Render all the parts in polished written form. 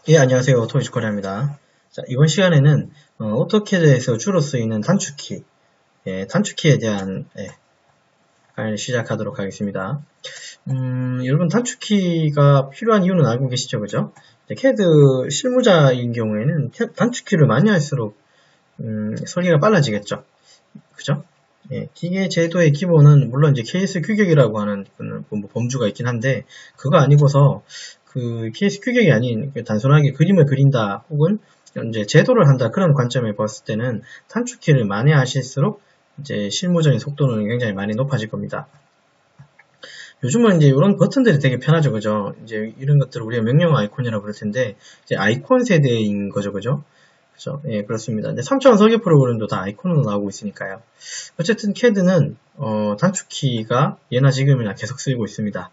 예, 안녕하세요. 토이즈코리아입니다. 자, 이번 시간에는 오토캐드에서 주로 쓰이는 단축키, 단축키에 대한 강의를 시작하도록 하겠습니다. 여러분 단축키가 필요한 이유는 알고 계시죠, 그죠? 캐드 실무자인 경우에는 단축키를 많이 할수록 설계가 빨라지겠죠, 그죠? 예, 기계 제도의 기본은 물론 이제 KS 규격이라고 하는 범주가 있긴 한데 그거 아니고서 그 KS 규격이 아닌 단순하게 그림을 그린다 혹은 이제 제도를 한다 그런 관점에 봤을 때는 단축키를 많이 하실수록 이제 실무적인 속도는 굉장히 많이 높아질 겁니다. 요즘은 이제 이런 버튼들이 되게 편하죠, 그죠? 이제 이런 것들을 우리가 명령 아이콘이라고 부를 텐데 이제 아이콘 세대인 거죠, 그죠? 그죠? 예, 그렇습니다. 근데 3차원 설계 프로그램도 다 아이콘으로 나오고 있으니까요. 어쨌든 CAD는 단축키가 예나 지금이나 계속 쓰이고 있습니다.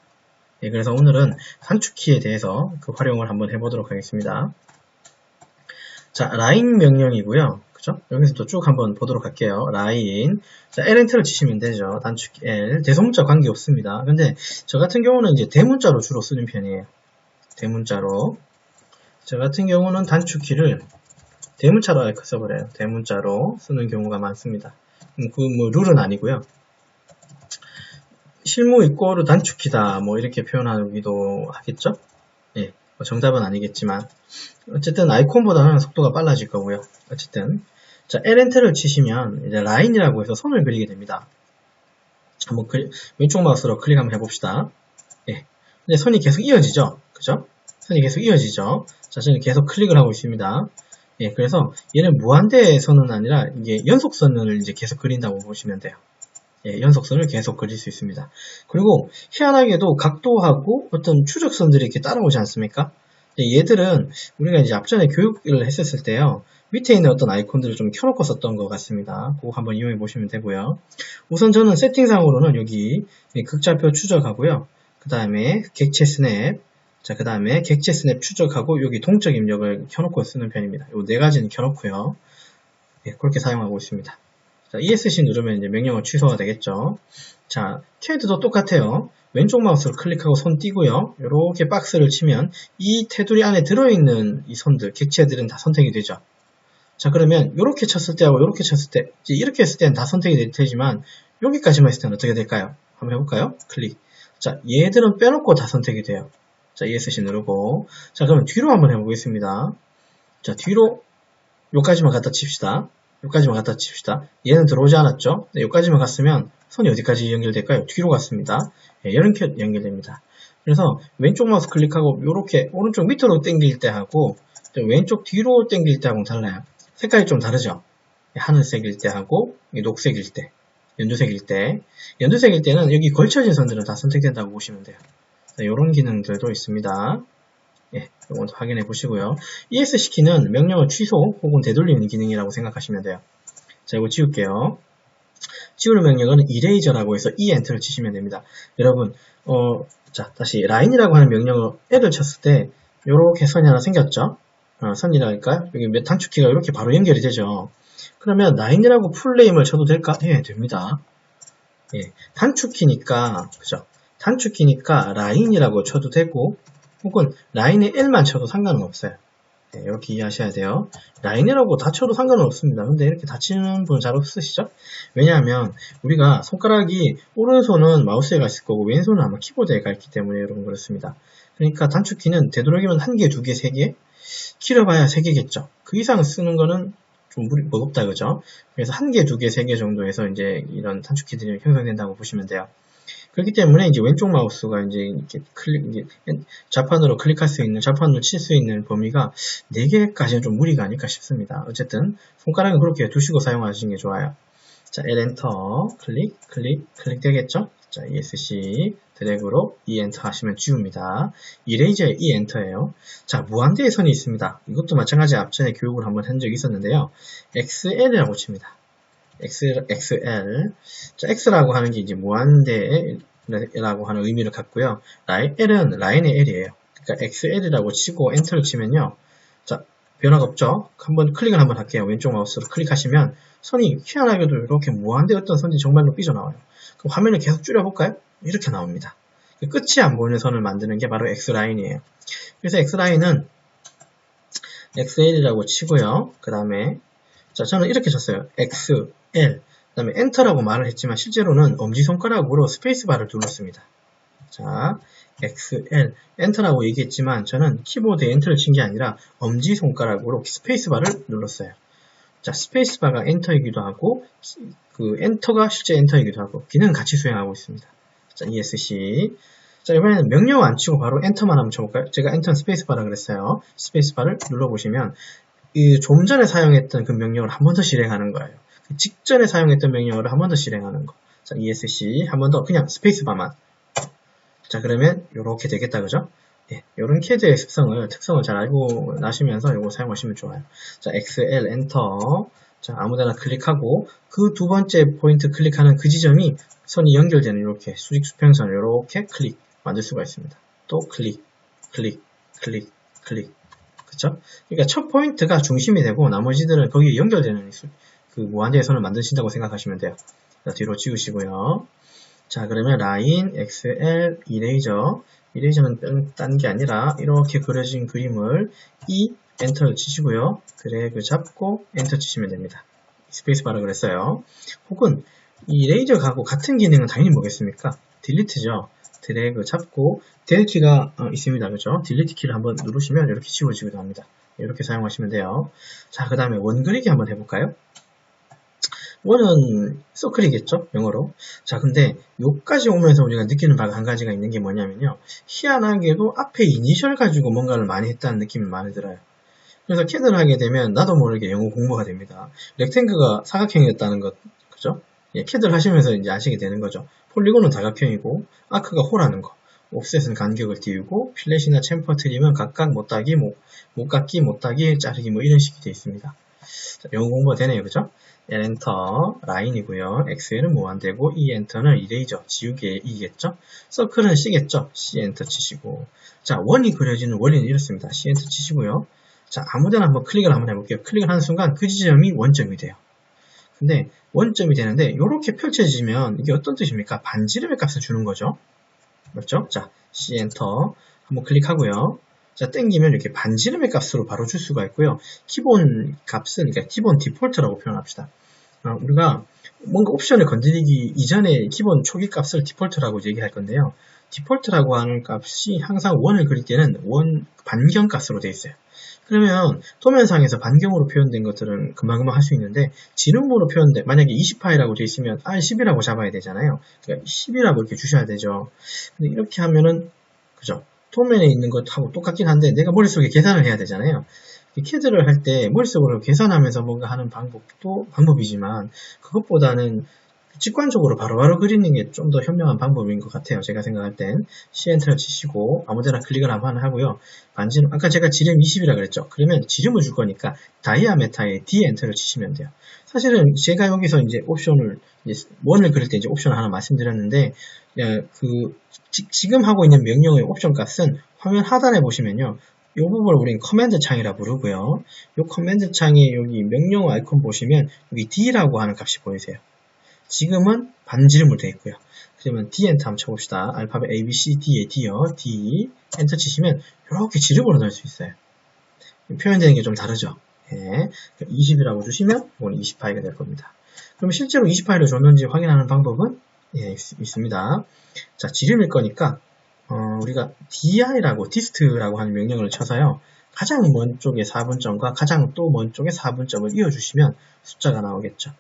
예, 그래서 오늘은 단축키에 대해서 그 활용을 한번 해보도록 하겠습니다. 자, 라인 명령이고요. 그죠? 여기서 또 쭉 한번 보도록 할게요. 라인. 자, L 엔터를 치시면 되죠. 단축키 L. 대소문자 관계 없습니다. 근데 저 같은 경우는 이제 대문자로 주로 쓰는 편이에요. 대문자로. 저 같은 경우는 단축키를 대문자로 이렇게 써버려요. 대문자로 쓰는 경우가 많습니다. 그 뭐 룰은 아니고요. 실무 이꼬르 단축키다 뭐 이렇게 표현하기도 하겠죠? 예, 뭐 정답은 아니겠지만 어쨌든 아이콘보다는 속도가 빨라질 거고요. 어쨌든 자, L 엔터를 치시면 이제 라인이라고 해서 선을 그리게 됩니다. 한번 왼쪽 마우스로 클릭 한번 해봅시다. 예, 근데 선이 계속 이어지죠? 그죠? 선이 계속 이어지죠? 자, 저는 계속 클릭을 하고 있습니다. 예, 그래서 얘는 무한대의 선은 아니라 이게 연속선을 이제 계속 그린다고 보시면 돼요. 예, 연속선을 계속 그릴 수 있습니다. 그리고 희한하게도 각도하고 어떤 추적선들이 이렇게 따라오지 않습니까? 얘들은 우리가 이제 앞전에 교육을 했었을 때요. 밑에 있는 어떤 아이콘들을 좀 켜놓고 썼던 것 같습니다. 그거 한번 이용해 보시면 되고요. 우선 저는 세팅상으로는 여기 극좌표 추적하고요. 그 다음에 객체 스냅, 자, 그 다음에 객체 스냅 추적하고 여기 동적 입력을 켜놓고 쓰는 편입니다. 이 네 가지는 켜놓고요. 예, 그렇게 사용하고 있습니다. 자, ESC 누르면 이제 명령어 취소가 되겠죠. 자, CAD도 똑같아요. 왼쪽 마우스를 클릭하고 손 띄고요. 이렇게 박스를 치면 이 테두리 안에 들어있는 이 선들, 객체들은 다 선택이 되죠. 자, 그러면 이렇게 쳤을 때하고 이렇게 쳤을 때, 이렇게 했을 때는 다 선택이 될 테지만 여기까지만 했을 때는 어떻게 될까요? 한번 해볼까요? 클릭. 자, 얘들은 빼놓고 다 선택이 돼요. 자, ESC 누르고. 자, 그러면 뒤로 한번 해보겠습니다. 자, 뒤로 여기까지만 갖다 칩시다. 여기까지만 갖다 칩시다. 얘는 들어오지 않았죠? 네, 여기까지만 갔으면 선이 어디까지 연결될까요? 뒤로 갔습니다. 네, 이렇게 연결됩니다. 그래서 왼쪽 마우스 클릭하고 이렇게 오른쪽 밑으로 당길 때 하고 왼쪽 뒤로 당길 때 하고는 달라요. 색깔이 좀 다르죠? 하늘색일 때 하고 녹색일 때, 연두색일 때. 연두색일 때는 여기 걸쳐진 선들은 다 선택된다고 보시면 돼요. 이런 기능들도 있습니다. 예, 이것도 확인해 보시고요. ESC 키는 명령어 취소 혹은 되돌리는 기능이라고 생각하시면 돼요. 자, 이거 지울게요. 지우는 명령어는 eraser라고 해서 E 엔터를 치시면 됩니다. 여러분, 자, 다시 라인이라고 하는 명령어 L을 쳤을 때 이렇게 선이 하나 생겼죠? 선이랄까요? 여기 단축키가 이렇게 바로 연결이 되죠. 그러면 라인이라고 풀네임을 쳐도 될까? 예, 됩니다. 예, 단축키니까, 그죠? 단축키니까 라인이라고 쳐도 되고 혹은 라인에 L만 쳐도 상관은 없어요. 네, 이렇게 이해하셔야 돼요. 라인이라고 다 쳐도 상관은 없습니다. 근데 이렇게 다 치는 분 잘 없으시죠? 왜냐하면 우리가 손가락이 오른손은 마우스에 가 있을 거고 왼손은 아마 키보드에 가 있기 때문에 여러분 그렇습니다. 그러니까 단축키는 되도록이면 1개, 2개, 3개 길어봐야 3개겠죠. 그 이상 쓰는 거는 좀 무겁다, 그죠? 그래서 1개, 2개, 3개 정도에서 이제 이런 단축키들이 형성된다고 보시면 돼요. 그렇기 때문에 이제 왼쪽 마우스가 이제 이렇게 좌판으로 클릭할 수 있는, 좌판으로 칠 수 있는 범위가 4개까지는 좀 무리가 아닐까 싶습니다. 어쨌든 손가락은 그렇게 두시고 사용하시는 게 좋아요. 자, L 엔터, 클릭 되겠죠? 자, ESC 드래그로 E 엔터 하시면 지웁니다. 이레이저의 E 엔터예요. 자, 무한대의 선이 있습니다. 이것도 마찬가지 앞전에 교육을 한번 한 적이 있었는데요. XL이라고 칩니다. XL. 자, X라고 하는 게 이제 무한대라고 하는 의미를 갖고요. L은 라인의 L이에요. 그러니까 XL이라고 치고 엔터를 치면요. 자, 변화가 없죠? 한번 클릭을 한번 할게요. 왼쪽 마우스로 클릭하시면 선이 희한하게도 이렇게 무한대 어떤 선이 정말로 삐져나와요. 그럼 화면을 계속 줄여볼까요? 이렇게 나옵니다. 끝이 안 보이는 선을 만드는 게 바로 X라인이에요. 그래서 X라인은 XL이라고 치고요. 그 다음에 자 저는 이렇게 쳤어요. XL 그 다음에 엔터라고 말을 했지만 실제로는 엄지손가락으로 스페이스바를 눌렀습니다. 자 XL 엔터라고 얘기했지만 저는 키보드에 엔터를 친 게 아니라 엄지손가락으로 스페이스바를 눌렀어요. 자 스페이스바가 엔터이기도 하고 그 엔터가 실제 엔터이기도 하고 기능은 같이 수행하고 있습니다. 자 ESC 자 이번에는 명령 안 치고 바로 엔터만 한번 쳐볼까요? 제가 엔터는 스페이스바라 그랬어요. 스페이스바를 눌러보시면 좀 전에 사용했던 그 명령을 한 번 더 실행하는 거예요. 그 직전에 사용했던 명령을 한 번 더 실행하는 거. 자, ESC 한 번 더 그냥 스페이스바만. 자, 그러면 이렇게 되겠다, 그죠? 예, 이런 캐드의 특성을 잘 알고 나시면서 이거 사용하시면 좋아요. 자, XL 엔터. 자, 아무데나 클릭하고 그 두 번째 포인트 클릭하는 그 지점이 선이 연결되는 이렇게 수직 수평선을 이렇게 클릭 만들 수가 있습니다. 또 클릭, 클릭, 클릭, 클릭. 그쵸? 그러니까 첫 포인트가 중심이 되고 나머지들은 거기에 연결되는 그 무한대의 선을 만드신다고 생각하시면 돼요. 자, 뒤로 지우시고요. 자, 그러면 라인, XL, 이레이저는 딴 게 아니라 이렇게 그려진 그림을 엔터를 치시고요. 드래그 잡고 엔터 치시면 됩니다. 스페이스바라 그랬어요. 혹은 이 레이저하고 같은 기능은 당연히 뭐겠습니까? 딜리트죠. 드래그 잡고 델키가 있습니다. 그죠? 딜리트 키를 한번 누르시면 이렇게 지워지기도 합니다. 이렇게 사용하시면 돼요. 자, 그 다음에 원 그리기 한번 해볼까요? 원은 서클이겠죠? 영어로. 자, 근데 여기까지 오면서 우리가 느끼는 바가 한 가지가 있는 게 뭐냐면요. 희한하게도 앞에 이니셜 가지고 뭔가를 많이 했다는 느낌이 많이 들어요. 그래서 캐드를 하게 되면 나도 모르게 영어 공부가 됩니다. 렉탱크가 사각형이었다는 것, 그죠? 예, 캐드를 하시면서 이제 아시게 되는 거죠. 폴리곤은 다각형이고, 아크가 호라는 거, 옵셋은 간격을 띄우고, 필렛이나 챔퍼 트림은 각각 못 따기, 못 깎기, 못 따기, 자르기 뭐 이런 식이 되어 있습니다. 자, 영어 공부가 되네요, 그죠? L 엔터 라인이고요. XL은 무한대고 E 엔터는 이레이저 지우개 E겠죠? 서클은 C겠죠? C 엔터 치시고 자 원이 그려지는 원리는 이렇습니다. C 엔터 치시고요. 자 아무데나 한번 클릭을 한번 해볼게요. 클릭을 하는 순간 그 지점이 원점이 돼요. 근데 원점이 되는데 이렇게 펼쳐지면 이게 어떤 뜻입니까? 반지름의 값을 주는 거죠. 맞죠? 자 C 엔터 한번 클릭하고요. 자, 땡기면 이렇게 반지름의 값으로 바로 줄 수가 있고요. 기본 값은, 그러니까 기본 디폴트라고 표현합시다. 우리가 뭔가 옵션을 건드리기 이전에 기본 초기 값을 디폴트라고 얘기할 건데요. 디폴트라고 하는 값이 항상 원을 그릴 때는 원 반경 값으로 되어 있어요. 그러면 도면상에서 반경으로 표현된 것들은 금방금방 할 수 있는데 지름으로 표현된 만약에 20파이라고 되어 있으면 R10이라고 잡아야 되잖아요. 그러니까 10이라고 이렇게 주셔야 되죠. 근데 이렇게 하면은 그죠? 도면에 있는 것하고 똑같긴 한데 내가 머릿속에 계산을 해야 되잖아요. 캐드를 할 때 머릿속으로 계산하면서 뭔가 하는 방법도 방법이지만 그것보다는 직관적으로 바로바로 그리는 게 좀 더 현명한 방법인 것 같아요. 제가 생각할 땐 C 엔터를 치시고 아무데나 클릭을 한번 하고요. 반지름 아까 제가 지름 20이라 그랬죠. 그러면 지름을 줄 거니까 다이아메타에 D 엔터를 치시면 돼요. 사실은 제가 여기서 이제 옵션을 원을 그릴 때 이제 옵션을 하나 말씀드렸는데 지금 하고 있는 명령의 옵션 값은 화면 하단에 보시면요. 이 부분을 우리는 커맨드 창이라 부르고요. 이 커맨드 창에 여기 명령 아이콘 보시면 여기 D라고 하는 값이 보이세요. 지금은 반지름으로 되어 있고요. 그러면 D 엔터 한번 쳐봅시다. 알파벳 A, B, C, D의 D요. D 엔터 치시면 이렇게 지름으로 넣을 수 있어요. 표현되는 게 좀 다르죠. 예. 20이라고 주시면 이건 20파이가 될 겁니다. 그럼 실제로 20파이를 줬는지 확인하는 방법은 예, 있습니다. 자, 지름일 거니까 우리가 di라고 dist라고 하는 명령을 쳐서요. 가장 먼 쪽의 4분점과 가장 또 먼 쪽의 4분점을 이어주시면 숫자가 나오겠죠.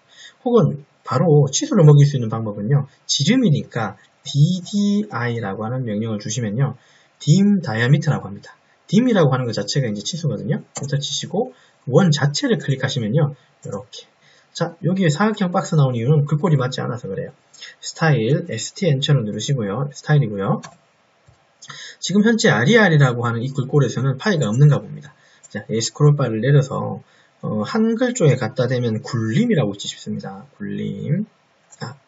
혹은 바로 치수를 먹일 수 있는 방법은요. 지름이니까 ddi라고 하는 명령을 주시면요. dim diameter라고 합니다. dim이라고 하는 것 자체가 이제 치수거든요. 엔터 치시고 원 자체를 클릭하시면요. 이렇게. 자, 여기에 사각형 박스 나온 이유는 글꼴이 맞지 않아서 그래요. 스타일, ST 엔터를 누르시고요. 스타일이고요. 지금 현재 RER이라고 하는 이 글꼴에서는 파이가 없는가 봅니다. 자, 이 스크롤바를 내려서 한글 쪽에 갖다 대면 굴림이라고 있지 싶습니다. 굴림.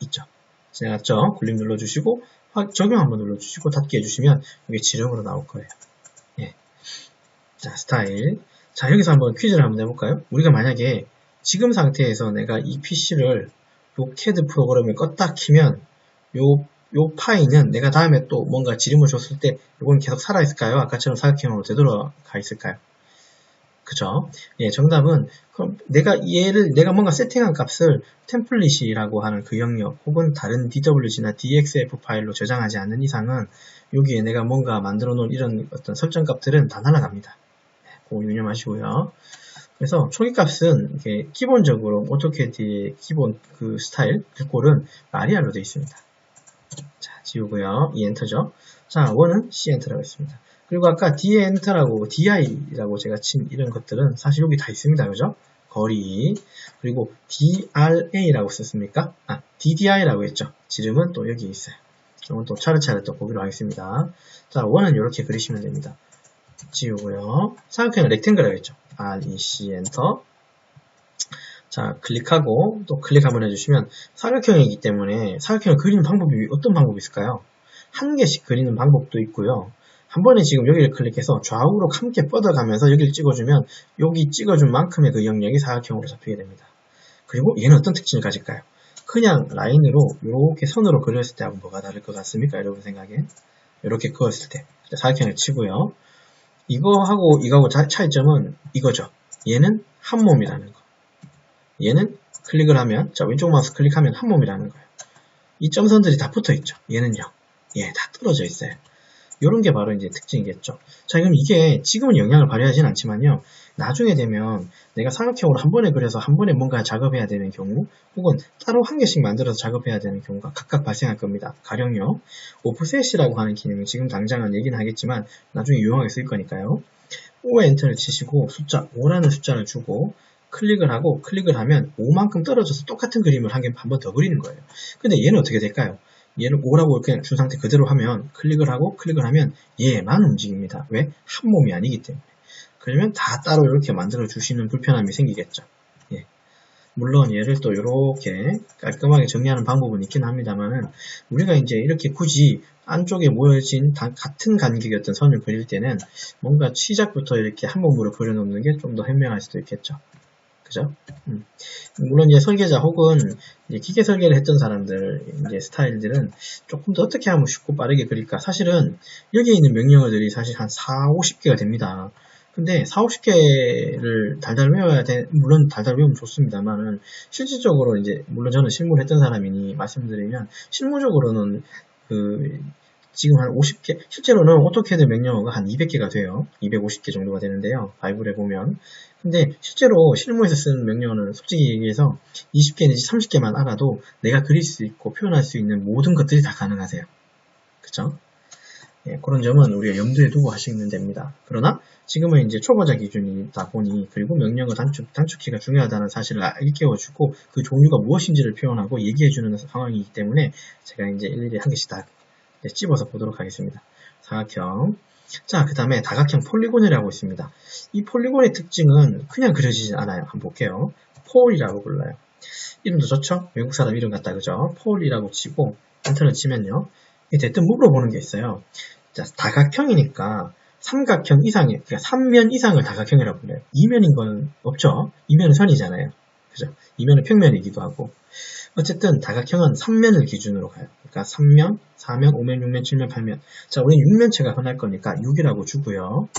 있죠. 지나갔죠? 굴림 눌러주시고 적용 한번 눌러주시고 닫기 해주시면 이게 지름으로 나올 거예요. 예. 자, 스타일. 자, 여기서 한번 퀴즈를 한번 내볼까요? 우리가 만약에 지금 상태에서 내가 이 PC를 요 CAD 프로그램을 껐다 키면 요 파이는 내가 다음에 또 뭔가 지름을 줬을 때 이건 계속 살아있을까요? 아까처럼 사각형으로 되돌아가 있을까요? 그죠? 예, 정답은 그럼 내가 뭔가 세팅한 값을 템플릿이라고 하는 그 영역 혹은 다른 DWG나 DXF 파일로 저장하지 않는 이상은 여기에 내가 뭔가 만들어 놓은 이런 어떤 설정 값들은 다 날아갑니다. 그거 유념하시고요. 그래서 초기 값은 이게 기본적으로 오토캐드의 기본 그 스타일, 그 꼴은 마리알로 되어 있습니다. 자, 지우고요. 이 엔터죠. 자, 1은 C 엔터라고 했습니다. 그리고 아까 D에 엔터라고 DI라고 제가 친 이런 것들은 사실 여기 다 있습니다. 그죠? 거리. 그리고 DRA라고 썼습니까? DDI라고 했죠. 지름은 또 여기 있어요. 이건 또 차례차례 또 보기로 하겠습니다. 자, 1은 이렇게 그리시면 됩니다. 지우고요. 사각형은 렉탱글이라고 했죠. REC 엔터. 자, 클릭하고 또 클릭 한번 해주시면 사각형이기 때문에 사각형을 그리는 방법이 어떤 방법이 있을까요? 한 개씩 그리는 방법도 있고요. 한 번에 지금 여기를 클릭해서 좌우로 함께 뻗어가면서 여기를 찍어주면 여기 찍어준 만큼의 그 영역이 사각형으로 잡히게 됩니다. 그리고 얘는 어떤 특징을 가질까요? 그냥 라인으로 이렇게 선으로 그렸을 때하고 뭐가 다를 것 같습니까? 여러분 생각엔? 이렇게 그었을 때 사각형을 치고요. 이거하고 차이점은 이거죠. 얘는 한 몸이라는 거. 얘는 클릭을 하면, 자, 왼쪽 마우스 클릭하면 한 몸이라는 거예요. 이 점선들이 다 붙어 있죠. 얘는요. 예, 다 떨어져 있어요. 이런 게 바로 이제 특징이겠죠. 자, 그럼 이게 지금은 영향을 발휘하진 않지만요. 나중에 되면 내가 사각형으로 한 번에 그려서 한 번에 뭔가 작업해야 되는 경우, 혹은 따로 한 개씩 만들어서 작업해야 되는 경우가 각각 발생할 겁니다. 가령요. 오프셋이라고 하는 기능이 지금 당장은 얘기는 하겠지만 나중에 유용하게 쓸 거니까요. 5의 엔터를 치시고 숫자 5라는 숫자를 주고 클릭을 하고 클릭을 하면 5만큼 떨어져서 똑같은 그림을 한 번 더 그리는 거예요. 근데 얘는 어떻게 될까요? 얘를 5라고 그냥 준 상태 그대로 하면 클릭을 하고 클릭을 하면 얘만 움직입니다. 왜? 한 몸이 아니기 때문에. 그러면 다 따로 이렇게 만들어 주시는 불편함이 생기겠죠. 예. 물론 얘를 또 이렇게 깔끔하게 정리하는 방법은 있긴 합니다만은 우리가 이제 이렇게 굳이 안쪽에 모여진 같은 간격의 어떤 선을 그릴 때는 뭔가 시작부터 이렇게 한 몸으로 그려놓는 게 좀 더 현명할 수도 있겠죠. 그죠? 물론 이제 설계자 혹은 이제 기계 설계를 했던 사람들 이제 스타일들은 조금 더 어떻게 하면 쉽고 빠르게 그릴까? 사실은 여기에 있는 명령어들이 사실 한 4, 50개가 됩니다. 근데 4, 50개를 달달 외워야 돼. 물론 달달 외우면 좋습니다만은 실질적으로 이제 물론 저는 실무를 했던 사람이니 말씀드리면 실무적으로는 지금 한 50개, 실제로는 오토캐드 명령어가 한 200개가 돼요. 250개 정도가 되는데요. 바이블에 보면. 근데 실제로 실무에서 쓰는 명령어는 솔직히 얘기해서 20개 내지 30개만 알아도 내가 그릴 수 있고 표현할 수 있는 모든 것들이 다 가능하세요. 그쵸? 예, 그런 점은 우리가 염두에 두고 하시면 됩니다. 그러나 지금은 이제 초보자 기준이다 보니 그리고 명령어 단축키가 중요하다는 사실을 일깨워주고 그 종류가 무엇인지를 표현하고 얘기해주는 상황이기 때문에 제가 이제 일일이 한 개씩 다 찝어서 보도록 하겠습니다. 사각형. 자, 그 다음에 다각형 폴리곤이라고 있습니다. 이 폴리곤의 특징은 그냥 그려지지 않아요. 한번 볼게요. 폴이라고 불러요. 이름도 좋죠? 외국 사람 이름 같다, 그죠? 폴이라고 치고 엔터를 치면요. 대뜸 물어보는 게 있어요. 자, 다각형이니까 삼각형 이상의, 그러니까 3면 이상을 다각형이라고 불러요. 2면인 건 없죠? 2면은 선이잖아요. 그죠? 2면은 평면이기도 하고. 어쨌든 다각형은 3면을 기준으로 가요. 그러니까 3면, 4면, 5면, 6면, 7면, 8면. 자, 우리는 6면체가 흔할 거니까 6이라고 주고요.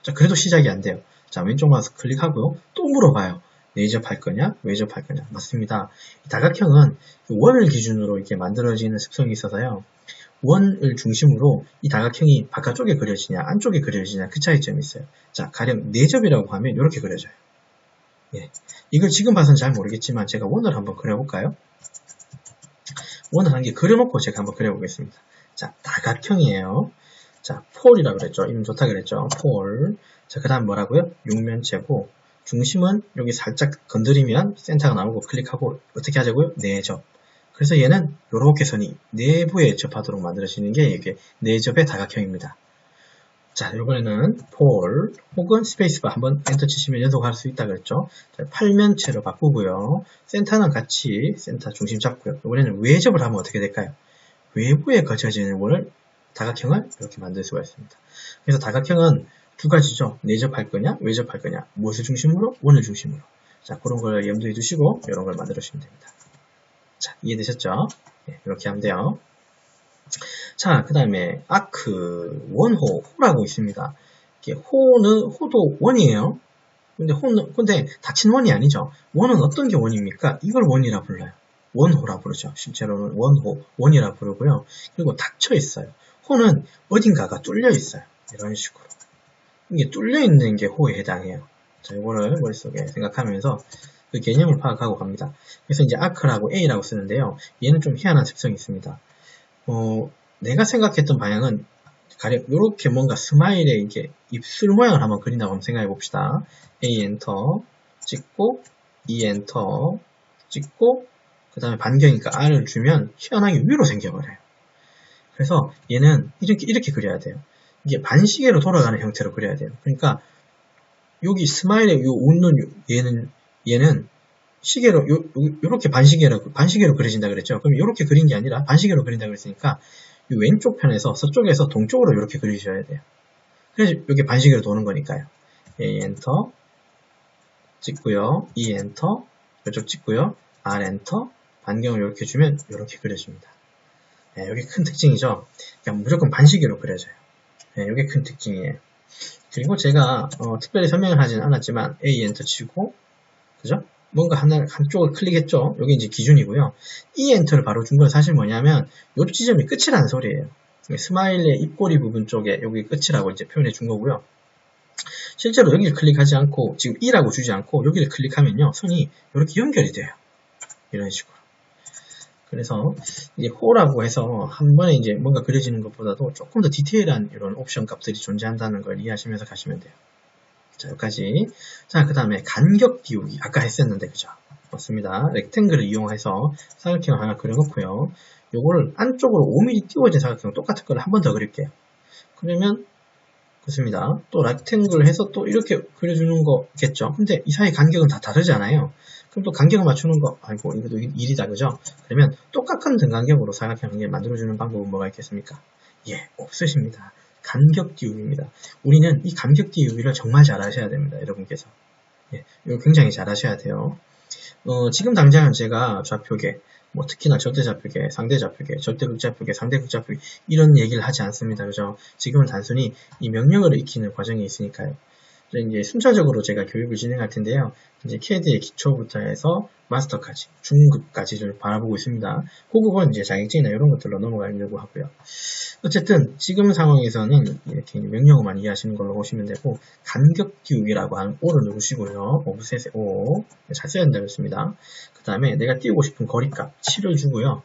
자, 그래도 시작이 안 돼요. 자, 왼쪽 마우스 클릭하고요. 또 물어봐요. 내접할 거냐? 외접할 거냐? 맞습니다. 다각형은 원을 기준으로 이렇게 만들어지는 습성이 있어서요. 원을 중심으로 이 다각형이 바깥쪽에 그려지냐, 안쪽에 그려지냐, 그 차이점이 있어요. 자, 가령 내접이라고 하면 이렇게 그려져요. 예. 이걸 지금 봐서는 잘 모르겠지만 제가 원을 한번 그려볼까요? 원을 한 개 그려놓고 제가 한번 그려보겠습니다. 자, 다각형이에요. 자, 폴이라고 그랬죠. 이름 좋다 그랬죠. 폴. 자, 그 다음 뭐라고요? 육면체고 중심은 여기 살짝 건드리면 센터가 나오고 클릭하고 어떻게 하자고요? 내접. 그래서 얘는 이렇게 선이 내부에 접하도록 만들어지는 게 이게 내접의 다각형입니다. 자, 이번에는 폴 혹은 스페이스바 한번 엔터 치시면 연속할 수 있다 그랬죠. 자, 팔면체로 바꾸고요. 센터는 같이 센터 중심 잡고요. 이번에는 외접을 하면 어떻게 될까요? 외부에 거쳐지는 원을 다각형을 이렇게 만들 수가 있습니다. 그래서 다각형은 두 가지죠. 내접할 거냐, 외접할 거냐. 무엇을 중심으로? 원을 중심으로. 자, 그런 걸 염두에 두시고 이런 걸 만들어 주시면 됩니다. 자, 이해되셨죠? 네, 이렇게 하면 돼요. 자, 그 다음에 아크, 원호, 호라고 있습니다. 호도 원이에요. 근데 닫힌 원이 아니죠. 원은 어떤 게 원입니까? 이걸 원이라 불러요. 원호라 부르죠. 실제로는 원이라 부르고요. 그리고 닫혀 있어요. 호는 어딘가가 뚫려 있어요. 이런 식으로. 이게 뚫려 있는 게 호에 해당해요. 자, 이거를 머릿속에 생각하면서 그 개념을 파악하고 갑니다. 그래서 이제 아크라고 A라고 쓰는데요. 얘는 좀 희한한 특성이 있습니다. 내가 생각했던 방향은 가령 이렇게 뭔가 스마일에 이게 입술 모양을 한번 그린다고 한번 생각해 봅시다. A 엔터 찍고 E 엔터 찍고 그 다음에 반경이니까 R을 주면 희한하게 위로 생겨버려요. 그래서 얘는 이렇게 그려야 돼요. 이게 반시계로 돌아가는 형태로 그려야 돼요. 그러니까 여기 스마일의 요 웃는 얘는 시계로 요렇게 반시계로 그려진다 그랬죠. 그럼 이렇게 그린 게 아니라 반시계로 그린다 그랬으니까 이 왼쪽 편에서 서쪽에서 동쪽으로 이렇게 그리셔야 돼요. 그래서 이게 반시계로 도는 거니까요. A 엔터 찍고요. E 엔터 이쪽 찍고요. R 엔터 반경을 이렇게 주면 이렇게 그려집니다. 네, 이게 큰 특징이죠. 그러니까 무조건 반시계로 그려져요. 네, 이게 큰 특징이에요. 그리고 제가 특별히 설명을 하진 않았지만 A 엔터 치고 그죠? 뭔가 한쪽을 클릭했죠. 여기 이제 기준이고요. E 엔터를 바로 준 건 사실 뭐냐면 요 지점이 끝이라는 소리예요. 스마일의 입꼬리 부분 쪽에 여기 끝이라고 이제 표현해 준 거고요. 실제로 여기를 클릭하지 않고 지금 E라고 주지 않고 여기를 클릭하면요. 선이 이렇게 연결이 돼요. 이런 식으로. 그래서 이제 호라고 해서 한 번에 이제 뭔가 그려지는 것보다도 조금 더 디테일한 이런 옵션 값들이 존재한다는 걸 이해하시면서 가시면 돼요. 자, 여기까지. 자, 그 다음에 간격 띄우기. 아까 했었는데, 그죠? 맞습니다. 렉탱글을 이용해서 사각형을 하나 그려놓고요. 요거를 안쪽으로 5mm 띄워진 사각형 똑같은 걸 한 번 더 그릴게요. 그러면, 그렇습니다. 또 렉탱글 해서 또 이렇게 그려주는 거겠죠? 근데 이 사이 간격은 다 다르잖아요. 그럼 또 간격을 맞추는 거, 아이고, 이것도 일이다, 그죠? 그러면 똑같은 등간격으로 사각형 한 개 만들어주는 방법은 뭐가 있겠습니까? 예, 없으십니다. 간격 띄우기입니다. 우리는 이 간격 띄우기를 정말 잘 하셔야 됩니다. 여러분께서. 예, 이거 굉장히 잘 하셔야 돼요. 지금 당장은 제가 좌표계, 뭐 특히나 절대좌표계, 상대좌표계, 절대극좌표계, 상대극좌표계 이런 얘기를 하지 않습니다. 그죠? 지금은 단순히 이 명령어를 익히는 과정이 있으니까요. 이제 순차적으로 제가 교육을 진행할 텐데요. 이제 CAD의 기초부터 해서 마스터까지, 중급까지 좀 바라보고 있습니다. 고급은 이제 자격증이나 이런 것들로 넘어가려고 하고요. 어쨌든 지금 상황에서는 이렇게 명령어만 이해하시는 걸로 보시면 되고 간격 띄우기라고 하는 O를 누르시고요. 오브셋의 O 잘 써야 된다고 했습니다. 그 다음에 내가 띄우고 싶은 거리값 7을 주고요.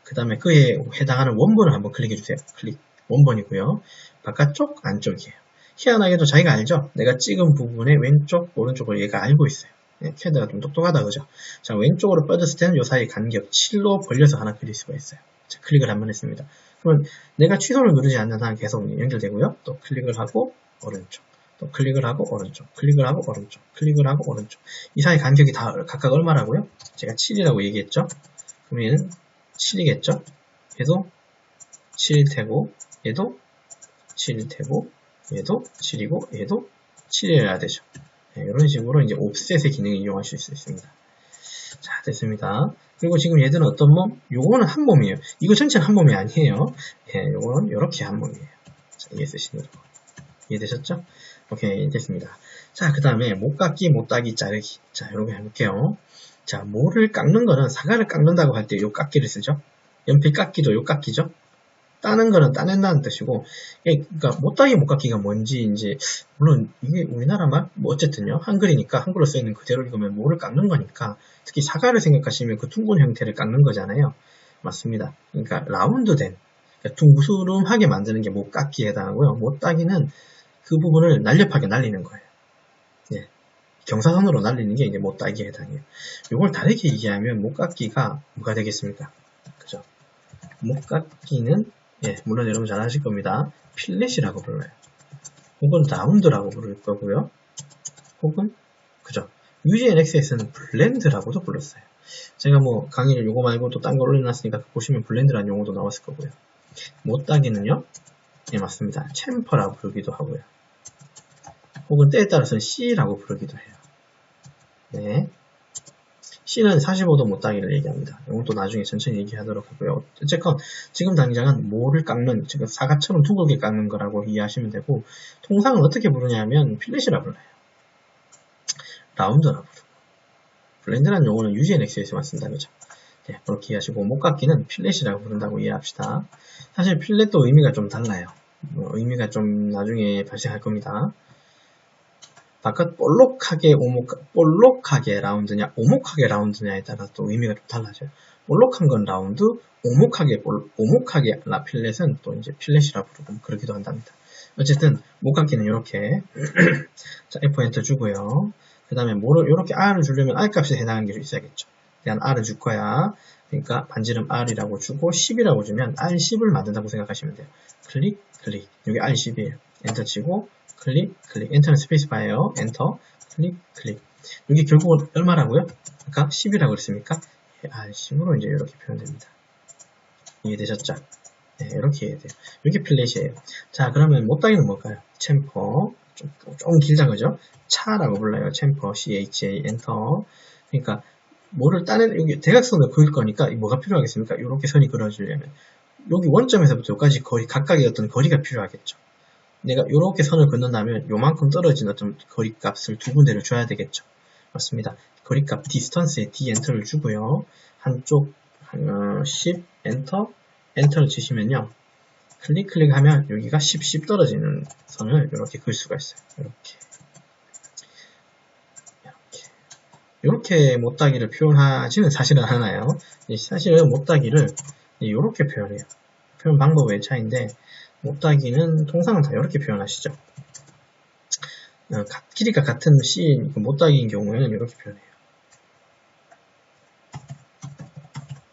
그 다음에 그에 해당하는 원본을 한번 클릭해 주세요. 클릭 원본이고요. 바깥쪽 안쪽이에요. 희한하게도 자기가 알죠? 내가 찍은 부분의 왼쪽, 오른쪽을 얘가 알고 있어요. 캐드가 좀 똑똑하다, 그죠? 자, 왼쪽으로 뻗었을 때는 요 사이 간격 7로 벌려서 하나 그릴 수가 있어요. 자, 클릭을 한번 했습니다. 그러면 내가 취소를 누르지 않는 한 계속 연결되고요. 또 클릭을 하고, 오른쪽. 또 클릭을 하고, 오른쪽. 클릭을 하고, 오른쪽. 클릭을 하고, 오른쪽. 이 사이 간격이 다 각각 얼마라고요? 제가 7이라고 얘기했죠? 그럼 얘는 7이겠죠? 얘도 7일 테고, 얘도 7일 테고, 얘도 7이고 얘도 7이어야 되죠. 네, 이런 식으로 이제 옵셋의 기능을 이용하실 수 있습니다. 자, 됐습니다. 그리고 지금 얘들은 어떤 몸? 요거는 한 몸이에요. 이거 전체는 한 몸이 아니에요. 예, 요거는 이렇게 한 몸이에요. 자, ESC로. 이해되셨죠? 오케이, 됐습니다. 자, 그 다음에 못깎기, 못따기, 자르기. 자, 이렇게 해볼게요. 자, 모를 깎는 거는 사과를 깎는다고 할 때 요 깎기를 쓰죠. 연필 깎기도 요 깎기죠. 따는 거는 따낸다는 뜻이고, 그러니까 못따기 못깎기가 뭔지 이제 물론 이게 우리나라 말 뭐 어쨌든요 한글이니까 한글로 써 있는 그대로 읽으면 뭐를 깎는 거니까 특히 사과를 생각하시면 그 둥근 형태를 깎는 거잖아요. 맞습니다. 그러니까 라운드된 그러니까 둥그스름하게 만드는 게 못깎기에 해당하고요. 못따기는 그 부분을 날렵하게 날리는 거예요. 예. 경사선으로 날리는 게 이제 못따기에 해당해요. 이걸 다르게 얘기하면 못깎기가 뭐가 되겠습니까? 그죠? 못깎기는 예, 물론 여러분 잘 아실 겁니다. 필렛이라고 불러요. 혹은 라운드라고 부를 거고요. 혹은 그죠? UGNXS는 블렌드라고도 불렀어요. 제가 뭐 강의를 요거 말고 또 딴 거 올려놨으니까 보시면 블렌드라는 용어도 나왔을 거고요. 못따기는요? 예, 맞습니다. 챔퍼라고 부르기도 하고요. 혹은 때에 따라서는 C라고 부르기도 해요. 네. C는 45도 못따기를 얘기합니다. 이것도 나중에 천천히 얘기하도록 하고요. 어쨌건 지금 당장은 모를 깎는, 즉 사과처럼 둥글게 깎는 거라고 이해하시면 되고 통상은 어떻게 부르냐면 필렛이라 불러요. 라운드라고 부르고, 블렌드라는 용어는 UGNX에서만 쓴다, 그죠? 네, 그렇게 이해하시고, 목깎이는 필렛이라고 부른다고 이해합시다. 사실 필렛도 의미가 좀 달라요. 의미가 좀 나중에 발생할 겁니다. 바깥 볼록하게 라운드냐, 오목하게 라운드냐에 따라 또 의미가 좀 달라져요. 볼록한 건 라운드, 오목하게 필렛은 또 이제 필렛이라 부르고 그러기도 한답니다. 어쨌든 목깎이는 이렇게 자, F 엔터 주고요. 그 다음에 뭐를 이렇게 R을 주려면 R 값에 해당하는 게 있어야겠죠. 대한 R을 줄 거야. 그러니까 반지름 R이라고 주고 10이라고 주면 R10을 만든다고 생각하시면 돼요. 클릭, 여기 R10이에요. 엔터 치고 클릭, 엔터는 스페이스바예요. 엔터, 클릭. 여기 결국은 얼마라고요? 아까 10이라고 그랬습니까? R10으로 이제 이렇게 표현됩니다. 이해되셨죠? 네, 이렇게 이해돼요. 이게 필렛이에요. 자, 그러면 못다기는 뭘까요? 챔퍼. 좀 길다, 그죠? 차라고 불러요. 챔퍼, CHA, 엔터. 그러니까, 뭐를 여기 대각선을 그을 거니까, 뭐가 필요하겠습니까? 이렇게 선이 그려지려면. 여기 원점에서부터 여기까지 각각의 어떤 거리가 필요하겠죠. 내가 이렇게 선을 긋는다면, 요만큼 떨어진 어떤 거리 값을 두 군데를 줘야 되겠죠. 맞습니다. 거리값, 디스턴스에 D 엔터를 주고요. 한쪽, 10, 엔터를 치시면요. 클릭하면 여기가 10 떨어지는 선을 이렇게 그을 수가 있어요. 이렇게 못다기를 표현하지는 사실은 않아요. 사실은 못다기를 이렇게 표현해요. 표현 방법의 차이인데 못다기는 통상은 다 이렇게 표현하시죠. 길이가 같은 C인 못다기인 경우에는 이렇게 표현해요.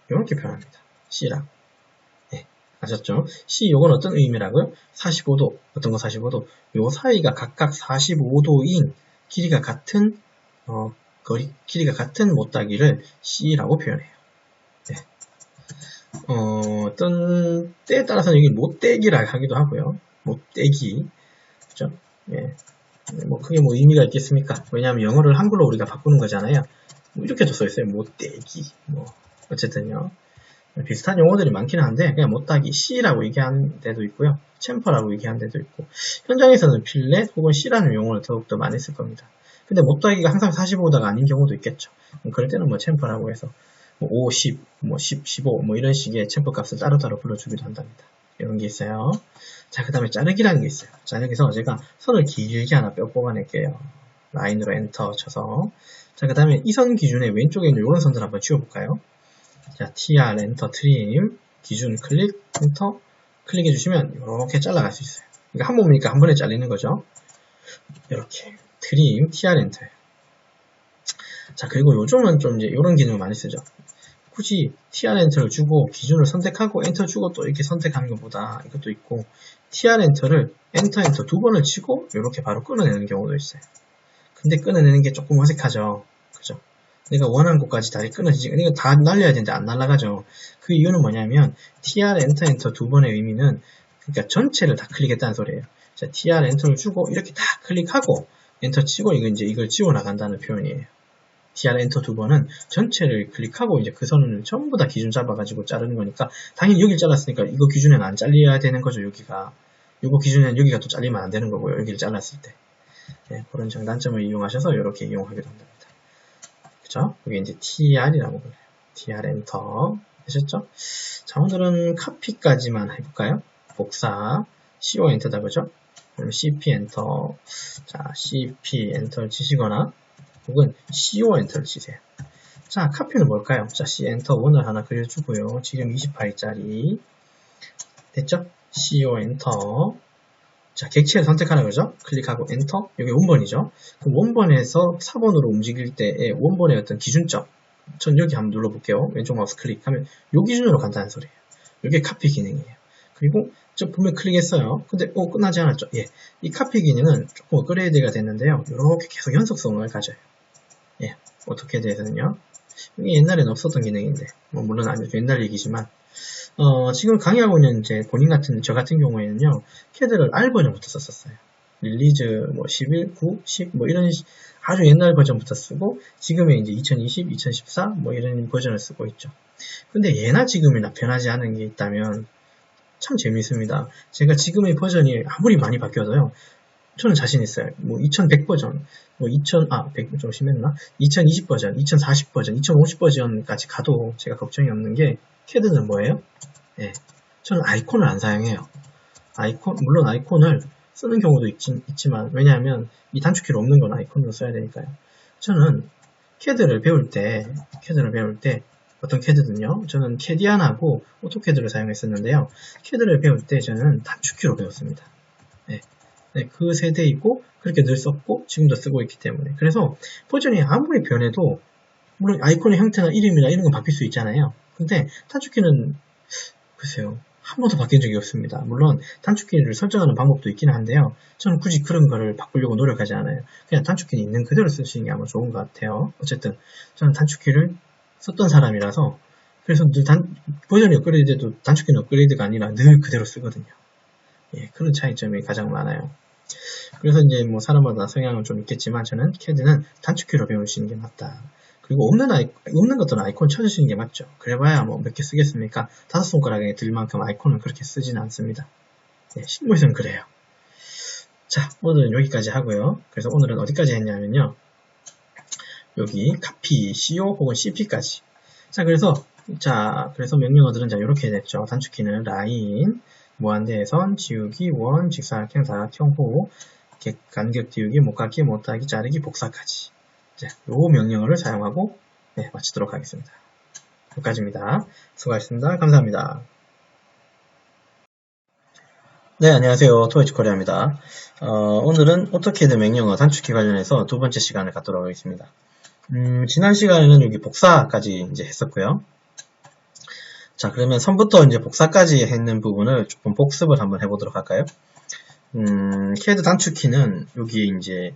이렇게 표현합니다. C라고. 네, 아셨죠? C 요건 어떤 의미라고요? 45도, 어떤 거 45도? 요 사이가 각각 45도인 길이가 같은 길이가 같은 못다기를 C라고 표현해요. 네. 어떤 때에 따라서는 여기 못대기라 하기도 하고요. 못대기, 그죠? 예. 크게 의미가 있겠습니까? 왜냐하면 영어를 한글로 우리가 바꾸는 거잖아요. 이렇게도 써있어요. 못대기. 어쨌든요. 비슷한 용어들이 많기는 한데, 그냥 못다기 C라고 얘기하는 데도 있고요. 챔퍼라고 얘기하는 데도 있고, 현장에서는 필렛 혹은 C라는 용어를 더욱더 많이 쓸 겁니다. 근데 못다기가 항상 45도가 아닌 경우도 있겠죠. 그럴 때는 챔퍼라고 해서, 5, 10, 10, 15, 이런 식의 챔퍼 값을 따로따로 불러주기도 한답니다. 이런 게 있어요. 자, 그 다음에 자르기라는 게 있어요. 자, 여기서 제가 선을 길게 하나 뽑아낼게요. 라인으로 엔터 쳐서. 자, 그 다음에 이 선 기준에 왼쪽에 있는 이런 선들 한번 지워볼까요? 자, TR 엔터 트림, 기준 클릭, 엔터, 클릭해 주시면 이렇게 잘라갈 수 있어요. 그러니까 한 번이니까 한 번에 잘리는 거죠. 이렇게. 트림, TR 엔터예요. 자, 그리고 요즘은 좀 이제 이런 기능을 많이 쓰죠. 굳이 TR 엔터를 주고 기준을 선택하고 엔터 주고 또 이렇게 선택하는 것보다 이것도 있고 TR 엔터를 엔터 두 번을 치고 이렇게 바로 끊어내는 경우도 있어요. 근데 끊어내는 게 조금 어색하죠. 그죠? 내가 원하는 곳까지 다시 끊어지지. 이거 다 날려야 되는데 안 날아가죠. 그 이유는 뭐냐면 TR 엔터 두 번의 의미는 그러니까 전체를 다 클릭했다는 소리예요. 자, TR 엔터를 주고 이렇게 다 클릭하고 엔터 치고 이걸 지워 나간다는 표현이에요. TR 엔터 두 번은 전체를 클릭하고 이제 그 선을 전부 다 기준 잡아가지고 자르는 거니까 당연히 여기를 잘랐으니까 이거 기준에는 안 잘려야 되는 거죠. 여기가 이거 기준에는 여기가 또 잘리면 안 되는 거고요. 여기를 잘랐을 때 네, 그런 장단점을 이용하셔서 이렇게 이용하기도 한답니다. 그죠? 이게 이제 TR이라고 불러요. TR 엔터 되셨죠? 자, 오늘은 카피까지만 해볼까요? 복사 CO 엔터다 그죠? 그럼 CP 엔터 자 CP 엔터를 치시거나 혹은 CO 엔터를 치세요. 자, 카피는 뭘까요? 자, C 엔터 원을 하나 그려주고요. 지금 28짜리 됐죠? CO 엔터 자, 객체를 선택하는 거죠. 클릭하고 엔터 여기 원본이죠. 그럼 원본에서 4번으로 움직일 때의 원본의 어떤 기준점 전 여기 한번 눌러볼게요. 왼쪽 마우스 클릭하면 요 기준으로 간다는 소리예요. 이게 카피 기능이에요. 그리고 저 분명 클릭했어요. 근데 끝나지 않았죠. 예, 이 카피 기능은 조금 업그레이드가 됐는데요. 이렇게 계속 연속성을 가져요. 예, 어떻게 돼서는요. 이게 옛날에는 없었던 기능인데 물론 아주 옛날 얘기지만 지금 강의하고 있는 저 같은 경우에는요. 캐드를 R 버전부터 썼었어요. 릴리즈 11, 9, 10 이런 아주 옛날 버전부터 쓰고 지금의 이제 2020, 2014 이런 버전을 쓰고 있죠. 근데 예나 지금이나 변하지 않은 게 있다면 참 재미있습니다. 제가 지금의 버전이 아무리 많이 바뀌어도요. 저는 자신 있어요. 뭐 2100 버전, 뭐 100 좀 심했나? 2020 버전, 2040 버전, 2050 버전까지 가도 제가 걱정이 없는 게 CAD는 뭐예요? 예, 저는 아이콘을 안 사용해요. 물론 아이콘을 쓰는 경우도 있지만 왜냐하면 이 단축키를 없는 건 아이콘으로 써야 되니까요. 저는 CAD를 배울 때 어떤 CAD든요. 저는 캐디안하고 오토캐드를 사용했었는데요. CAD를 배울 때 저는 단축키로 배웠습니다. 네, 그 세대이고 그렇게 늘 썼고 지금도 쓰고 있기 때문에 그래서 버전이 아무리 변해도 물론 아이콘의 형태나 이름이나 이런 건 바뀔 수 있잖아요. 근데 단축키는 글쎄요. 한 번도 바뀐 적이 없습니다. 물론 단축키를 설정하는 방법도 있긴 한데요. 저는 굳이 그런 거를 바꾸려고 노력하지 않아요. 그냥 단축키는 있는 그대로 쓰시는 게 아마 좋은 것 같아요. 어쨌든 저는 단축키를 썼던 사람이라서 그래서 늘 버전이 업그레이드돼도 단축키는 업그레이드가 아니라 늘 그대로 쓰거든요. 예, 그런 차이점이 가장 많아요. 그래서 이제 뭐 사람마다 성향은 좀 있겠지만 저는 CAD는 단축키로 배우시는 게 맞다. 그리고 없는 것들은 아이콘 쳐주시는 게 맞죠. 그래봐야 뭐 몇 개 쓰겠습니까? 5손가락에 들 만큼 아이콘을 그렇게 쓰지는 않습니다. 네, 실무에서는 그래요. 자, 오늘은 여기까지 하고요. 그래서 오늘은 어디까지 했냐면요. 여기 copy, CO 혹은 CP까지. 자, 그래서 명령어들은 이렇게 됐죠. 단축키는 라인, 무한대선, 지우기, 원, 직사각형, 사각형, 호, 간격 띄우기, 못깎기, 못하기, 자르기, 복사까지. 자, 요 명령어를 사용하고 마치도록 하겠습니다. 여기까지입니다. 수고하셨습니다. 감사합니다. 네, 안녕하세요. 토이치코리아입니다. 오늘은 오토캐드 명령어 단축키 관련해서 두 번째 시간을 갖도록 하겠습니다. 지난 시간에는 여기 복사까지 이제 했었고요. 자, 그러면 선부터 이제 복사까지 했는 부분을 조금 복습을 한번 해보도록 할까요? CAD 단축키는 여기에 이제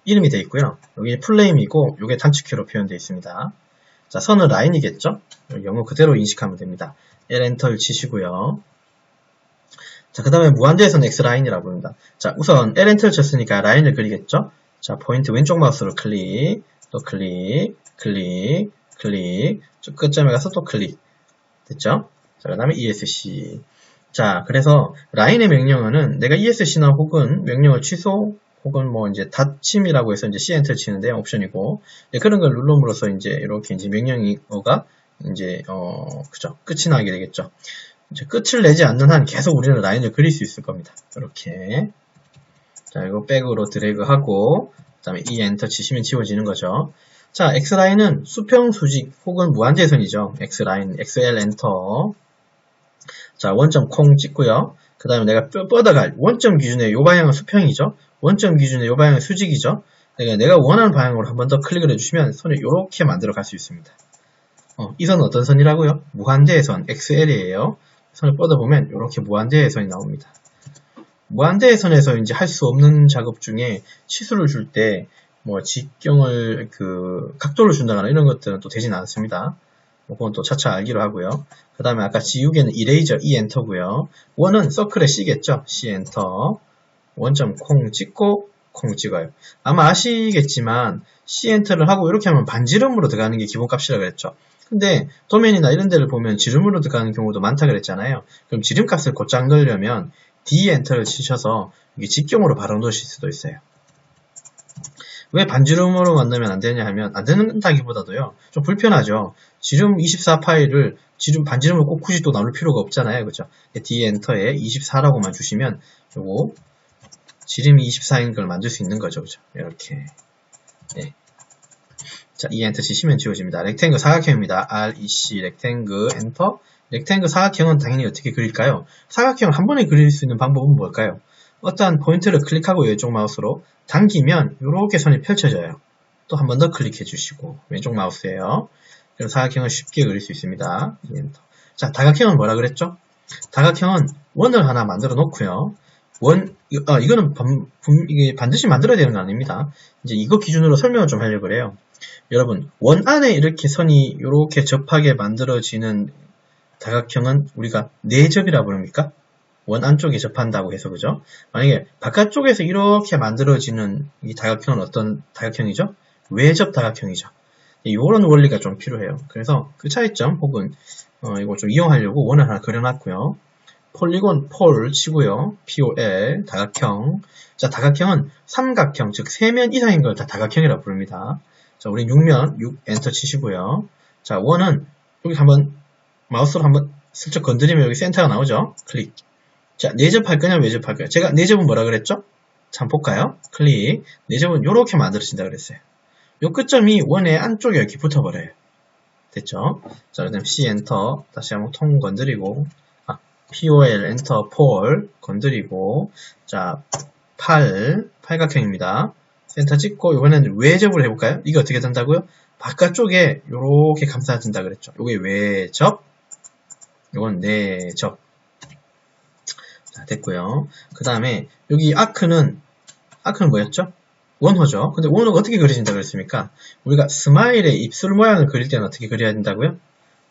이름이 되어 있고요. 여기 플레임이고, 이게 단축키로 표현되어 있습니다. 자, 선은 라인이겠죠? 영어 그대로 인식하면 됩니다. L 엔터를 치시고요. 자, 그 다음에 무한대에서는 X라인이라고 부릅니다. 자, 우선 L 엔터를 쳤으니까 라인을 그리겠죠? 자, 포인트 왼쪽 마우스로 클릭, 또 클릭, 클릭, 클릭, 쭉 끝점에 가서 또 클릭. 됐죠? 자, 그 다음에 ESC. 자, 그래서 라인의 명령어는 내가 ESC나 혹은 명령어 취소, 혹은 뭐 이제 닫힘이라고 해서 이제 C 엔터 치는데 옵션이고, 그런 걸 눌러므로써 이제 이렇게 이제 명령어가 이제 그죠? 끝이 나게 되겠죠. 이제 끝을 내지 않는 한 계속 우리는 라인을 그릴 수 있을 겁니다. 이렇게. 자, 이거 백으로 드래그하고, 그 다음에 E 엔터 치시면 지워지는 거죠. 자, X라인은 수평, 수직, 혹은 무한대선이죠. X라인, XL 엔터. 자, 원점 콩 찍고요. 그 다음에 내가 뻗어갈 원점 기준의 요 방향은 수평이죠. 원점 기준의 요 방향은 수직이죠. 그러니까 내가 원하는 방향으로 한 번 더 클릭을 해주시면 선을 이렇게 만들어 갈 수 있습니다. 이 선은 어떤 선이라고요? 무한대의 선, XL이에요. 선을 뻗어보면 이렇게 무한대의 선이 나옵니다. 무한대의 선에서 이제 할 수 없는 작업 중에 치수를 줄 때 뭐 직경을 각도를 준다거나 이런 것들은 또 되진 않습니다. 그건 또 차차 알기로 하고요. 그 다음에 아까 지우개는 이레이저 E 엔터고요. 원은 서클의 C겠죠. C 엔터. 원점 콩 찍고 콩 찍어요. 아마 아시겠지만 C 엔터를 하고 이렇게 하면 반지름으로 들어가는 게 기본값이라 그랬죠. 근데 도면이나 이런 데를 보면 지름으로 들어가는 경우도 많다 그랬잖아요. 그럼 지름값을 곧장 넣으려면 D 엔터를 치셔서 이게 직경으로 바로 넣으실 수도 있어요. 왜 반지름으로 만들면 안 되냐 하면, 안 된다기보다도요, 좀 불편하죠. 지름 24 파일을, 반지름을 꼭 굳이 또 나눌 필요가 없잖아요. 그죠? D 엔터에 24라고만 주시면, 요거, 지름이 24인 걸 만들 수 있는 거죠. 그죠? 이렇게. 네. 자, E 엔터 치시면 지워집니다. 렉탱글 사각형입니다. REC, 렉탱글, 엔터. 렉탱글 사각형은 당연히 어떻게 그릴까요? 사각형을 한 번에 그릴 수 있는 방법은 뭘까요? 어떠한 포인트를 클릭하고 왼쪽 마우스로 당기면 이렇게 선이 펼쳐져요. 또 한 번 더 클릭해 주시고 왼쪽 마우스예요. 그럼 사각형을 쉽게 그릴 수 있습니다. 자, 다각형은 뭐라 그랬죠? 다각형은 원을 하나 만들어 놓고요. 이거는 이게 반드시 만들어야 되는 거 아닙니다. 이제 이거 기준으로 설명을 좀 하려고 그래요. 여러분, 원 안에 이렇게 선이 이렇게 접하게 만들어지는 다각형은 우리가 내접이라 부릅니까? 원 안쪽에 접한다고 해서 그죠? 만약에 바깥쪽에서 이렇게 만들어지는 이 다각형은 어떤 다각형이죠? 외접 다각형이죠. 이런 원리가 좀 필요해요. 그래서 그 차이점 혹은 이거 좀 이용하려고 원을 하나 그려놨고요. 폴리곤 폴 치고요. POL 다각형. 자, 다각형은 삼각형, 즉 세면 이상인 걸 다 다각형이라고 부릅니다. 자, 우리 6면 6 엔터 치시고요. 자, 원은 여기 한번 마우스로 한번 슬쩍 건드리면 여기 센터가 나오죠. 클릭. 자, 내접할 거냐 외접할 거냐. 제가 내접은 뭐라 그랬죠? 자, 한번 볼까요? 클릭. 내접은 이렇게 만들어진다 그랬어요. 요 끝점이 원의 안쪽에 이렇게 붙어버려요. 됐죠? 자, 그 다음 C 엔터 다시 한번 통 건드리고 POL 엔터 폴 건드리고 자, 팔각형입니다. 센터 찍고 이번에는 외접을 해볼까요? 이게 어떻게 된다고요? 바깥쪽에 요렇게 감싸진다 그랬죠. 요게 외접, 요건 내접. 자, 됐고요. 그 다음에 여기 아크는 뭐였죠? 원호죠. 근데 원호가 어떻게 그려진다 그랬습니까? 우리가 스마일의 입술 모양을 그릴 때는 어떻게 그려야 된다고요?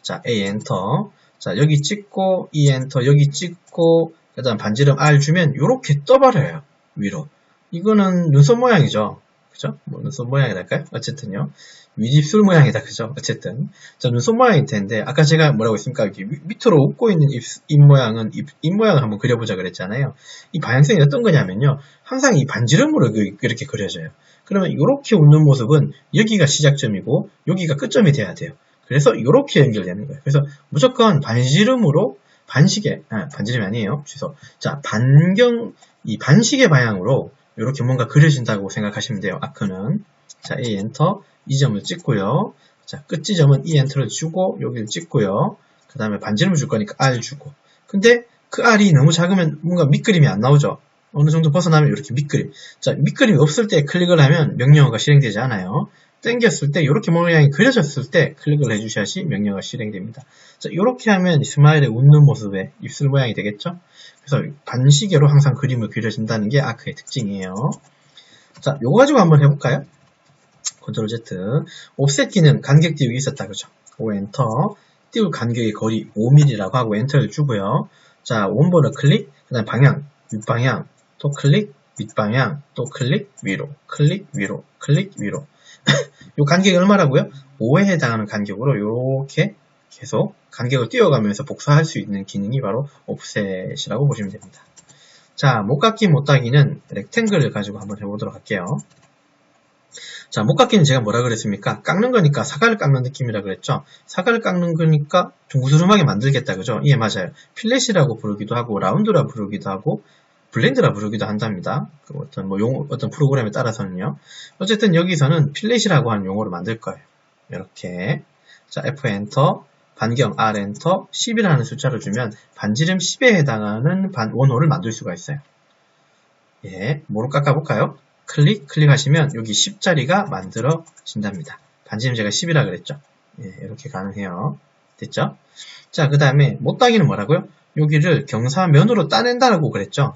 자, A 엔터. 자, 여기 찍고 E 엔터, 여기 찍고 그다음 반지름 R 주면 요렇게 떠버려요. 위로. 이거는 눈썹 모양이죠. 그죠? 뭐 눈썹 모양이랄까요? 어쨌든요. 윗입술 모양이다. 그죠? 어쨌든. 자, 눈썹 모양일 텐데 아까 제가 뭐라고 했습니까? 이렇게 밑으로 웃고 있는 입 모양은 입 모양을 한번 그려보자 그랬잖아요. 이 방향성이 어떤 거냐면요. 항상 이 반지름으로 이렇게 그려져요. 그러면 이렇게 웃는 모습은 여기가 시작점이고 여기가 끝점이 돼야 돼요. 그래서 이렇게 연결되는 거예요. 그래서 무조건 반지름으로 반지름이 아니에요. 취소. 자, 이 반시계 방향으로 이렇게 뭔가 그려진다고 생각하시면 돼요. 아크는. 자, A 엔터. 이 점을 찍고요. 자, 끝 지점은 E 엔터를 주고 여기를 찍고요. 그 다음에 반지름을 줄 거니까 R 주고. 근데 그 R이 너무 작으면 뭔가 밑그림이 안 나오죠. 어느 정도 벗어나면 이렇게 밑그림. 자, 밑그림이 없을 때 클릭을 하면 명령어가 실행되지 않아요. 당겼을 때 이렇게 모양이 그려졌을 때 클릭을 해주셔야지 명령어가 실행됩니다. 자, 이렇게 하면 스마일의 웃는 모습의 입술 모양이 되겠죠. 그래서 반시계로 항상 그림을 그려진다는 게 아크의 특징이에요. 자, 요거 가지고 한번 해볼까요? 컨트롤 Z. 옵셋 기능 간격 띄우기 있었다. 그죠? O 엔터. 띄울 간격의 거리 5mm라고 하고 엔터를 주고요. 자, 원본을 클릭, 그 다음 방향, 윗방향, 또 클릭, 윗방향, 또 클릭, 위로, 클릭, 위로, 클릭, 위로. 요 간격이 얼마라고요? 5에 해당하는 간격으로 이렇게 계속 간격을 띄워가면서 복사할 수 있는 기능이 바로 옵셋이라고 보시면 됩니다. 자, 못깎기 못따기는 렉탱글을 가지고 한번 해보도록 할게요. 자, 못깎기는 제가 뭐라 그랬습니까? 깎는 거니까 사과를 깎는 느낌이라 그랬죠? 사과를 깎는 거니까 둥그스름하게 만들겠다, 그죠? 예, 맞아요. 필렛이라고 부르기도 하고, 라운드라 부르기도 하고, 블렌드라 부르기도 한답니다. 어떤 프로그램에 따라서는요. 어쨌든 여기서는 필렛이라고 하는 용어를 만들 거예요. 이렇게. 자, F 엔터, 반경 R 엔터, 10이라는 숫자를 주면 반지름 10에 해당하는 원호를 만들 수가 있어요. 예, 뭐로 깎아볼까요? 클릭하시면 여기 10자리가 만들어진답니다. 반지름 제가 10이라 그랬죠. 예, 이렇게 가능해요. 됐죠? 자, 그 다음에 못따기는 뭐라고요? 여기를 경사면으로 따낸다라고 그랬죠.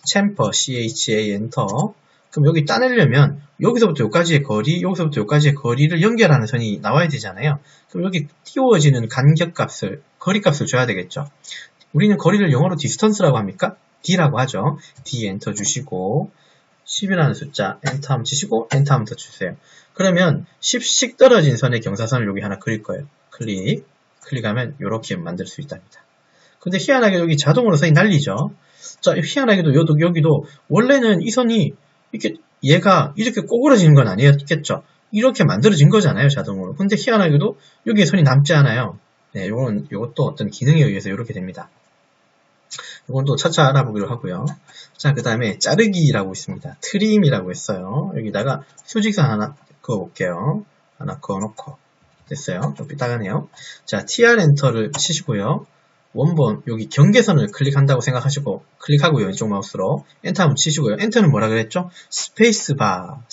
챔퍼, CHA 엔터. 그럼 여기 따내려면 여기서부터 여기까지의 거리, 여기서부터 여기까지의 거리를 연결하는 선이 나와야 되잖아요. 그럼 여기 띄워지는 간격값을, 거리값을 줘야 되겠죠. 우리는 거리를 영어로 디스턴스라고 합니까? D라고 하죠. D 엔터 주시고 10이라는 숫자 엔터 한번 치시고 엔터 한번 더 주세요. 그러면 10씩 떨어진 선의 경사선을 여기 하나 그릴 거예요. 클릭하면 이렇게 만들 수 있답니다. 근데 희한하게 여기 자동으로 선이 날리죠. 자, 희한하게도 여기도 원래는 이 선이 얘가 이렇게 꼬부러지는 건 아니었겠죠. 이렇게 만들어진 거잖아요, 자동으로. 근데 희한하게도 여기에 선이 남지 않아요. 네, 요것도 어떤 기능에 의해서 이렇게 됩니다. 이건 또 차차 알아보기로 하고요. 자, 그 다음에 자르기라고 있습니다. 트림이라고 했어요. 여기다가 수직선 하나 그어볼게요. 하나 그어놓고 됐어요. 좀 삐딱하네요. 자, TR 엔터를 치시고요. 원본 여기 경계선을 클릭한다고 생각하시고 클릭하고요. 이쪽 마우스로 엔터 한번 치시고요. 엔터는 뭐라 그랬죠? 스페이스바가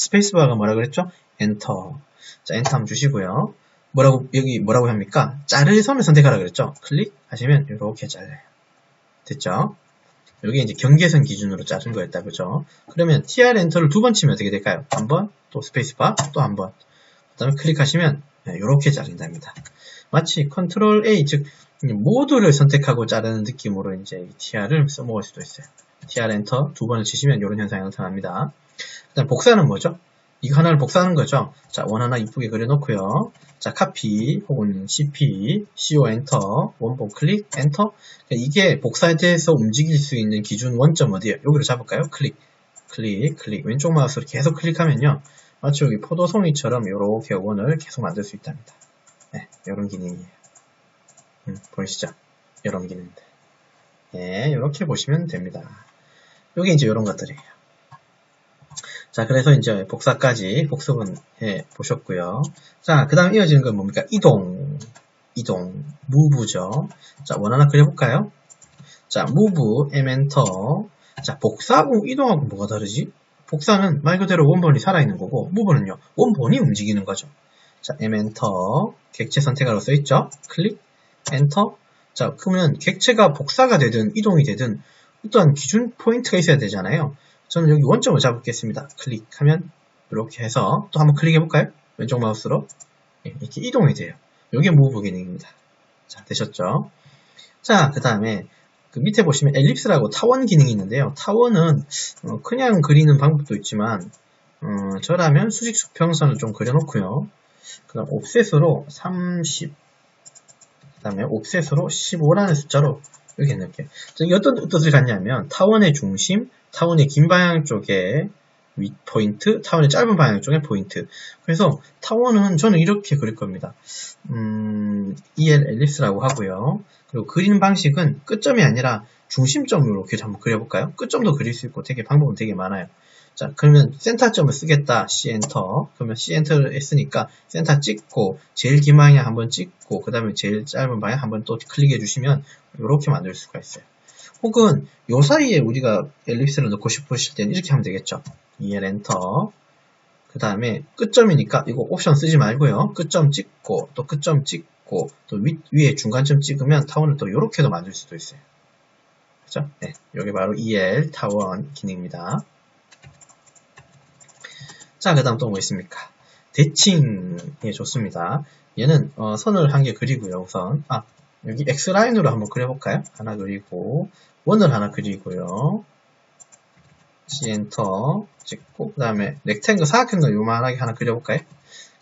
뭐라 그랬죠? 엔터. 자, 엔터 한번 주시고요. 여기 뭐라고 합니까? 자를 선을 선택하라 그랬죠? 클릭하시면 이렇게 잘라요. 됐죠? 여기 이제 경계선 기준으로 자른 거였다, 그죠? 그러면 TR 엔터를 2번 치면 어떻게 될까요? 한 번, 또 스페이스바, 또 한 번. 그 다음에 클릭하시면 이렇게 자른답니다. 마치 컨트롤 A, 즉 모두를 선택하고 자르는 느낌으로 이제 TR을 써먹을 수도 있어요. TR 엔터 2번을 치시면 이런 현상이 나타납니다. 그 다음 복사는 뭐죠? 이거 하나를 복사하는 거죠. 자, 원 하나 이쁘게 그려놓고요. 자, 카피 혹은 CP, CO 엔터, 원본 클릭 엔터. 이게 복사돼서 움직일 수 있는 기준 원점 어디에요? 여기로 잡을까요? 클릭, 클릭, 클릭. 왼쪽 마우스로 계속 클릭하면요. 마치 여기 포도송이처럼 이렇게 원을 계속 만들 수 있답니다. 네, 이런 기능이에요. 보이시죠? 이런 기능들. 네, 이렇게 보시면 됩니다. 요게 이제 이런 것들이에요. 자, 그래서 이제 복사까지 복습은 보셨고요. 자, 그 다음 이어지는 건 뭡니까? 이동, 무브죠. 자, 원 하나 그려볼까요? 자, 무브, 엔터. 자, 복사하고 이동하고 뭐가 다르지? 복사는 말 그대로 원본이 살아있는 거고, 무브는요, 원본이 움직이는 거죠. 자, 엔터. 객체 선택하라고 써있죠? 클릭, 엔터. 자, 그러면 객체가 복사가 되든 이동이 되든 어떤 기준 포인트가 있어야 되잖아요. 저는 여기 원점을 잡겠습니다. 클릭하면 이렇게 해서 또 한번 클릭해볼까요? 왼쪽 마우스로 이렇게 이동이 돼요. 이게 무브 기능입니다. 자, 되셨죠? 자, 그 다음에 그 밑에 보시면 엘립스라고 타원 기능이 있는데요. 타원은 그냥 그리는 방법도 있지만 저라면 수직 수평선을 좀 그려놓고요. 그 다음 옵셋으로 30, 그 다음에 옵셋으로 15라는 숫자로 이렇게 넣을게요. 이게 어떤 뜻을 갖냐면 타원의 중심, 타원의 긴 방향 쪽에 윗 포인트, 타원의 짧은 방향 쪽에 포인트. 그래서 타원은 저는 이렇게 그릴 겁니다. EL 엘립스라고 하고요. 그리고 그리는 방식은 끝점이 아니라 중심점으로 이렇게 한번 그려볼까요? 끝점도 그릴 수 있고 방법은 되게 많아요. 자, 그러면 센터점을 쓰겠다. C 엔터. 그러면 C 엔터를 했으니까 센터 찍고 제일 긴 방향 한번 찍고 그 다음에 제일 짧은 방향 한번 또 클릭해 주시면 이렇게 만들 수가 있어요. 혹은 요 사이에 우리가 엘립스를 넣고 싶으실 때는 이렇게 하면 되겠죠. EL 엔터. 그 다음에 끝점이니까 이거 옵션 쓰지 말고요. 끝점 찍고 또 끝점 찍고 또 위에 중간점 찍으면 타원을 또 이렇게도 만들 수도 있어요. 그죠? 네, 여기 바로 EL 타원 기능입니다. 자, 그 다음 또 뭐 있습니까? 대칭이 좋습니다. 얘는 선을 한 개 그리고요. 우선 여기 X라인으로 한번 그려볼까요? 하나 그리고 원을 하나 그리고요. C 엔터 찍고 그 다음에 렉탱글 사각형을 요만하게 하나 그려볼까요?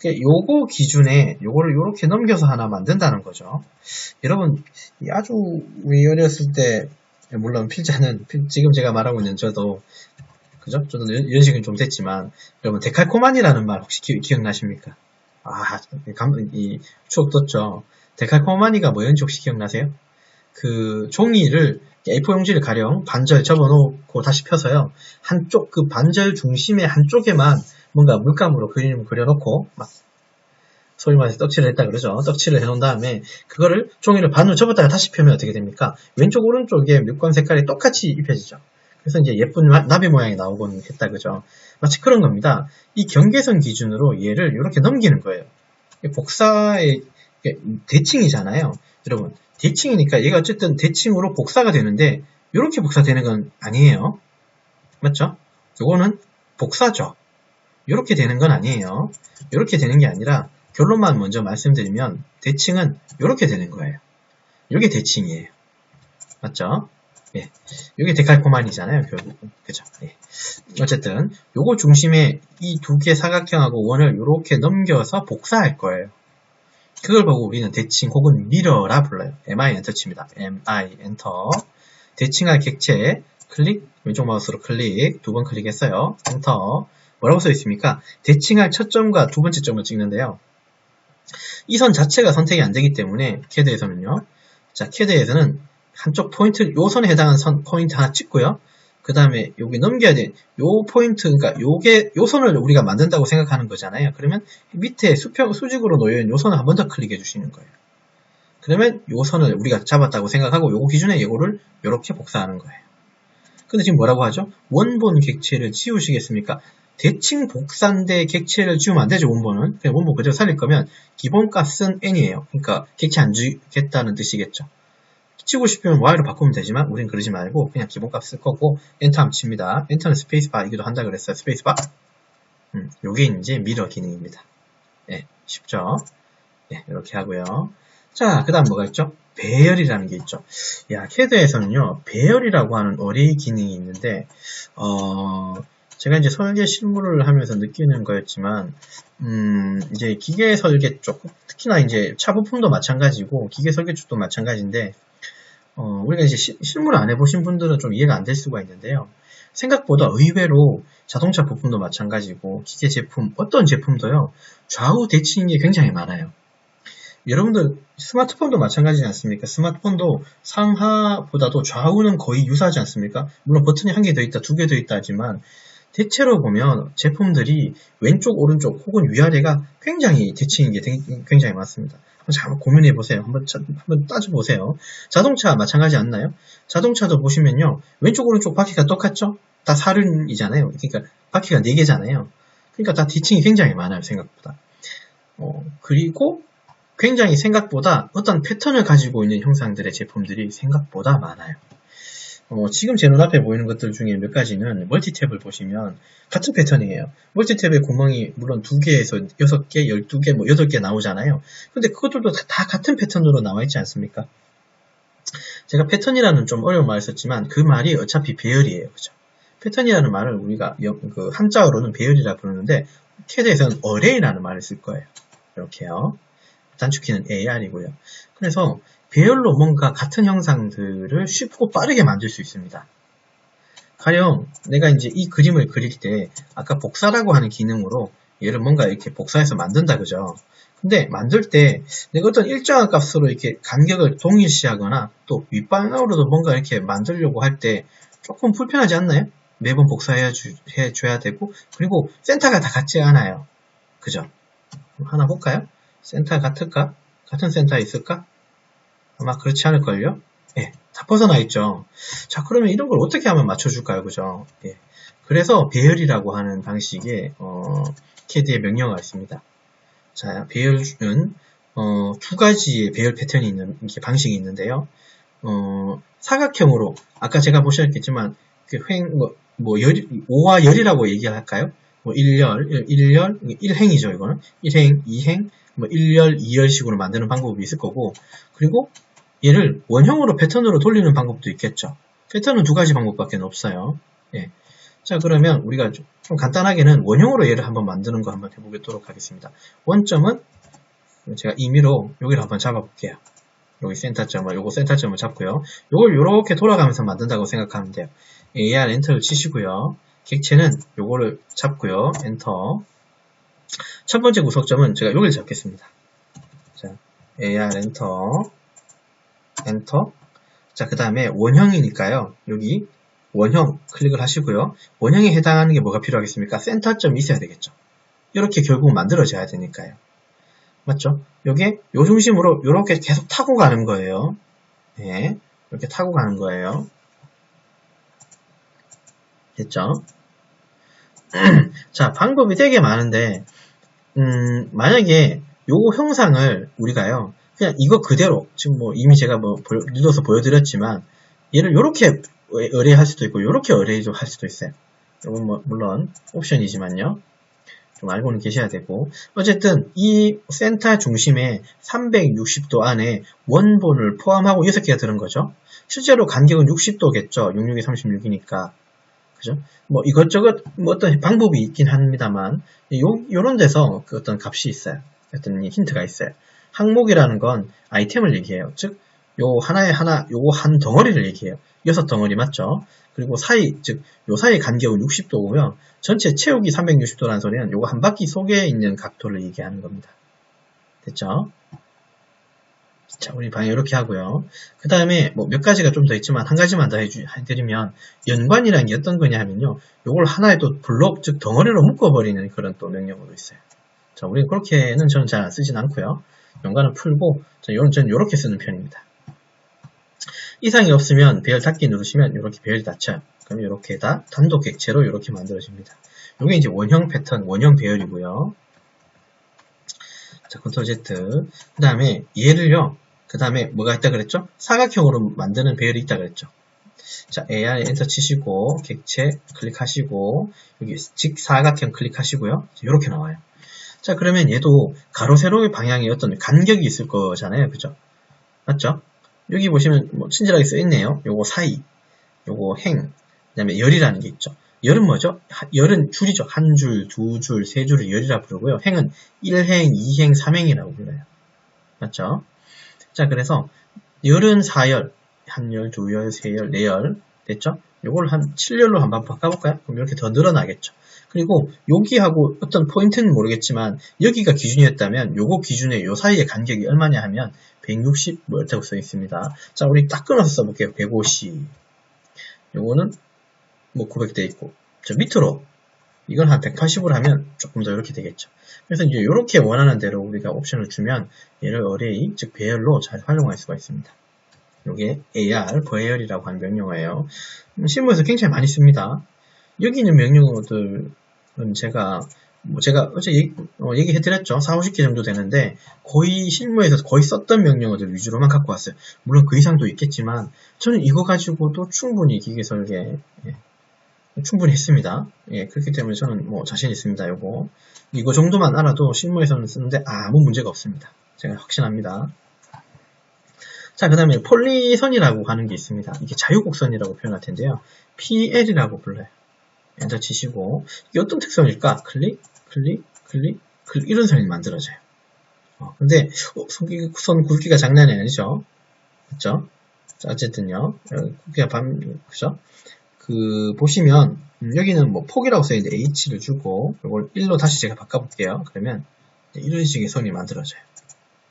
요거 기준에 요거를 요렇게 넘겨서 하나 만든다는 거죠. 여러분 아주 어렸을 때 물론 필자는 지금 제가 말하고 있는 저도 그죠? 저도 연식은 좀 됐지만 여러분 데칼코마니라는 말 혹시 기억나십니까? 이 추억 돋죠. 데칼코마니가 뭐였는지 혹시 기억나세요? 그 종이를 A4 용지를 가령 반절 접어놓고 다시 펴서요. 한쪽 그 반절 중심의 한쪽에만 뭔가 물감으로 그림을 그려놓고 막 소위 말해서 떡칠을 했다 그러죠. 떡칠을 해놓은 다음에 그거를 종이를 반으로 접었다가 다시 펴면 어떻게 됩니까? 왼쪽 오른쪽에 물감 색깔이 똑같이 입혀지죠. 그래서 이제 예쁜 나비 모양이 나오곤 했다 그죠. 마치 그런 겁니다. 이 경계선 기준으로 얘를 이렇게 넘기는 거예요. 복사의 대칭이잖아요. 여러분 대칭이니까 얘가 어쨌든 대칭으로 복사가 되는데 이렇게 복사되는 건 아니에요. 맞죠? 요거는 복사죠. 이렇게 되는 건 아니에요. 이렇게 되는 게 아니라 결론만 먼저 말씀드리면 대칭은 이렇게 되는 거예요. 이게 대칭이에요. 맞죠? 예. 이게 데칼코마니잖아요, 결국은. 그죠? 예. 어쨌든, 요거 중심에 이 두 개 사각형하고 원을 이렇게 넘겨서 복사할 거예요. 그걸 보고 우리는 대칭 혹은 미러라 불러요. MI 엔터 칩니다. MI 엔터. 대칭할 객체, 클릭, 왼쪽 마우스로 클릭, 두 번 클릭했어요. 엔터. 뭐라고 써 있습니까? 대칭할 첫 점과 두 번째 점을 찍는데요. 이 선 자체가 선택이 안 되기 때문에, 캐드에서는요. 자, 캐드에서는 한쪽 포인트, 요 선에 해당하는 선 포인트 하나 찍고요. 그 다음에 여기 넘겨야 돼. 요 포인트, 그러니까 요 선을 우리가 만든다고 생각하는 거잖아요. 그러면 밑에 수직으로 놓여있는 요 선을 한 번 더 클릭해 주시는 거예요. 그러면 요 선을 우리가 잡았다고 생각하고 요거 기준에 요거를 요렇게 복사하는 거예요. 근데 지금 뭐라고 하죠? 원본 객체를 지우시겠습니까? 대칭 복사인데 객체를 지우면 안 되죠, 원본은. 그냥 원본 그대로 살릴 거면 기본값은 n이에요. 그러니까 객체 안 지우겠다는 뜻이겠죠. 치고 싶으면 y로 바꾸면 되지만 우린 그러지 말고 그냥 기본값 쓸 거고 엔터 하면 칩니다. 엔터는 스페이스바이기도 한다 그랬어요. 스페이스바. 요게 이제 미러 기능입니다. 네, 쉽죠? 네, 이렇게 하고요. 자, 그 다음 뭐가 있죠? 배열이라는 게 있죠. 야, 캐드에서는요, 배열이라고 하는 어레이 기능이 있는데, 제가 이제 설계 실무를 하면서 느끼는 거였지만, 이제 기계 설계 쪽, 특히나 이제 차 부품도 마찬가지고, 기계 설계 쪽도 마찬가지인데, 우리가 이제 실무를 안 해보신 분들은 좀 이해가 안 될 수가 있는데요. 생각보다 의외로 자동차 부품도 마찬가지고, 기계 제품, 어떤 제품도요, 좌우 대칭이 굉장히 많아요. 여러분들 스마트폰도 마찬가지지 않습니까? 스마트폰도 상하보다도 좌우는 거의 유사하지 않습니까? 물론 버튼이 한 개 더 있다, 두 개 더 있다 하지만 대체로 보면 제품들이 왼쪽, 오른쪽 혹은 위아래가 굉장히 대칭인 게 굉장히 많습니다. 한번 고민해 보세요. 한번 따져 보세요. 자동차 마찬가지 않나요? 자동차도 보시면요, 왼쪽, 오른쪽 바퀴가 똑같죠? 다 사륜이잖아요. 그러니까 바퀴가 4개잖아요. 그러니까 다 대칭이 굉장히 많아요, 생각보다. 그리고 굉장히 생각보다 어떤 패턴을 가지고 있는 형상들의 제품들이 생각보다 많아요. 지금 제 눈앞에 보이는 것들 중에 몇 가지는 멀티탭을 보시면 같은 패턴이에요. 멀티탭에 구멍이 물론 2개에서 6개, 12개, 8개 나오잖아요. 근데 그것들도 다 같은 패턴으로 나와 있지 않습니까? 제가 패턴이라는 좀 어려운 말을 썼지만 그 말이 어차피 배열이에요. 그죠? 패턴이라는 말을 우리가 그 한자어로는 배열이라 부르는데 CAD에서는 어레이라는 말을 쓸 거예요. 이렇게요. 단축키는 AR이고요. 그래서 배열로 뭔가 같은 형상들을 쉽고 빠르게 만들 수 있습니다. 가령 내가 이제 이 그림을 그릴 때 아까 복사라고 하는 기능으로 얘를 뭔가 이렇게 복사해서 만든다 그죠? 근데 만들 때 내가 어떤 일정한 값으로 이렇게 간격을 동일시하거나 또 윗방향으로도 뭔가 이렇게 만들려고 할 때 조금 불편하지 않나요? 매번 복사해줘야 되고 그리고 센터가 다 같지 않아요. 그죠? 하나 볼까요? 센터 같을까? 같은 센터에 있을까? 아마 그렇지 않을걸요? 예, 다 벗어나 있죠. 자, 그러면 이런 걸 어떻게 하면 맞춰줄까요? 그죠? 예. 그래서 배열이라고 하는 방식의, CAD의 명령어가 있습니다. 자, 배열은, 2가지의 배열 패턴이 있는, 이렇게 방식이 있는데요. 사각형으로, 아까 제가 보셨겠지만, 오와 열이라고 얘기할까요? 1행이죠, 이거는. 1행, 2행, 1열, 2열식으로 만드는 방법이 있을 거고, 그리고 얘를 원형으로 패턴으로 돌리는 방법도 있겠죠. 패턴은 2가지 방법밖에 없어요. 예. 자, 그러면 우리가 좀 간단하게는 원형으로 얘를 한번 만드는 거 한번 해보도록 하겠습니다. 원점은 제가 임의로 여기를 한번 잡아볼게요. 여기 센터점을, 요거 센터점을 잡고요. 요걸 요렇게 돌아가면서 만든다고 생각하면 돼요. AR 엔터를 치시고요. 객체는 요거를 잡고요. 엔터. 첫 번째 구석점은 제가 여기를 잡겠습니다. 자, AR 엔터. 엔터. 자, 그 다음에 원형이니까요. 여기 원형 클릭을 하시고요. 원형에 해당하는 게 뭐가 필요하겠습니까? 센터점이 있어야 되겠죠. 이렇게 결국 만들어져야 되니까요. 맞죠? 요게 요 중심으로 이렇게 계속 타고 가는 거예요. 네, 이렇게 타고 가는 거예요. 됐죠? 자, 방법이 되게 많은데 만약에 요 형상을 우리가요, 그냥 이거 그대로, 지금 이미 제가 눌러서 보여드렸지만, 얘를 요렇게 어레이할 수도 있고, 요렇게 어레이도 할 수도 있어요. 이건 물론 옵션이지만요. 좀 알고는 계셔야 되고. 어쨌든, 이 센터 중심에 360도 안에 원본을 포함하고 6개가 들은 거죠. 실제로 간격은 60도겠죠. 66이 36이니까. 그죠? 이것저것, 어떤 방법이 있긴 합니다만, 요런 데서 그 어떤 값이 있어요. 어떤 힌트가 있어요. 항목이라는 건 아이템을 얘기해요. 즉, 요 하나에 하나, 요거 한 덩어리를 얘기해요. 6덩어리 맞죠? 그리고 요 사이 간격은 60도고요. 전체 채우기 360도라는 소리는 요거 한 바퀴 속에 있는 각도를 얘기하는 겁니다. 됐죠? 자, 우리 방에 이렇게 하고요. 그 다음에 몇 가지가 좀 더 있지만 한 가지만 더 해드리면 연관이라는 게 어떤 거냐 하면요. 요걸 하나의 또 블록, 즉 덩어리로 묶어버리는 그런 또 명령어도 있어요. 자, 우리는 그렇게는 저는 잘 안 쓰진 않고요. 연관은 풀고 저는 이렇게 쓰는 편입니다. 이상이 없으면 배열 닫기 누르시면 이렇게 배열이 닫혀요. 그럼 이렇게다 단독 객체로 이렇게 만들어집니다. 이게 이제 원형 패턴, 원형 배열이고요. 자, 컨트롤 Z. 그 다음에 얘를요. 그 다음에 뭐가 있다 그랬죠? 사각형으로 만드는 배열이 있다 그랬죠. 자, AR 엔터 치시고 객체 클릭하시고 여기 직사각형 클릭하시고요. 이렇게 나와요. 자, 그러면 얘도 가로 세로의 방향에 어떤 간격이 있을 거잖아요. 그죠? 맞죠? 여기 보시면 친절하게 써있네요. 요거 사이, 요거 행, 그 다음에 열이라는 게 있죠. 열은 뭐죠? 열은 줄이죠. 한 줄, 두 줄, 세 줄을 열이라 부르고요. 행은 1행, 2행, 3행이라고 불러요. 맞죠? 자, 그래서 열은 4열, 한 열, 두 열, 세 열, 네 열 됐죠? 요걸 한 7열로 한번 바꿔볼까요? 그럼 이렇게 더 늘어나겠죠. 그리고 여기하고 어떤 포인트는 모르겠지만 여기가 기준이었다면 요거 기준에 요 사이의 간격이 얼마냐 하면 160 뭐 이렇다고 써 있습니다. 자, 우리 딱 끊어서 써볼게요. 150. 요거는 뭐 900돼 있고, 저 밑으로 이건 한 180으로 하면 조금 더 이렇게 되겠죠. 그래서 이제 이렇게 원하는 대로 우리가 옵션을 주면 얘를 어레이, 즉 배열로 잘 활용할 수가 있습니다. 이게 AR, 배열이라고 하는 명령어예요. 실무에서 굉장히 많이 씁니다. 여기 있는 명령어들은 제가 어제 얘기해드렸죠. 4, 50개 정도 되는데 거의 실무에서 거의 썼던 명령어들 위주로만 갖고 왔어요. 물론 그 이상도 있겠지만 저는 이거 가지고도 충분히 기계 설계 충분히 했습니다. 그렇기 때문에 저는 뭐 자신 있습니다. 이거 정도만 알아도 실무에서는 쓰는데 아무 문제가 없습니다. 제가 확신합니다. 자, 그 다음에 폴리선이라고 하는 게 있습니다. 이게 자유곡선이라고 표현할 텐데요. PL이라고 불러요. 엔터 치시고 이게 어떤 특성일까? 클릭, 클릭, 클릭, 클릭 이런 선이 만들어져요. 근데 선 굵기가 장난이 아니죠. 그렇죠? 자, 어쨌든요. 굵기가 그죠? 보시면 여기는 뭐 폭이라고 써있는데 h를 주고 이걸 1로 다시 제가 바꿔볼게요. 그러면 이런 식의 선이 만들어져요.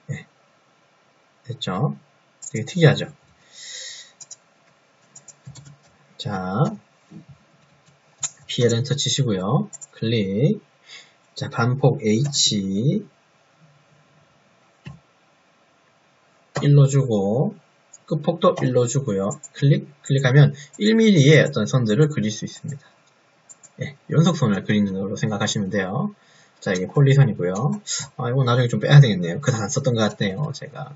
네. 됐죠? 되게 특이하죠? 자, PL 엔터 치시고요. 클릭. 자, 반폭 H 1로 주고 끝폭도 1로 주고요. 클릭하면 1mm의 어떤 선들을 그릴 수 있습니다. 연속선을 그리는 걸로 생각하시면 돼요. 자, 이게 폴리선이고요. 이거 나중에 좀 빼야 되겠네요. 그다음 안 썼던 것 같네요, 제가.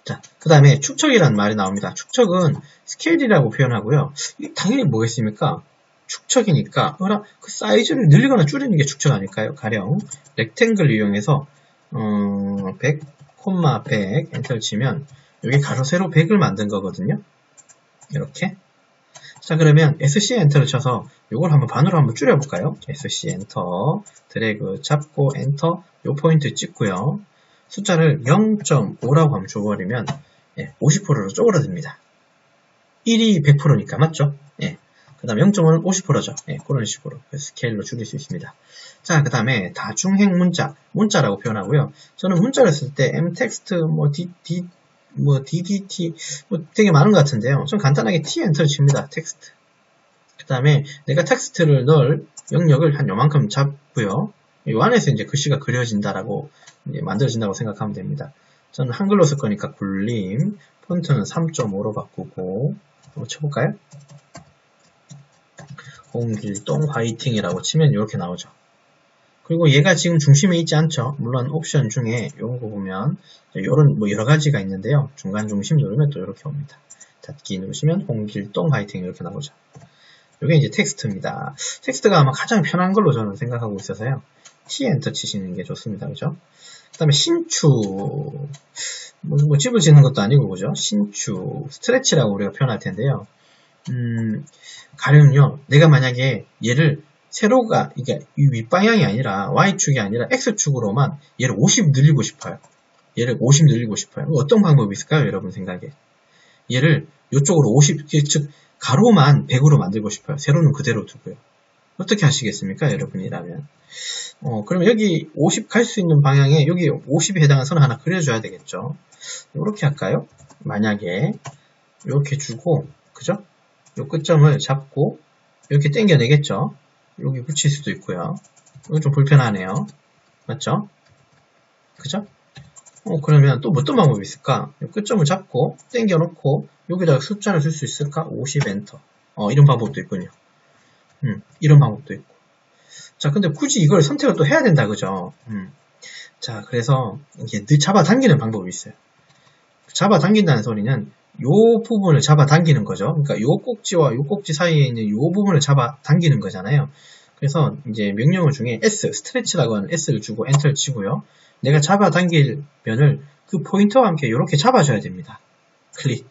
자, 그 다음에 축척이라는 말이 나옵니다. 축척은 스케일이라고 표현하고요. 당연히 뭐겠습니까? 축척이니까 그 사이즈를 늘리거나 줄이는 게 축척 아닐까요? 가령 렉탱글 이용해서 100, 100 엔터를 치면 여기 가로 세로 100을 만든 거거든요. 이렇게. 자, 그러면 SC 엔터를 쳐서 이걸 한번 반으로 한번 줄여볼까요? SC 엔터, 드래그 잡고 엔터, 요 포인트 찍고요. 숫자를 0.5라고 한번 줘버리면 50%로 쪼그라듭니다. 1이 100%니까 맞죠? 그 다음에 0.5는 50%죠. 그런 식으로 스케일로 줄일 수 있습니다. 자, 그 다음에 다중행 문자라고 표현하고요. 저는 문자를 쓸 때 mtext, DDT, 되게 많은 것 같은데요. 좀 간단하게 T 엔터를 칩니다. 텍스트. 그 다음에 내가 텍스트를 넣을 영역을 한 요만큼 잡고요. 이 안에서 이제 글씨가 그려진다라고 만들어진다고 생각하면 됩니다. 저는 한글로 쓸 거니까 굴림, 폰트는 3.5로 바꾸고 한번 쳐볼까요? 홍길동 화이팅이라고 치면 이렇게 나오죠. 그리고 얘가 지금 중심에 있지 않죠. 물론 옵션 중에 이런 거 보면 이런 뭐 여러 가지가 있는데요. 중간 중심 누르면 또 이렇게 옵니다. 닫기 누르시면 홍길동 화이팅 이렇게 나오죠. 이게 이제 텍스트입니다. 텍스트가 아마 가장 편한 걸로 저는 생각하고 있어서요. T 엔터 치시는 게 좋습니다. 그죠? 그 다음에 신추, 뭐 집을 짓는 것도 아니고, 그죠? 신추, 스트레치라고 우리가 표현할 텐데요. 가령요, 내가 만약에 얘를 세로가, 이게 윗방향이 아니라, Y축이 아니라 X축으로만 얘를 50 늘리고 싶어요. 얘를 50 늘리고 싶어요. 어떤 방법이 있을까요? 여러분 생각에. 얘를 이쪽으로 50, 즉, 가로만 100으로 만들고 싶어요. 세로는 그대로 두고요. 어떻게 하시겠습니까? 여러분이라면. 그러면 여기 50 갈 수 있는 방향에 여기 50에 해당하는 선을 하나 그려줘야 되겠죠. 이렇게 할까요? 만약에 이렇게 주고, 그죠? 요 끝점을 잡고 이렇게 당겨내겠죠. 여기 붙일 수도 있고요. 이건 좀 불편하네요. 맞죠? 그죠? 그러면 또 어떤 방법이 있을까? 요 끝점을 잡고 당겨놓고 여기다가 숫자를 쓸 수 있을까? 50 엔터. 이런 방법도 있군요. 이런 방법도 있고. 자, 근데 굳이 이걸 선택을 또 해야 된다, 그죠? 자, 그래서 이게 잡아당기는 방법이 있어요. 잡아당긴다는 소리는 요 부분을 잡아당기는 거죠. 그러니까 요 꼭지와 요 꼭지 사이에 있는 요 부분을 잡아당기는 거잖아요. 그래서 이제 명령어 중에 S, 스트레치라고 하는 S를 주고 엔터를 치고요. 내가 잡아당길 면을 그 포인터와 함께 이렇게 잡아줘야 됩니다. 클릭.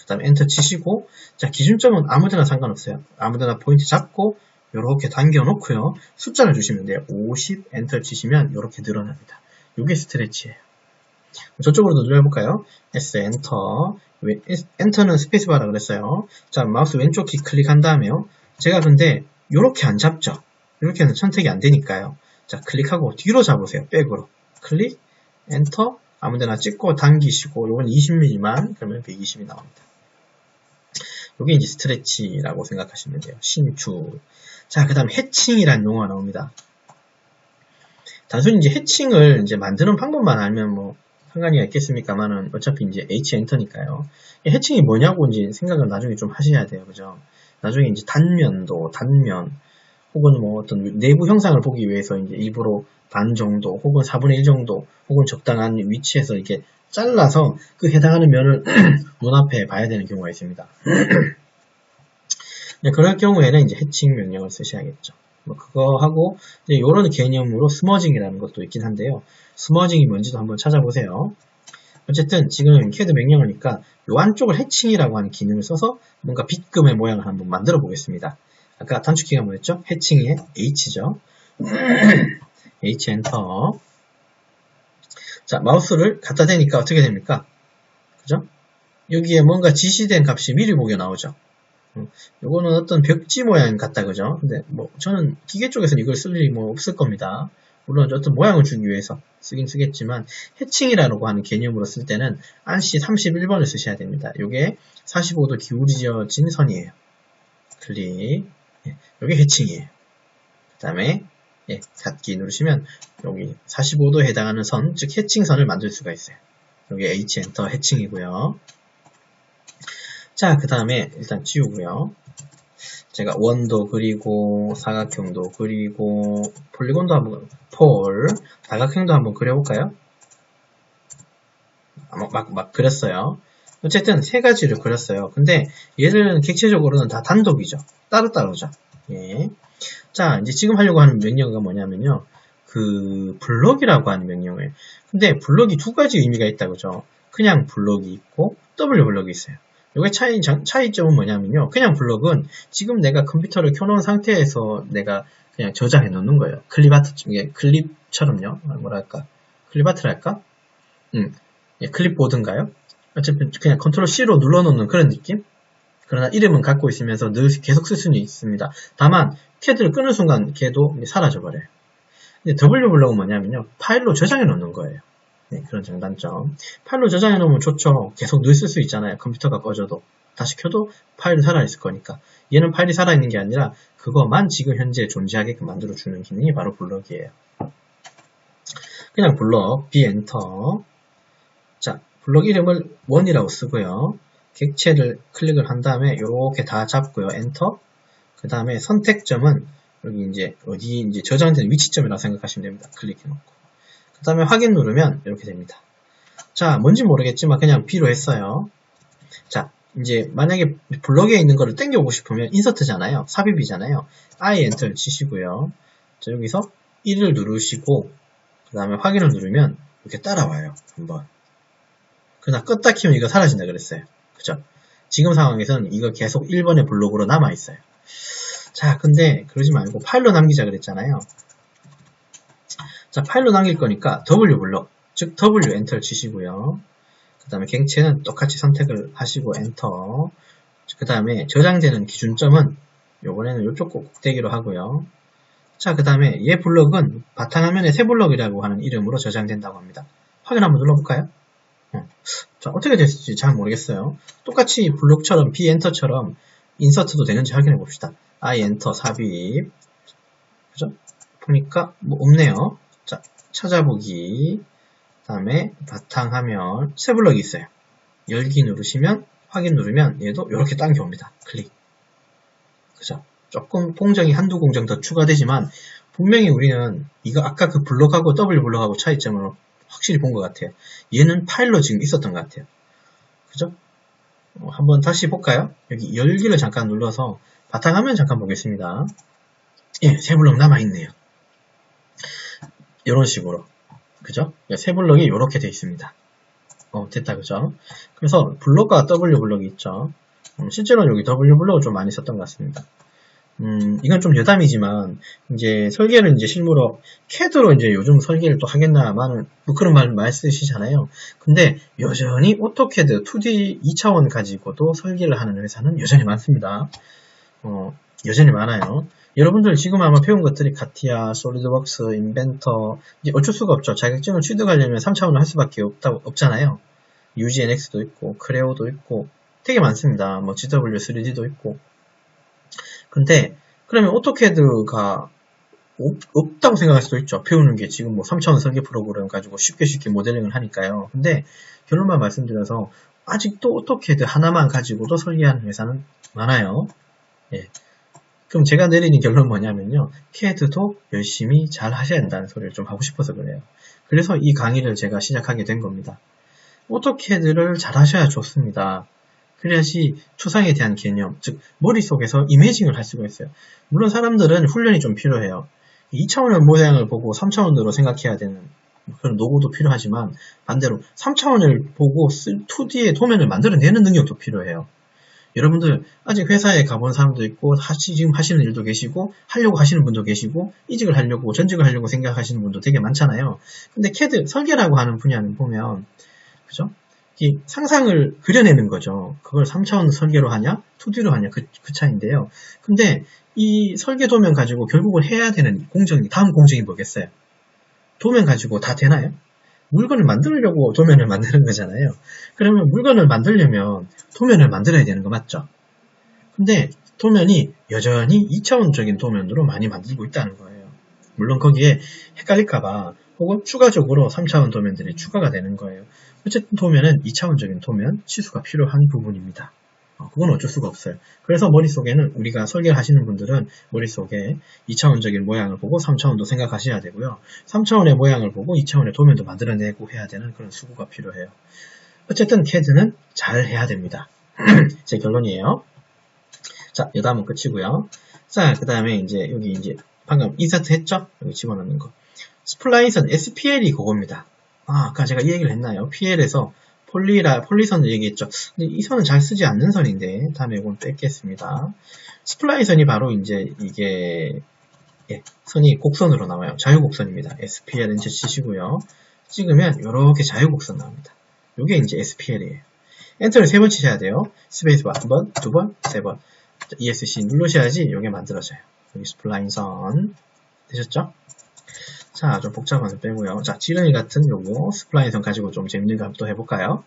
그 다음에 엔터 치시고, 자, 기준점은 아무데나 상관없어요. 아무데나 포인트 잡고, 요렇게 당겨 놓고요. 숫자를 주시면 돼요. 50 엔터 치시면 요렇게 늘어납니다. 요게 스트레치예요. 저쪽으로도 눌러볼까요? S 엔터. 엔터는 스페이스바라 그랬어요. 자, 마우스 왼쪽 키 클릭한 다음에요. 제가 근데 요렇게 안 잡죠. 이렇게는 선택이 안 되니까요. 자, 클릭하고 뒤로 잡으세요. 백으로. 클릭, 엔터, 아무데나 찍고 당기시고, 요건 20mm만, 그러면 120이 나옵니다. 요게 이제 스트레치라고 생각하시면 돼요. 신축. 자, 그 다음 해칭이라는 용어가 나옵니다. 단순히 이제 해칭을 이제 만드는 방법만 알면 뭐 상관이 있겠습니까만은 어차피 이제 H 엔터니까요. 해칭이 뭐냐고 이제 생각을 나중에 좀 하셔야 돼요. 그죠? 나중에 이제 단면, 혹은 뭐 어떤 내부 형상을 보기 위해서 이제 일부러 반 정도, 혹은 4분의 1 정도, 혹은 적당한 위치에서 이렇게 잘라서 그 해당하는 면을 눈앞에 봐야 되는 경우가 있습니다. 네, 그럴 경우에는 이제 해칭 명령을 쓰셔야겠죠. 뭐 그거 하고 이제 이런 개념으로 스머징이라는 것도 있긴 한데요. 스머징이 뭔지도 한번 찾아보세요. 어쨌든 지금 CAD 명령어니까 요 안쪽을 해칭이라고 하는 기능을 써서 뭔가 빗금의 모양을 한번 만들어 보겠습니다. 아까 단축키가 뭐였죠? 해칭의 H죠. H 엔터. 자, 마우스를 갖다 대니까 어떻게 됩니까? 그죠? 여기에 뭔가 지시된 값이 미리 보게 나오죠. 요거는 어떤 벽지 모양 같다, 그죠? 근데 뭐 저는 기계 쪽에서는 이걸 쓸 일이 뭐 없을 겁니다. 물론 어떤 모양을 주기 위해서 쓰긴 쓰겠지만 해칭이라고 하는 개념으로 쓸 때는 ANSI 31번을 쓰셔야 됩니다. 요게 45도 기울어진 선이에요. 클릭. 요게 해칭이에요. 그 다음에 닫기 누르시면 여기 45도에 해당하는 선, 즉 해칭선을 만들 수가 있어요. 여기 H 엔터 해칭이고요. 자, 그 다음에 일단 지우고요. 제가 원도 그리고 사각형도 그리고 폴리곤도 한번 다각형도 한번 그려볼까요? 막 그렸어요. 어쨌든 세 가지를 그렸어요. 근데 얘들은 객체적으로는 다 단독이죠. 따로따로죠. 예. 자, 이제 지금 하려고 하는 명령어가 뭐냐면요. 그 블럭이라고 하는 명령어예요. 근데 블럭이 두 가지 의미가 있다, 그죠? 그냥 블럭이 있고 W 블럭이 있어요. 요게 차이점은 뭐냐면요. 그냥 블럭은 지금 내가 컴퓨터를 켜놓은 상태에서 내가 그냥 저장해 놓는 거예요. 클립처럼요. 뭐랄까. 클립아트랄까? 예, 클립보드인가요? 어차피 그냥 컨트롤 C로 눌러놓는 그런 느낌? 그러나 이름은 갖고 있으면서 늘 계속 쓸 수는 있습니다. 다만, CAD를 끄는 순간 걔도 사라져버려요. 근데 W 블럭은 뭐냐면요. 파일로 저장해 놓는 거예요. 네, 그런 장단점. 파일로 저장해 놓으면 좋죠. 계속 늘 쓸 수 있잖아요. 컴퓨터가 꺼져도. 다시 켜도 파일은 살아있을 거니까. 얘는 파일이 살아있는 게 아니라 그것만 지금 현재 존재하게끔 만들어주는 기능이 바로 블럭이에요. 그냥 블럭, B 엔터. 자, 블럭 이름을 1이라고 쓰고요. 객체를 클릭을 한 다음에 이렇게 다 잡고요. 엔터. 그 다음에 선택점은 여기 이제 어디 이제 저장된 위치점이라고 생각하시면 됩니다. 클릭해놓고. 그 다음에 확인 누르면 이렇게 됩니다. 자, 뭔지 모르겠지만 그냥 B로 했어요. 자, 이제 만약에 블럭에 있는 거를 땡겨오고 싶으면 인서트잖아요. 삽입이잖아요. I 엔터를 치시고요. 자, 여기서 1을 누르시고 그 다음에 확인을 누르면 이렇게 따라와요. 한번. 그러나 껐다 키면 이거 사라진다 그랬어요. 그죠? 지금 상황에서는 이거 계속 1번의 블록으로 남아있어요. 자, 근데 그러지 말고 파일로 남기자 그랬잖아요. 자, 파일로 남길 거니까 W 블록, 즉 W 엔터를 치시고요. 그 다음에 객체는 똑같이 선택을 하시고 엔터. 그 다음에 저장되는 기준점은 요번에는 이쪽 꼭대기로 하고요. 자, 그 다음에 얘 블록은 바탕화면에 새 블록이라고 하는 이름으로 저장된다고 합니다. 확인 한번 눌러볼까요? 자, 어떻게 됐을지 잘 모르겠어요. 똑같이 블록처럼 B 엔터처럼 인서트도 되는지 확인해 봅시다. I 엔터 삽입. 그죠? 보니까 뭐 없네요. 자, 찾아보기. 그 다음에 바탕화면 새 블럭이 있어요. 열기 누르시면 확인 누르면 얘도 이렇게 당겨옵니다. 클릭. 그죠? 조금 공정이 한두 공정 더 추가되지만 분명히 우리는 이거 아까 그 블럭하고 W 블럭하고 차이점을 확실히 본 것 같아요. 얘는 파일로 지금 있었던 것 같아요. 그죠? 한번 다시 볼까요? 여기 열기를 잠깐 눌러서 바탕화면 잠깐 보겠습니다. 예, 새 블럭 남아있네요. 이런 식으로. 그죠? 새 블럭이 이렇게 되어 있습니다. 됐다, 그죠? 그래서 블록과 W 블록이 있죠. 실제로는 여기 W 블록을 좀 많이 썼던 것 같습니다. 이건 좀 여담이지만, 이제 설계를 이제 실무로 CAD로 이제 요즘 설계를 또 하겠나마는 뭐 그런 말 쓰시잖아요. 근데 여전히 오토캐드 2D 2차원 가지고도 설계를 하는 회사는 여전히 많습니다. 여전히 많아요. 여러분들 지금 아마 배운 것들이 카티아, 솔리드웍스, 인벤터, 이제 어쩔 수가 없죠. 자격증을 취득하려면 3차원을 할 수밖에 없잖아요. UGNX도 있고, 크레오도 있고, 되게 많습니다. 뭐 GW3D도 있고. 근데 그러면 오토캐드가 없다고 생각할 수도 있죠. 배우는 게 지금 뭐 3차원 설계 프로그램 가지고 쉽게 모델링을 하니까요. 근데 결론만 말씀드려서 아직도 오토캐드 하나만 가지고도 설계하는 회사는 많아요. 예. 그럼 제가 내리는 결론은 뭐냐면요. CAD도 열심히 잘 하셔야 한다는 소리를 좀 하고 싶어서 그래요. 그래서 이 강의를 제가 시작하게 된 겁니다. 오토캐드를 잘 하셔야 좋습니다. 그래야지 초상에 대한 개념, 즉 머릿속에서 이미징을 할 수가 있어요. 물론 사람들은 훈련이 좀 필요해요. 2차원의 모양을 보고 3차원으로 생각해야 되는 그런 노고도 필요하지만 반대로 3차원을 보고 2D의 도면을 만들어내는 능력도 필요해요. 여러분들 아직 회사에 가본 사람도 있고 지금 하시는 일도 계시고 하려고 하시는 분도 계시고 이직을 하려고 전직을 하려고 생각하시는 분도 되게 많잖아요. 근데 CAD 설계라고 하는 분야는 보면 그죠? 이 상상을 그려내는 거죠. 그걸 3차원 설계로 하냐 2D로 하냐 그 차이인데요. 근데 이 설계 도면 가지고 결국은 해야 되는 공정이 다음 공정이 뭐겠어요? 도면 가지고 다 되나요? 물건을 만들려고 도면을 만드는 거잖아요. 그러면 물건을 만들려면 도면을 만들어야 되는 거 맞죠? 근데 도면이 여전히 2차원적인 도면으로 많이 만들고 있다는 거예요. 물론 거기에 헷갈릴까봐 혹은 추가적으로 3차원 도면들이 추가가 되는 거예요. 어쨌든 도면은 2차원적인 도면, 치수가 필요한 부분입니다. 그건 어쩔 수가 없어요. 그래서 머릿속에는 우리가 설계를 하시는 분들은 머릿속에 2차원적인 모양을 보고 3차원도 생각하셔야 되고요. 3차원의 모양을 보고 2차원의 도면도 만들어내고 해야 되는 그런 수고가 필요해요. 어쨌든 CAD는 잘 해야 됩니다. 제 결론이에요. 자, 이 다음은 끝이고요. 자, 그 다음에 이제 여기 이제 방금 인서트 했죠? 여기 집어넣는 거. 스플라인선 SPL이 그겁니다. 아까 제가 이 얘기를 했나요? PL에서 폴리선을 얘기했죠. 근데 이 선은 잘 쓰지 않는 선인데 다음에 이건 뺏겠습니다. 스플라인선이 바로 이제 이게 선이 곡선으로 나와요. 자유곡선입니다. SPL 엔터 치시고요. 찍으면 이렇게 자유곡선 나옵니다. 이게 이제 SPL이에요. 엔터를 3번 치셔야 돼요. 스페이스바 1번, 2번, 3번. ESC 누르셔야지 이게 만들어져요. 여기 스플라인선 되셨죠? 자, 좀 복잡한 선 빼고요. 자, 지름이 같은 요거 스플라인선 가지고 좀 재밌는 거 한번 또 해볼까요?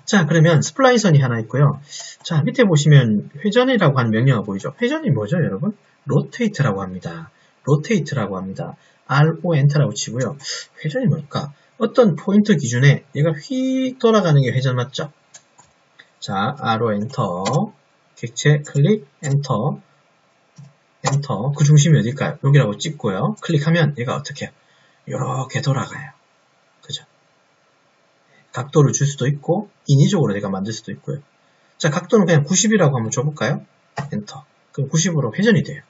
자, 그러면 스플라인선이 하나 있고요. 자, 밑에 보시면 회전이라고 하는 명령어 보이죠? 회전이 뭐죠, 여러분? 로테이트라고 합니다. 로테이트라고 합니다. RO 엔터라고 치고요. 회전이 뭘까? 어떤 포인트 기준에 얘가 휙 돌아가는 게 회전 맞죠? 자, RO 엔터, 객체 클릭 엔터, 엔터. 그 중심이 어딜까요? 여기라고 찍고요. 클릭하면 얘가 어떻게 해요? 이렇게 돌아가요. 그죠? 각도를 줄 수도 있고 인위적으로 내가 만들 수도 있고요. 자, 각도는 그냥 90이라고 한번 줘볼까요? 엔터. 그럼 90으로 회전이 돼요.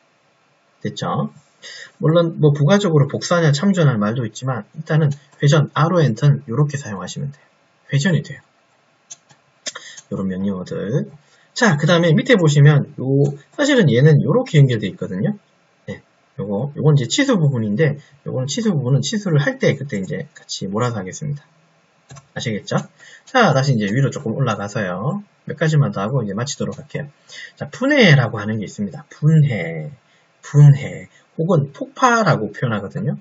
됐죠? 물론 뭐 부가적으로 복사하냐 참조하는 말도 있지만 일단은 회전 RO 엔터는 이렇게 사용하시면 돼요. 회전이 돼요. 이런 명령어들. 자, 그 다음에 밑에 보시면 사실은 얘는 이렇게 연결되어 있거든요. 네, 요건 이제 치수 부분인데 요거는 치수 부분은 치수를 할 때 그때 이제 같이 몰아서 하겠습니다. 아시겠죠? 자, 다시 이제 위로 조금 올라가서요. 몇 가지만 더 하고 이제 마치도록 할게요. 자, 분해라고 하는 게 있습니다. 분해 혹은 폭파라고 표현하거든요.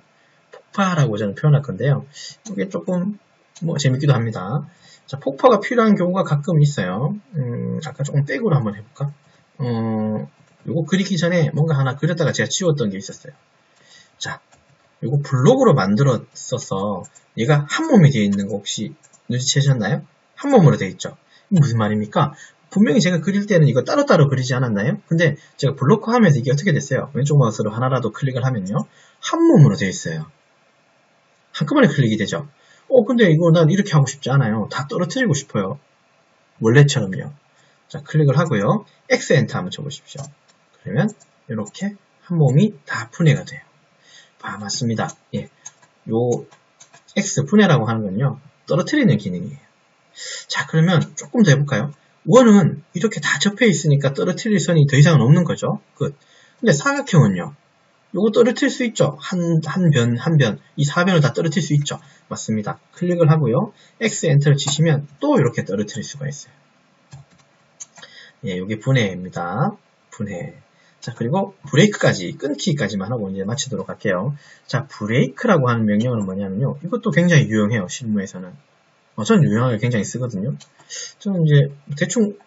폭파라고 저는 표현할 건데요. 이게 조금 뭐 재밌기도 합니다. 자, 폭파가 필요한 경우가 가끔 있어요. 아까 조금 백으로 한번 해볼까? 요거 그리기 전에 뭔가 하나 그렸다가 제가 지웠던 게 있었어요. 자, 요거 블록으로 만들었어서 얘가 한 몸이 되어 있는 거 혹시 눈치채셨나요? 한 몸으로 되어 있죠. 이게 무슨 말입니까? 분명히 제가 그릴 때는 이거 따로따로 그리지 않았나요? 근데 제가 블록화 하면서 이게 어떻게 됐어요? 왼쪽 마우스로 하나라도 클릭을 하면요. 한 몸으로 되어 있어요. 한꺼번에 클릭이 되죠. 근데 이거 난 이렇게 하고 싶지 않아요. 다 떨어뜨리고 싶어요. 원래처럼요. 자, 클릭을 하고요. X 엔터 한번 쳐보십시오. 그러면 이렇게 한 몸이 다 분해가 돼요. 맞습니다. 예. 요 X 분해라고 하는 건요. 떨어뜨리는 기능이에요. 자, 그러면 조금 더 해볼까요? 원은 이렇게 다 접해 있으니까 떨어뜨릴 선이 더 이상은 없는 거죠. 끝. 근데 사각형은요. 요거 떨어뜨릴 수 있죠. 한 변. 이 4변을 다 떨어뜨릴 수 있죠. 맞습니다. 클릭을 하고요. X 엔터를 치시면 또 이렇게 떨어뜨릴 수가 있어요. 예, 요게 분해입니다. 분해. 자, 그리고 브레이크까지, 끊기까지만 하고 이제 마치도록 할게요. 자, 브레이크라고 하는 명령어는 뭐냐면요. 이것도 굉장히 유용해요. 실무에서는. 저는 유용하게 굉장히 쓰거든요. 저는 이제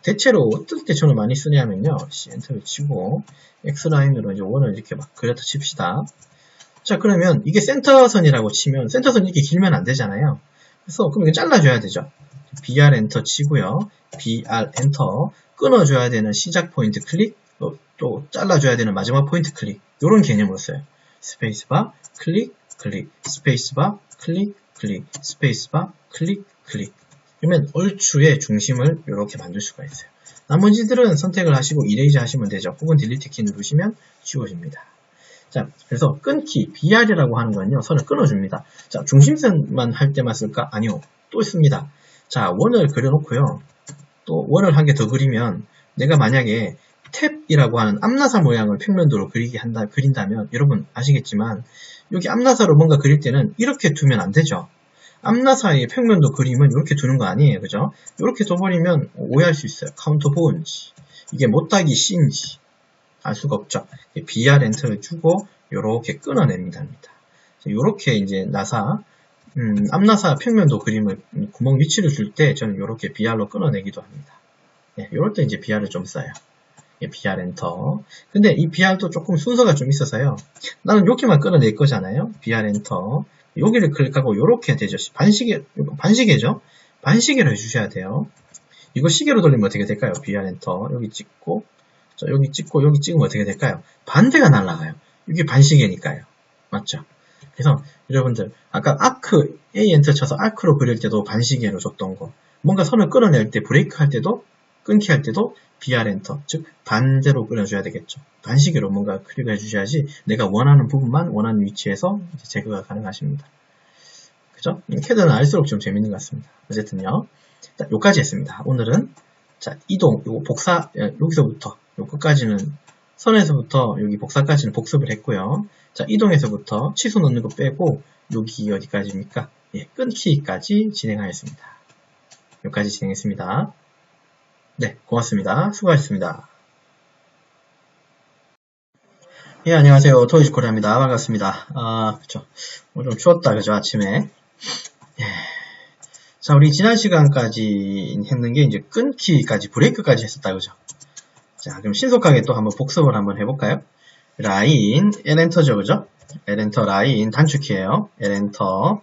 대체로 어떨 때 저는 많이 쓰냐면요. 엔터를 치고 X라인으로 이제 원을 이렇게 막 그렸다 칩시다. 자, 그러면 이게 센터선이라고 치면 센터선이 이렇게 길면 안 되잖아요. 그래서 그럼 이거 잘라줘야 되죠. BR 엔터 치고요. BR 엔터 끊어줘야 되는 시작 포인트 클릭, 또 잘라줘야 되는 마지막 포인트 클릭, 이런 개념으로 써요. 스페이스바 클릭 클릭, 스페이스바 클릭 클릭, 스페이스바 클릭 클릭. 그러면 얼추의 중심을 이렇게 만들 수가 있어요. 나머지들은 선택을 하시고 이레이저 하시면 되죠. 혹은 딜리트 키 누르시면 지워집니다. 자, 그래서 끊기, BR이라고 하는 거는요, 선을 끊어줍니다. 자, 중심선만 할 때만 쓸까? 아니요. 또 있습니다. 자, 원을 그려놓고요. 또 원을 한 개 더 그리면 내가 만약에 탭이라고 하는 앞나사 모양을 평면도로 그린다면 여러분 아시겠지만 여기 앞나사로 뭔가 그릴 때는 이렇게 두면 안 되죠. 앞나사의 평면도 그림은 이렇게 두는 거 아니에요. 그죠? 이렇게 둬버리면 오해할 수 있어요. 카운터 보인지 이게 못하기 C인지 알 수가 없죠. BR 엔터를 주고 이렇게 끊어냅니다. 이렇게 이제 나사 앞나사 평면도 그림을 구멍 위치를 줄 때 저는 이렇게 BR로 끊어내기도 합니다. 네, 이럴 때 이제 BR을 좀 써요. BR 엔터. 근데 이 BR도 조금 순서가 좀 있어서요. 나는 여기만 끊어낼 거잖아요. BR 엔터. 여기를 클릭하고 이렇게 되죠. 반시계죠? 반시계로 해주셔야 돼요. 이거 시계로 돌리면 어떻게 될까요? BR 엔터. 여기 찍고, 자, 여기 찍고, 여기 찍으면 어떻게 될까요? 반대가 날아가요. 이게 반시계니까요. 맞죠? 그래서 여러분들 아까 아크 A 엔터 쳐서 아크로 그릴 때도 반시계로 줬던 거, 뭔가 선을 끌어낼 때 브레이크 할 때도 끊기 할 때도 BR 엔터, 즉 반대로 끌어줘야 되겠죠. 반시계로 뭔가 클릭을 해주셔야지 내가 원하는 부분만 원하는 위치에서 제거가 가능하십니다. 그죠? 캐드는 알수록 좀 재밌는 것 같습니다. 어쨌든요, 자, 요까지 했습니다. 오늘은 자, 이동, 요거 복사, 여기서부터 요 끝까지는 선에서부터 여기 복사까지는 복습을 했고요. 자, 이동에서부터 취소 넣는 거 빼고 여기 어디까지입니까? 예, 끊기까지 진행하였습니다. 여기까지 진행했습니다. 네, 고맙습니다. 수고하셨습니다. 예, 안녕하세요. 토이즈코리아입니다. 반갑습니다. 그쵸. 오늘 좀 추웠다, 그죠? 아침에. 예. 자, 우리 지난 시간까지 했는 게 이제 끊기까지, 브레이크까지 했었다, 그죠? 자, 그럼 신속하게 또 한번 복습을 한번 해볼까요? 라인, L엔터죠, 그죠? L엔터 라인 단축키예요. L엔터.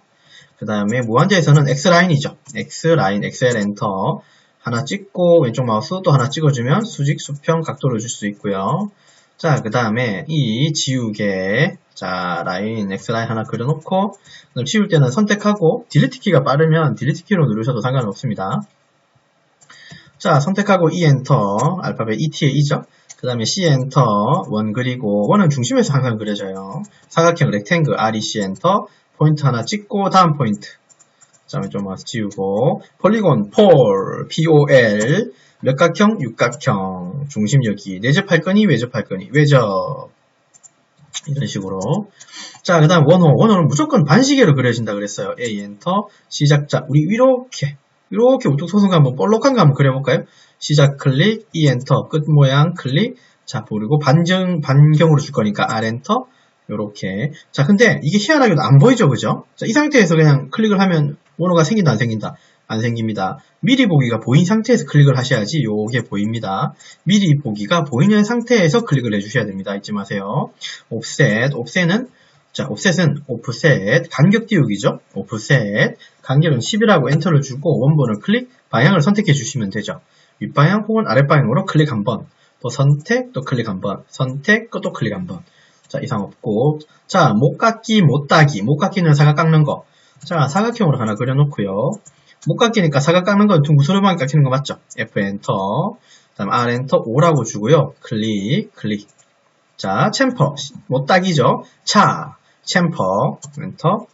그 다음에 무한대에서는 X라인이죠. X라인, XL 엔터. 하나 찍고 왼쪽 마우스 또 하나 찍어주면 수직, 수평, 각도를 줄 수 있고요. 자, 그 다음에 이 지우개, 자, 라인, X라인 하나 그려놓고 그럼 지울 때는 선택하고 딜리트 키가 빠르면 딜리트 키로 누르셔도 상관없습니다. 자, 선택하고 E 엔터, 알파벳 ET의 E죠. 그 다음에 C 엔터, 원 그리고 원은 중심에서 항상 그려져요. 사각형 렉탱글 REC 엔터, 포인트 하나 찍고 다음 포인트. 자, 좀 와서 지우고 폴리곤 폴 POL 몇각형 육각형 중심 여기 내접할 거니 외접할 거니 외접 이런 식으로. 자, 그 다음 원호는 무조건 반시계로 그려진다 그랬어요. A 엔터 시작자 우리 이렇게 우뚝 솟은 거 한번 볼록한 거 한번 그려볼까요? 시작 클릭 E 엔터 끝 모양 클릭. 자, 그리고 반경으로 줄 거니까 R 엔터 요렇게. 자, 근데 이게 희한하게도 안 보이죠, 그죠? 자, 이 상태에서 그냥 클릭을 하면 원호가 생긴다, 안 생긴다? 안 생깁니다. 미리 보기가 보인 상태에서 클릭을 하셔야지 요게 보입니다. 미리 보기가 보이는 상태에서 클릭을 해주셔야 됩니다. 잊지 마세요. 옵셋은 자, 옵셋은 오프셋, 간격 띄우기죠. 오프셋, 간격은 10이라고 엔터를 주고 원본을 클릭, 방향을 선택해 주시면 되죠. 윗방향 혹은 아랫방향으로 클릭 한번, 또 선택, 또 클릭 한번, 선택, 또 클릭 한번. 자, 이상 없고. 자, 못 깎기, 못 따기. 못 깎기는 사각 깎는 거. 자, 사각형으로 하나 그려놓고요. 못 깎기니까 사각 깎는 건 둥구스름하게 깎이는 거 맞죠? F 엔터. 그 다음 R 엔터 5라고 주고요. 클릭. 자, 챔퍼. 못 따기죠? 챔퍼. 엔터.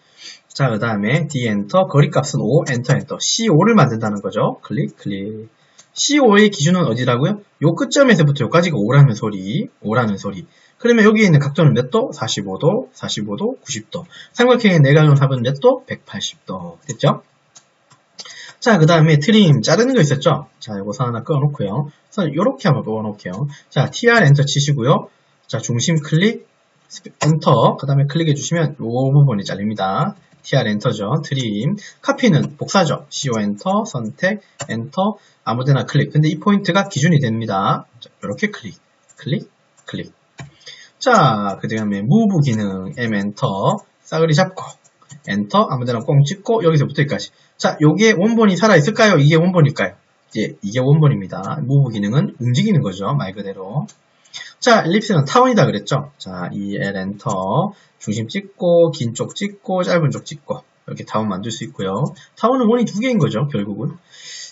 자, 그 다음에 D 엔터, 거리값은 5, 엔터, 엔터. C5를 만든다는 거죠. 클릭, 클릭. C5의 기준은 어디라고요? 요 끝점에서부터 여기까지가 5라는 소리, 5라는 소리. 그러면 여기에 있는 각도는 몇 도? 45도, 45도, 90도. 삼각형의 내각은 합은 몇 도? 180도. 됐죠? 자, 그 다음에 트림, 자르는 거 있었죠? 자, 요거 하나 꺼놓고요. 그래서 요렇게 한번 꺼놓을게요. 자, TR 엔터 치시고요. 자, 중심 클릭, 엔터, 그 다음에 클릭해 주시면 요 부분이 잘립니다. TR 엔터죠. 트림. 카피는 복사죠. CO 엔터, 선택, 엔터, 아무데나 클릭. 근데 이 포인트가 기준이 됩니다. 자, 이렇게 클릭, 클릭, 클릭. 자, 그 다음에 무브 기능, M 엔터, 싸그리 잡고, 엔터, 아무데나 꽁 찍고, 여기서부터 여기까지. 자, 요게 원본이 살아있을까요? 이게 원본일까요? 예, 이게 원본입니다. 무브 기능은 움직이는 거죠. 말 그대로. 자, 엘립스는 타원이다 그랬죠? 자, EL 엔터, 중심 찍고, 긴 쪽 찍고, 짧은 쪽 찍고, 이렇게 타원 만들 수 있고요. 타원은 원이 두 개인 거죠, 결국은.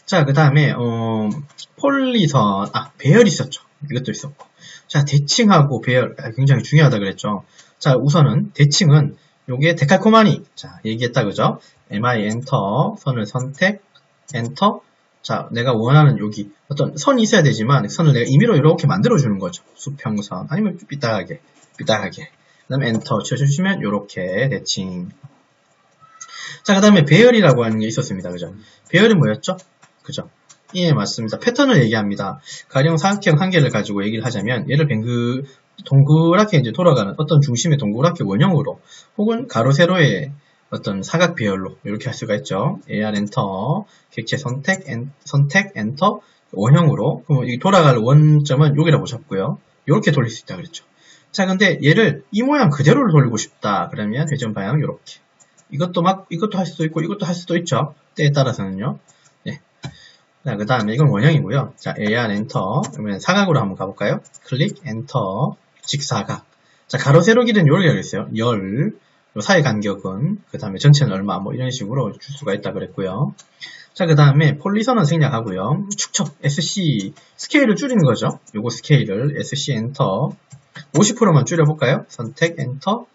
자, 그 다음에, 폴리선, 배열 있었죠. 이것도 있었고. 자, 대칭하고 배열, 굉장히 중요하다 그랬죠. 자, 우선은, 대칭은, 요게 데칼코마니. 자, 얘기했다, 그죠? MI 엔터, 선을 선택, 엔터. 자, 내가 원하는 여기 어떤 선이 있어야 되지만 선을 내가 임의로 이렇게 만들어주는 거죠. 수평선 아니면 삐딱하게 그 다음에 엔터 쳐주시면 이렇게 대칭. 자, 그 다음에 배열이라고 하는 게 있었습니다. 그죠? 배열이 뭐였죠? 그죠? 예, 맞습니다. 패턴을 얘기합니다. 가령 사각형 한 개를 가지고 얘기를 하자면 얘를 동그랗게 이제 돌아가는 어떤 중심의 동그랗게 원형으로 혹은 가로 세로의 어떤 사각 배열로 이렇게 할 수가 있죠. AR 엔터, 객체 선택, 엔터, 원형으로. 그럼 이 돌아갈 원점은 여기라고 잡고요. 이렇게 돌릴 수 있다 그랬죠. 자, 근데 얘를 이 모양 그대로를 돌리고 싶다. 그러면 회전 방향 이렇게. 이것도 할 수도 있고 이것도 할 수도 있죠. 때에 따라서는요. 예. 자, 그 다음에 이건 원형이고요. 자, AR 엔터. 그러면 사각으로 한번 가볼까요? 클릭, 엔터, 직사각. 자, 가로 세로 길이는 이렇게 하겠어요. 사이 간격은, 그 다음에 전체는 얼마, 뭐 이런 식으로 줄 수가 있다 그랬고요. 자, 그 다음에 폴리선은 생략하고요. 축척, SC, 스케일을 줄이는 거죠. 요거 스케일을, SC 엔터, 50%만 줄여볼까요? 선택, 엔터,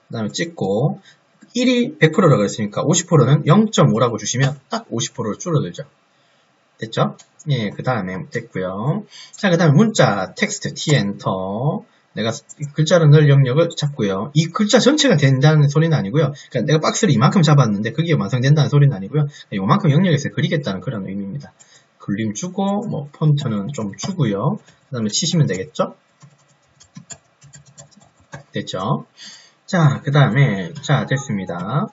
그 다음에 찍고, 1이 100%라고 했으니까 50%는 0.5라고 주시면 딱 50%로 줄어들죠. 됐죠? 예, 그 다음에 됐고요. 자, 그 다음에 문자, 텍스트, T 엔터, 내가 글자를 넣을 영역을 잡고요. 이 글자 전체가 된다는 소리는 아니고요. 그러니까 내가 박스를 이만큼 잡았는데 그게 완성된다는 소리는 아니고요. 이만큼 영역에서 그리겠다는 그런 의미입니다. 그림 주고 뭐 폰트는 좀 주고요. 그 다음에 치시면 되겠죠? 됐죠? 자, 그 다음에 자, 됐습니다.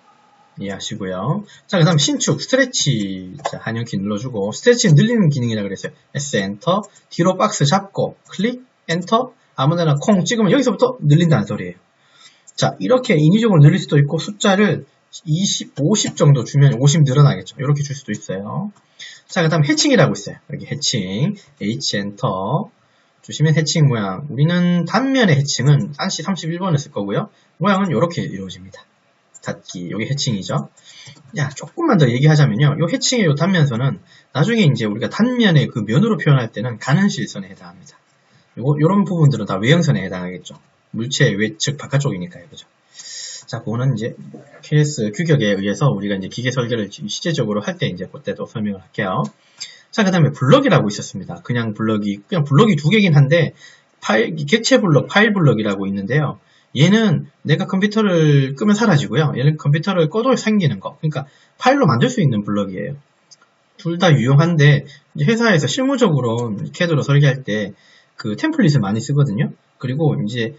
이해하시고요. 자, 그 다음 신축, 스트레치. 자, 한영키 눌러주고 스트레치는 늘리는 기능이라고 그랬어요. S 엔터, 뒤로 박스 잡고 클릭, 엔터, 아무데나 콩 찍으면 여기서부터 늘린다는 소리예요. 자, 이렇게 인위적으로 늘릴 수도 있고 숫자를 20, 50 정도 주면 50 늘어나겠죠. 이렇게 줄 수도 있어요. 자, 그 다음 해칭이라고 있어요. 여기 해칭, H 엔터 주시면 해칭 모양. 우리는 단면의 해칭은 딴시 31번을 쓸 거고요. 모양은 이렇게 이루어집니다. 닫기, 여기 해칭이죠. 야, 조금만 더 얘기하자면요. 이 해칭의 이 단면선은 나중에 이제 우리가 단면의 그 면으로 표현할 때는 가는 실선에 해당합니다. 요런 부분들은 다 외형선에 해당하겠죠. 물체의 외측 바깥쪽이니까요. 그죠? 자, 그거는 이제 KS 규격에 의해서 우리가 이제 기계 설계를 실제적으로 할 때 이제 그때도 설명을 할게요. 자, 그 다음에 블럭이라고 있었습니다. 그냥 블럭이 두 개긴 한데, 객체 블럭, 파일 블럭이라고 있는데요. 얘는 내가 컴퓨터를 끄면 사라지고요. 얘는 컴퓨터를 꺼도 생기는 거. 그러니까 파일로 만들 수 있는 블럭이에요. 둘 다 유용한데, 이제 회사에서 실무적으로 CAD로 설계할 때 그 템플릿을 많이 쓰거든요. 그리고 이제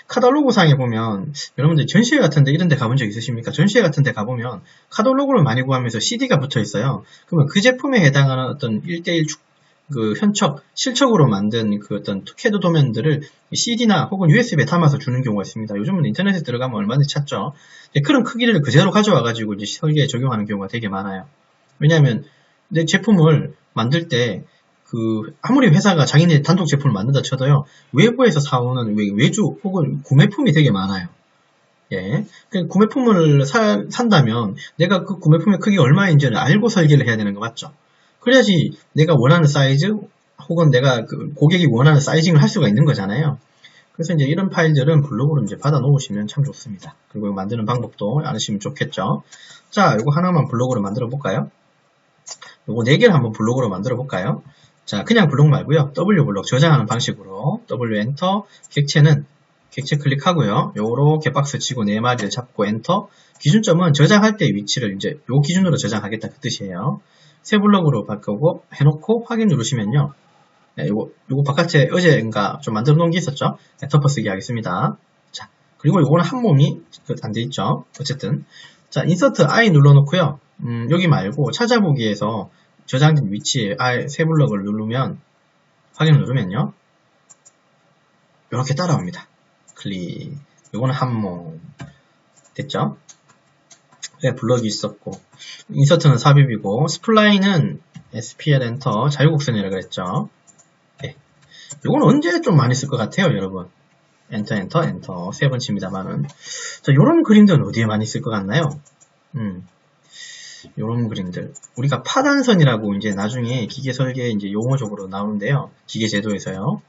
카탈로그 상에 보면 여러분들 전시회 같은데 이런 데 가본 적 있으십니까? 전시회 같은 데 가보면 카탈로그를 많이 구하면서 CD가 붙어 있어요. 그러면 그 제품에 해당하는 어떤 1:1 그 현척, 실척으로 만든 그 어떤 CAD 도면들을 CD나 혹은 USB에 담아서 주는 경우가 있습니다. 요즘은 인터넷에 들어가면 얼마든지 찾죠. 그런 크기를 그대로 가져와가지고 이제 설계에 적용하는 경우가 되게 많아요. 왜냐하면 내 제품을 만들 때 아무리 회사가 자기네 단독 제품을 만든다 쳐도요, 외부에서 사오는 외주 혹은 구매품이 되게 많아요. 예. 구매품을 산다면 내가 그 구매품의 크기가 얼마인지를 알고 설계를 해야 되는 거 맞죠? 그래야지 내가 원하는 사이즈 혹은 내가 고객이 원하는 사이징을 할 수가 있는 거잖아요. 그래서 이제 이런 파일들은 블록으로 이제 받아 놓으시면 참 좋습니다. 그리고 만드는 방법도 아시면 좋겠죠. 자, 이거 하나만 블록으로 만들어 볼까요? 요거 4개를 한번 블록으로 만들어 볼까요? 자, 그냥 블록 말고요. W 블록 저장하는 방식으로 W 엔터, 객체 클릭하고요. 요렇게 박스 치고 4마리를 잡고 엔터. 기준점은 저장할 때 위치를 이제 요 기준으로 저장하겠다 그 뜻이에요. 새 블록으로 바꾸고 해놓고 확인 누르시면요. 네, 요거 바깥에 어제인가 좀 만들어 놓은 게 있었죠? 네, 덮어쓰기 하겠습니다. 자, 그리고 요거는 한 몸이 안 돼 있죠? 어쨌든. 자, 인서트 I 눌러놓고요. 여기 말고 찾아보기에서 저장된 위치에 새 블럭을 누르면, 확인을 누르면요. 이렇게 따라옵니다. 클릭. 요거는 한 몸. 됐죠? 네, 블럭이 있었고. 인서트는 삽입이고, 스플라인은 SPL 엔터, 자유곡선이라고 그랬죠? 네. 요거는 언제 좀 많이 쓸 것 같아요, 여러분? 엔터, 엔터, 엔터. 3번 칩니다만은. 자, 요런 그림들은 어디에 많이 쓸 것 같나요? 요런 그림들. 우리가 파단선이라고 이제 나중에 기계 설계 이제 용어적으로 나오는데요. 기계 제도에서요.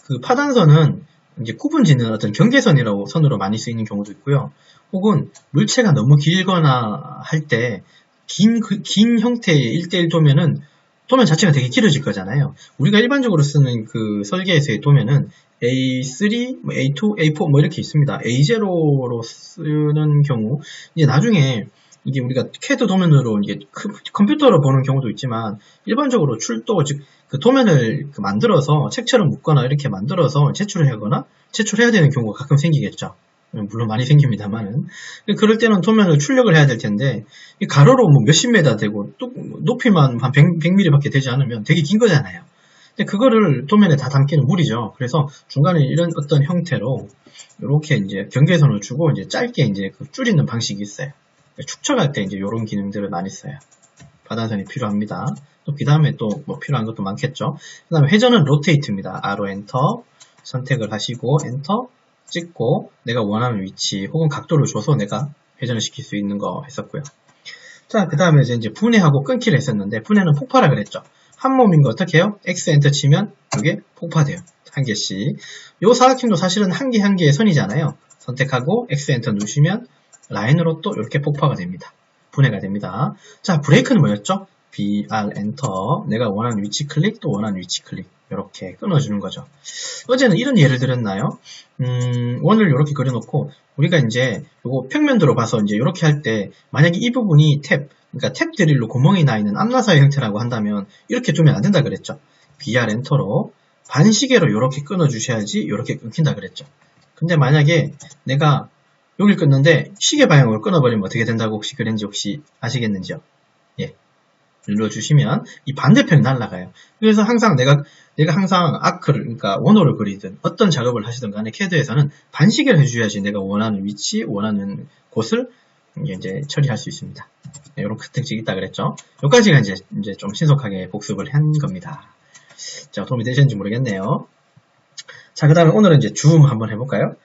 그 파단선은 이제 구분 짓는 어떤 경계선이라고 선으로 많이 쓰이는 경우도 있고요. 혹은 물체가 너무 길거나 할 때 긴 형태의 1대1 도면은 도면 자체가 되게 길어질 거잖아요. 우리가 일반적으로 쓰는 그 설계에서의 도면은 A3, A2, A4 뭐 이렇게 있습니다. A0로 쓰는 경우 이제 나중에 이게 우리가 CAD 도면으로 이게 컴퓨터로 보는 경우도 있지만 일반적으로 출도 즉 그 도면을 만들어서 책처럼 묶거나 이렇게 만들어서 제출을 하거나 제출해야 되는 경우가 가끔 생기겠죠. 물론 많이 생깁니다만은 그럴 때는 도면을 출력을 해야 될 텐데 이 가로로 뭐 몇십 메다 되고 또 높이만 한 100mm 밖에 되지 않으면 되게 긴 거잖아요. 근데 그거를 도면에 다 담기는 무리죠. 그래서 중간에 이런 어떤 형태로 이렇게 이제 경계선을 주고 이제 짧게 이제 그 줄이는 방식이 있어요. 축척할 때 이제 이런 기능들을 많이 써요. 파단선이 필요합니다. 또 그 다음에 또 뭐 필요한 것도 많겠죠. 그 다음에 회전은 로테이트입니다. R로 엔터 선택을 하시고 엔터 찍고 내가 원하는 위치 혹은 각도를 줘서 내가 회전을 시킬 수 있는 거 했었고요. 자, 그 다음에 이제 분해하고 끊기를 했었는데 분해는 폭파라 그랬죠. 한 몸인 거 어떻게 해요? X 엔터 치면 이게 폭파돼요. 한 개씩. 요 사각형도 사실은 한 개 한 개의 선이잖아요. 선택하고 X 엔터 누르시면 라인으로 또 이렇게 폭파가 됩니다. 분해가 됩니다. 자, 브레이크는 뭐였죠? BR 엔터 내가 원하는 위치 클릭 또 원하는 위치 클릭 이렇게 끊어주는 거죠. 어제는 이런 예를 들었나요? 원을 이렇게 그려놓고 우리가 이제 요거 평면도로 봐서 이제 이렇게 할 때 만약에 이 부분이 그러니까 탭 드릴로 구멍이 나 있는 암나사의 형태라고 한다면 이렇게 두면 안 된다 그랬죠. BR 엔터로 반시계로 이렇게 끊어주셔야지 이렇게 끊긴다 그랬죠. 근데 만약에 내가 여길 끊는데 시계 방향으로 끊어버리면 어떻게 된다고 혹시 그런지 혹시 아시겠는지요? 예. 눌러주시면 이 반대편이 날아가요. 그래서 항상 내가 항상 아크를 그러니까 원호를 그리든 어떤 작업을 하시든 간에 CAD에서는 반시계를 해줘야지 내가 원하는 위치, 원하는 곳을 이제 처리할 수 있습니다. 네, 이런 특징이 있다 그랬죠. 여기까지가 이제 좀 신속하게 복습을 한 겁니다. 자, 도움이 되셨는지 모르겠네요. 자, 그 다음에 오늘은 이제 줌 한번 해볼까요?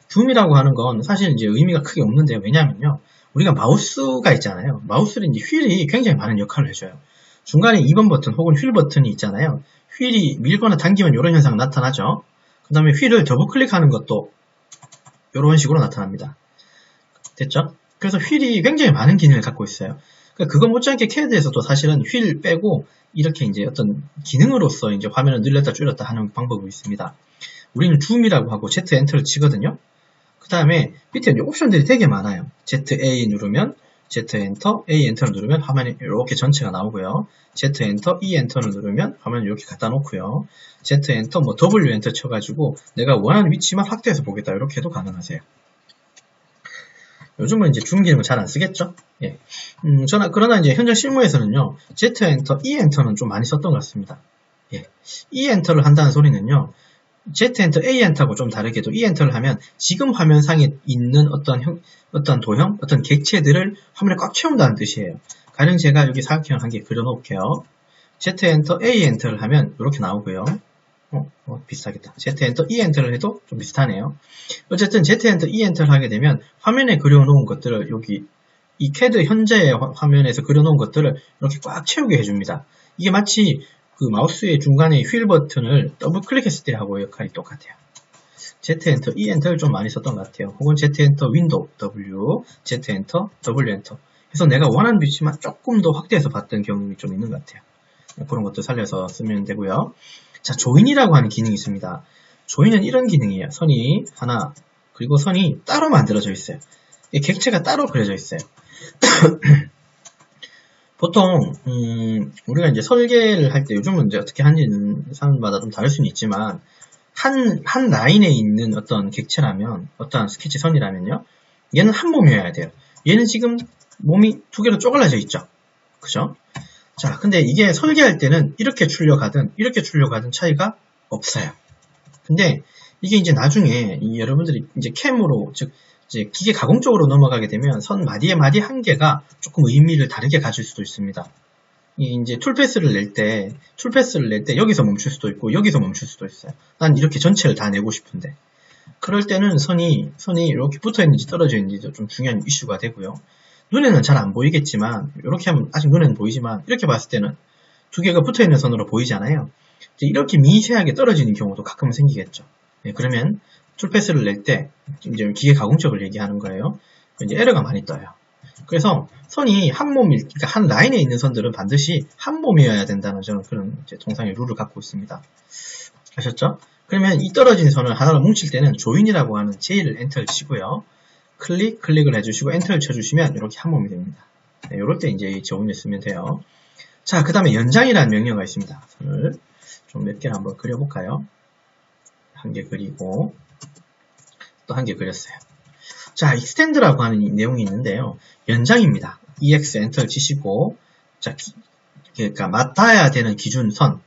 줌이라고 하는 건 사실 이제 의미가 크게 없는데요. 왜냐면요. 우리가 마우스가 있잖아요. 마우스는 이제 휠이 굉장히 많은 역할을 해줘요. 중간에 2번 버튼 혹은 휠 버튼이 있잖아요. 휠이 밀거나 당기면 이런 현상 나타나죠. 그 다음에 휠을 더블 클릭하는 것도 이런 식으로 나타납니다. 됐죠? 그래서 휠이 굉장히 많은 기능을 갖고 있어요. 그러니까 그거 못지않게 CAD에서도 사실은 휠 빼고 이렇게 이제 어떤 기능으로서 이제 화면을 늘렸다 줄였다 하는 방법이 있습니다. 우리는 줌이라고 하고 Z 엔터를 치거든요. 그 다음에 밑에 이제 옵션들이 되게 많아요. ZA 누르면 Z 엔터, A 엔터를 누르면 화면이 이렇게 전체가 나오고요. Z 엔터, E 엔터를 누르면 화면을 이렇게 갖다 놓고요. Z 엔터, 뭐 W 엔터 쳐가지고 내가 원하는 위치만 확대해서 보겠다 이렇게 해도 가능하세요. 요즘은 이제 줌 기능을 잘 안 쓰겠죠? 예. 그러나 이제 현재 실무에서는요, Z 엔터, E 엔터는 좀 많이 썼던 것 같습니다. 예. E 엔터를 한다는 소리는요, Z 엔터, A 엔터하고 좀 다르게도 E 엔터를 하면 지금 화면상에 있는 어떤 도형, 어떤 객체들을 화면에 꽉 채운다는 뜻이에요. 가령 제가 여기 사각형을 한 개 그려놓을게요. Z 엔터, A 엔터를 하면 이렇게 나오고요. 비슷하겠다. Z 엔터, E 엔터를 해도 좀 비슷하네요. 어쨌든 Z 엔터, E 엔터를 하게 되면 화면에 그려놓은 것들을 여기 이 CAD 현재의 화면에서 그려놓은 것들을 이렇게 꽉 채우게 해줍니다. 이게 마치 그 마우스의 중간에 휠 버튼을 더블 클릭했을 때 하고 역할이 똑같아요. Z 엔터, E 엔터를 좀 많이 썼던 것 같아요. 혹은 Z 엔터 윈도우 W, Z 엔터 W 엔터 해서 내가 원하는 위치만 조금 더 확대해서 봤던 경험이 좀 있는 것 같아요. 그런 것도 살려서 쓰면 되고요. 자, 조인이라고 하는 기능이 있습니다. 조인은 이런 기능이에요. 선이 하나, 그리고 선이 따로 만들어져 있어요. 객체가 따로 그려져 있어요. 보통 우리가 이제 설계를 할 때 요즘은 이제 어떻게 하는지는 사람마다 좀 다를 수는 있지만 한 라인에 있는 어떤 객체라면 어떤 스케치 선이라면요. 얘는 한 몸이어야 돼요. 얘는 지금 몸이 두 개로 쪼갈라져 있죠. 그죠? 자, 근데 이게 설계할 때는 이렇게 출력하든 이렇게 출력하든 차이가 없어요. 근데 이게 이제 나중에 여러분들이 이제 캠으로 즉 이제 기계 가공 쪽으로 넘어가게 되면 선 마디에 마디 한 개가 조금 의미를 다르게 가질 수도 있습니다. 이제 툴패스를 낼 때 여기서 멈출 수도 있고 여기서 멈출 수도 있어요. 난 이렇게 전체를 다 내고 싶은데 그럴 때는 선이 이렇게 붙어 있는지 떨어져 있는지도 좀 중요한 이슈가 되고요. 눈에는 잘 안 보이겠지만 이렇게 하면 아직 눈에는 보이지만 이렇게 봤을 때는 두 개가 붙어 있는 선으로 보이잖아요. 이렇게 미세하게 떨어지는 경우도 가끔 생기겠죠. 그러면 툴패스를 낼 때 이제 기계 가공적을 얘기하는 거예요. 이제 에러가 많이 떠요. 그래서 선이 그러니까 한 라인에 있는 선들은 반드시 한 몸이어야 된다는 저는 그런 이제 통상의 룰을 갖고 있습니다. 아셨죠? 그러면 이 떨어진 선을 하나로 뭉칠 때는 조인이라고 하는 J를 엔터를 치고요. 클릭을 해주시고 엔터를 쳐주시면 이렇게 한 몸이 됩니다. 네, 이럴 때 이제 조인을 쓰면 돼요. 자, 그 다음에 연장이라는 명령어가 있습니다. 선을 좀 몇 개를 한번 그려볼까요? 한 개 그리고 또 한 개 그렸어요. 자, extend라고 하는 내용이 있는데요. 연장입니다. EX 엔터를 치시고 자, 그러니까 맞닿아야 되는 기준선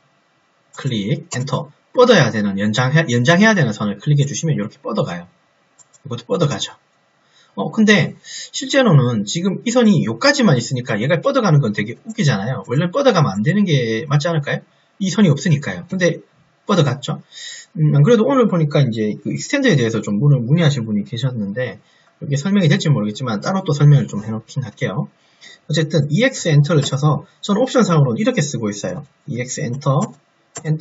클릭 엔터 뻗어야 되는 연장해야 되는 선을 클릭해 주시면 이렇게 뻗어가요. 이것도 뻗어가죠. 근데 실제로는 지금 이 선이 요까지만 있으니까 얘가 뻗어가는 건 되게 웃기잖아요. 원래 뻗어가면 안 되는 게 맞지 않을까요? 이 선이 없으니까요. 근데 뻗어갔죠. 안 그래도 오늘 보니까 이제 그 익스텐드에 대해서 좀 문의하신 분이 계셨는데 여기 설명이 될지 모르겠지만 따로 또 설명을 좀 해놓긴 할게요. 어쨌든 EX 엔터를 쳐서 저는 옵션상으로는 이렇게 쓰고 있어요. EX 엔터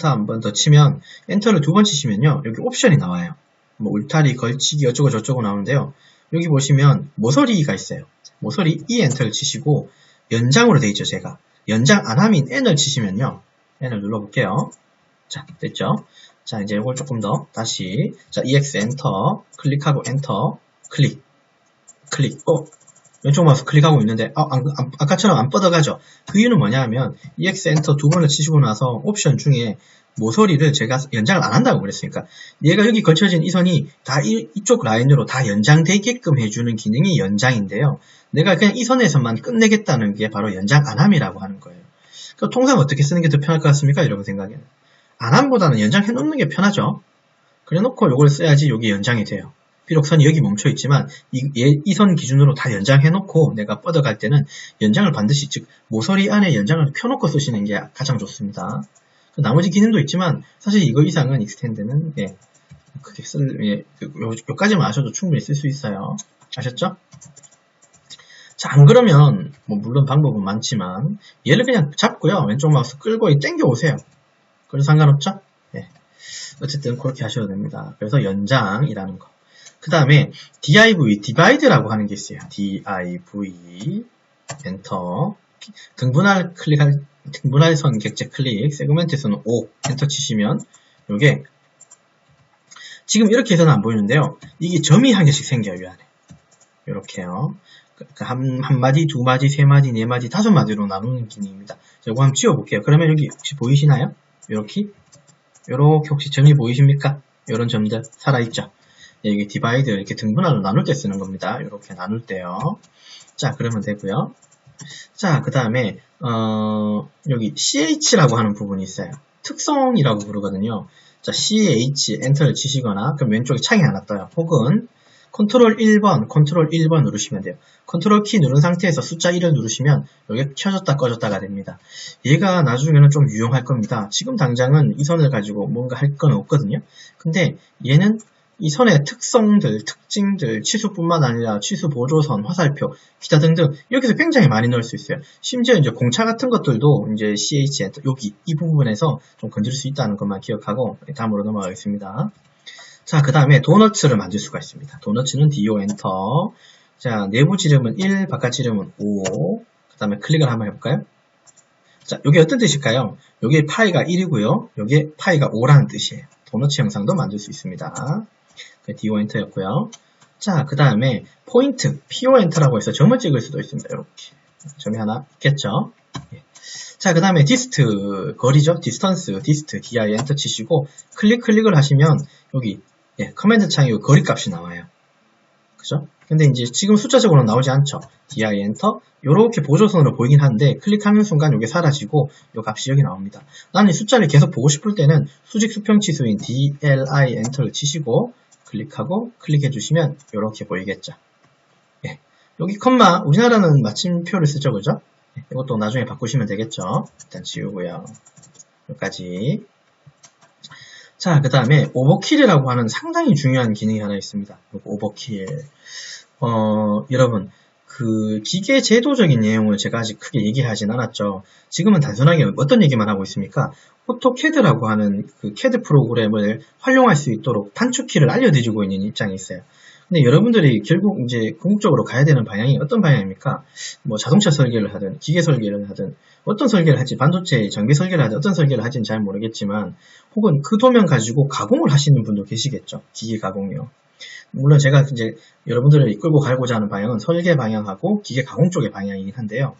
한 번 더 치면 엔터를 두 번 치시면요. 여기 옵션이 나와요. 뭐 울타리, 걸치기 어쩌고 저쩌고 나오는데요. 여기 보시면 모서리가 있어요. 모서리 E 엔터를 치시고 연장으로 돼 있죠. 제가 연장 안 하면 N을 치시면요. N을 눌러볼게요. 자, 됐죠? 자, 이제 이걸 조금 더 다시 자, EX 엔터 클릭하고 엔터 클릭 왼쪽 마우스 클릭하고 있는데 아까처럼 안 뻗어가죠? 그 이유는 뭐냐면 EX 엔터 두 번을 치시고 나서 옵션 중에 모서리를 제가 연장을 안 한다고 그랬으니까 얘가 여기 걸쳐진 이 선이 다 이쪽 라인으로 다 연장되게끔 해주는 기능이 연장인데요. 내가 그냥 이 선에서만 끝내겠다는 게 바로 연장 안함이라고 하는 거예요. 그러니까 통상 어떻게 쓰는 게 더 편할 것 같습니까? 여러분 생각에는 안함보다는 연장해 놓는 게 편하죠. 그래 놓고 이걸 써야지 여기 연장이 돼요. 비록 선이 여기 멈춰 있지만 이 선 기준으로 다 연장해 놓고 내가 뻗어갈 때는 연장을 반드시 즉 모서리 안에 연장을 켜놓고 쓰시는 게 가장 좋습니다. 나머지 기능도 있지만 사실 이거 이상은 익스텐드는 크게 요까지만 아셔도 충분히 쓸 수 있어요. 아셨죠? 자, 안 그러면 뭐 물론 방법은 많지만 얘를 그냥 잡고요. 왼쪽 마우스 끌고 당겨 오세요. 그래서 상관없죠? 어쨌든 그렇게 하셔도 됩니다. 그래서 연장이라는 거. 그 다음에 div, divide라고 하는 게 있어요. div, 엔터, 등분할선 객체 클릭, 세그멘트에서는 5, 엔터 치시면 요게 지금 이렇게 해서는 안 보이는데요. 이게 점이 한 개씩 생겨요. 이 안에. 요렇게요. 한 마디, 두 마디, 세 마디, 네 마디, 다섯 마디로 나누는 기능입니다. 이거 한번 지워볼게요. 그러면 여기 혹시 보이시나요? 요렇게 혹시 점이 보이십니까? 요런 점들 살아있죠? 여기 디바이드 이렇게 등분할로 나눌 때 쓰는 겁니다. 이렇게 나눌 때요. 자, 그러면 되고요. 자, 그 다음에 여기 CH라고 하는 부분이 있어요. 특성이라고 부르거든요. 자, CH 엔터를 치시거나 그럼 왼쪽에 창이 하나 떠요. 혹은 컨트롤 1번 누르시면 돼요. 컨트롤 키 누른 상태에서 숫자 1을 누르시면 여기 켜졌다 꺼졌다가 됩니다. 얘가 나중에는 좀 유용할 겁니다. 지금 당장은 이 선을 가지고 뭔가 할 건 없거든요. 근데 얘는 이 선의 특성들, 특징들, 치수뿐만 아니라 치수 보조선, 화살표, 기타 등등 여기서 굉장히 많이 넣을 수 있어요. 심지어 이제 공차 같은 것들도 이제 CH 여기 이 부분에서 좀 건드릴 수 있다는 것만 기억하고 다음으로 넘어가겠습니다. 자, 그 다음에 도너츠를 만들 수가 있습니다. 도너츠는 DO 엔터. 자, 내부 지름은 1, 바깥 지름은 5. 그 다음에 클릭을 한번 해볼까요? 자, 이게 어떤 뜻일까요? 여기에 파이가 1이고요. 여기에 파이가 5라는 뜻이에요. 도너츠 형상도 만들 수 있습니다. DO 엔터였고요. 자, 그 다음에 포인트, PO 엔터라고 해서 점을 찍을 수도 있습니다. 이렇게 점이 하나 있겠죠. 예. 자, 그 다음에 디스트, 거리죠. 디스턴스, 디스트, DI 엔터 치시고 클릭을 하시면 여기 커맨드 창에 거리 값이 나와요. 그죠? 근데 이제 지금 숫자적으로는 나오지 않죠. DI 엔터 이렇게 보조선으로 보이긴 한데 클릭하는 순간 이게 사라지고 이 값이 여기 나옵니다. 나는 이 숫자를 계속 보고 싶을 때는 수직 수평 치수인 DLI 엔터를 치시고 클릭하고 클릭해 주시면 이렇게 보이겠죠. 예. 여기 컴마 우리나라는 마침표를 쓰죠, 그죠? 예. 이것도 나중에 바꾸시면 되겠죠. 일단 지우고요. 여기까지. 자, 그 다음에 오버킬이라고 하는 상당히 중요한 기능이 하나 있습니다. 오버킬. 여러분, 그 기계 제도적인 내용을 제가 아직 크게 얘기하진 않았죠. 지금은 단순하게 어떤 얘기만 하고 있습니까? 오토캐드라고 하는 그 캐드 프로그램을 활용할 수 있도록 단축키를 알려드리고 있는 입장이 있어요. 근데 여러분들이 결국 이제 궁극적으로 가야 되는 방향이 어떤 방향입니까? 뭐 자동차 설계를 하든 기계 설계를 하든 어떤 설계를 할지 반도체 전기 설계를 하든 어떤 설계를 할지는 잘 모르겠지만 혹은 그 도면 가지고 가공을 하시는 분도 계시겠죠. 기계 가공이요. 물론 제가 이제 여러분들을 이끌고 가고자 하는 방향은 설계 방향하고 기계 가공 쪽의 방향이긴 한데요.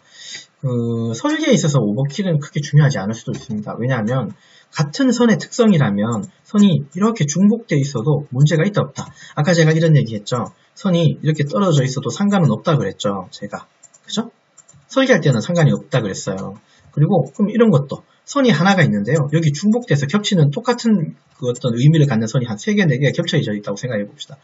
그 설계에 있어서 오버킬은 크게 중요하지 않을 수도 있습니다. 왜냐하면 같은 선의 특성이라면 선이 이렇게 중복되어 있어도 문제가 있다 없다. 아까 제가 이런 얘기했죠. 선이 이렇게 떨어져 있어도 상관은 없다 그랬죠. 제가. 그죠? 설계할 때는 상관이 없다 그랬어요. 그리고 그럼 이런 것도 선이 하나가 있는데요. 여기 중복돼서 겹치는 똑같은 그 어떤 의미를 갖는 선이 한 3개, 4개가 겹쳐져 있다고 생각해 봅시다.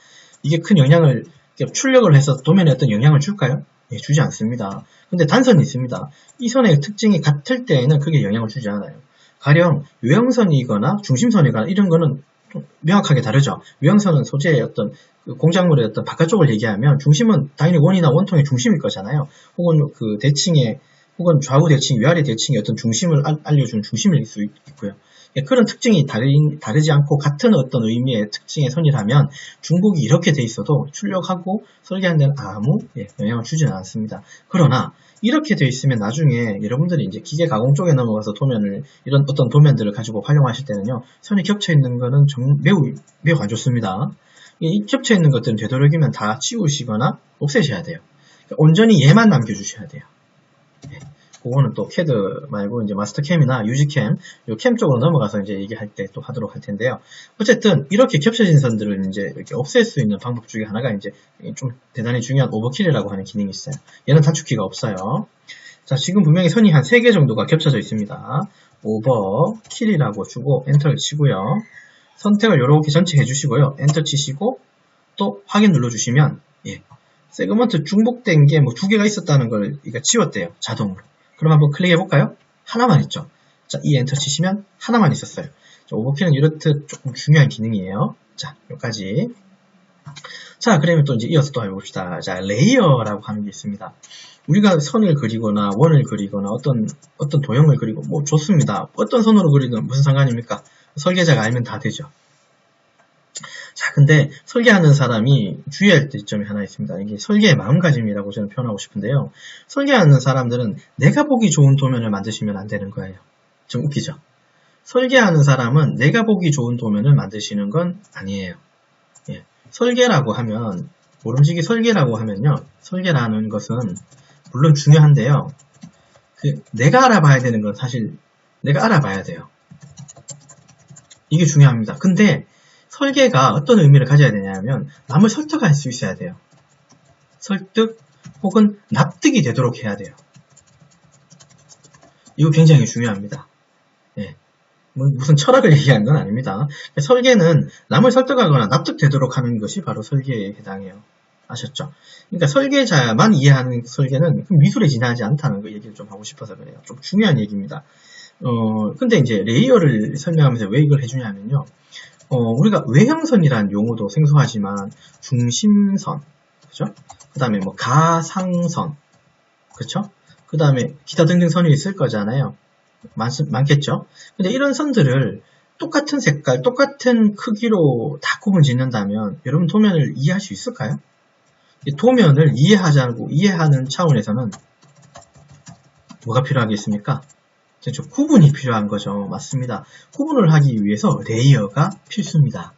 이게 큰 영향을, 출력을 해서 도면에 어떤 영향을 줄까요? 예, 주지 않습니다. 근데 단선이 있습니다. 이 선의 특징이 같을 때에는 크게 영향을 주지 않아요. 가령 유형선이거나 중심선이거나 이런 거는 좀 명확하게 다르죠. 유형선은 소재의 어떤 공작물의 어떤 바깥쪽을 얘기하면 중심은 당연히 원이나 원통의 중심일 거잖아요. 혹은 그 대칭의 혹은 좌우 대칭, 위아래 대칭의 어떤 중심을 알려주는 중심일 수 있고요. 예, 그런 특징이 다르지 않고 같은 어떤 의미의 특징의 선이라면 중복이 이렇게 돼 있어도 출력하고 설계하는 데는 아무 영향을 주지는 않습니다. 그러나 이렇게 돼 있으면 나중에 여러분들이 이제 기계 가공 쪽에 넘어가서 도면을 이런 어떤 도면들을 가지고 활용하실 때는요, 선이 겹쳐 있는 거는 매우 안 좋습니다. 이 겹쳐 있는 것들은 되도록이면 다 치우시거나 없애셔야 돼요. 그러니까 온전히 얘만 남겨주셔야 돼요. 예. 그거는 또 캐드 말고 이제 마스터캠이나 유지캠, 요 캠 쪽으로 넘어가서 이제 얘기할 때 또 하도록 할 텐데요. 어쨌든 이렇게 겹쳐진 선들을 이제 이렇게 없앨 수 있는 방법 중에 하나가 이제 좀 대단히 중요한 오버킬이라고 하는 기능이 있어요. 얘는 단축키가 없어요. 자, 지금 분명히 선이 한 3개 정도가 겹쳐져 있습니다. 오버킬이라고 주고 엔터를 치고요. 선택을 이렇게 전체 해주시고요. 엔터 치시고 또 확인 눌러주시면 세그먼트 중복된 게 뭐 2개가 있었다는 걸 지웠대요. 자동으로. 그럼 한번 클릭해 볼까요? 하나만 있죠. 자, 이 엔터 치시면 하나만 있었어요. 자, 오버킬은 이렇듯 조금 중요한 기능이에요. 자, 여기까지. 자, 그러면 또 이제 이어서 또 해봅시다. 자, 레이어라고 하는 게 있습니다. 우리가 선을 그리거나 원을 그리거나 어떤 도형을 그리고 뭐 좋습니다. 어떤 선으로 그리든 무슨 상관입니까? 설계자가 알면 다 되죠. 자, 근데 설계하는 사람이 주의할 점이 하나 있습니다. 이게 설계의 마음가짐이라고 저는 표현하고 싶은데요. 설계하는 사람들은 내가 보기 좋은 도면을 만드시면 안 되는 거예요. 좀 웃기죠? 설계하는 사람은 내가 보기 좋은 도면을 만드시는 건 아니에요. 예. 설계라고 하면, 모름지기 설계라고 하면요. 설계라는 것은 물론 중요한데요. 내가 알아봐야 되는 건 사실 내가 알아봐야 돼요. 이게 중요합니다. 근데 설계가 어떤 의미를 가져야 되냐면 남을 설득할 수 있어야 돼요. 설득 혹은 납득이 되도록 해야 돼요. 이거 굉장히 중요합니다. 예. 무슨 철학을 얘기하는 건 아닙니다. 설계는 남을 설득하거나 납득되도록 하는 것이 바로 설계에 해당해요. 아셨죠? 그러니까 설계자만 이해하는 설계는 미술에 지나지 않다는 거 얘기를 좀 하고 싶어서 그래요. 좀 중요한 얘기입니다. 근데 이제 레이어를 설명하면서 왜 이걸 해주냐면요. 우리가 외형선이라는 용어도 생소하지만 중심선, 그죠? 그 다음에 뭐 가상선, 그쵸? 그 다음에 기타 등등 선이 있을 거잖아요. 많겠죠? 근데 이런 선들을 똑같은 색깔, 똑같은 크기로 다 구분 짓는다면 여러분 도면을 이해할 수 있을까요? 이 도면을 이해하는 차원에서는 뭐가 필요하겠습니까? 구분이 필요한 거죠. 맞습니다. 구분을 하기 위해서 레이어가 필수입니다.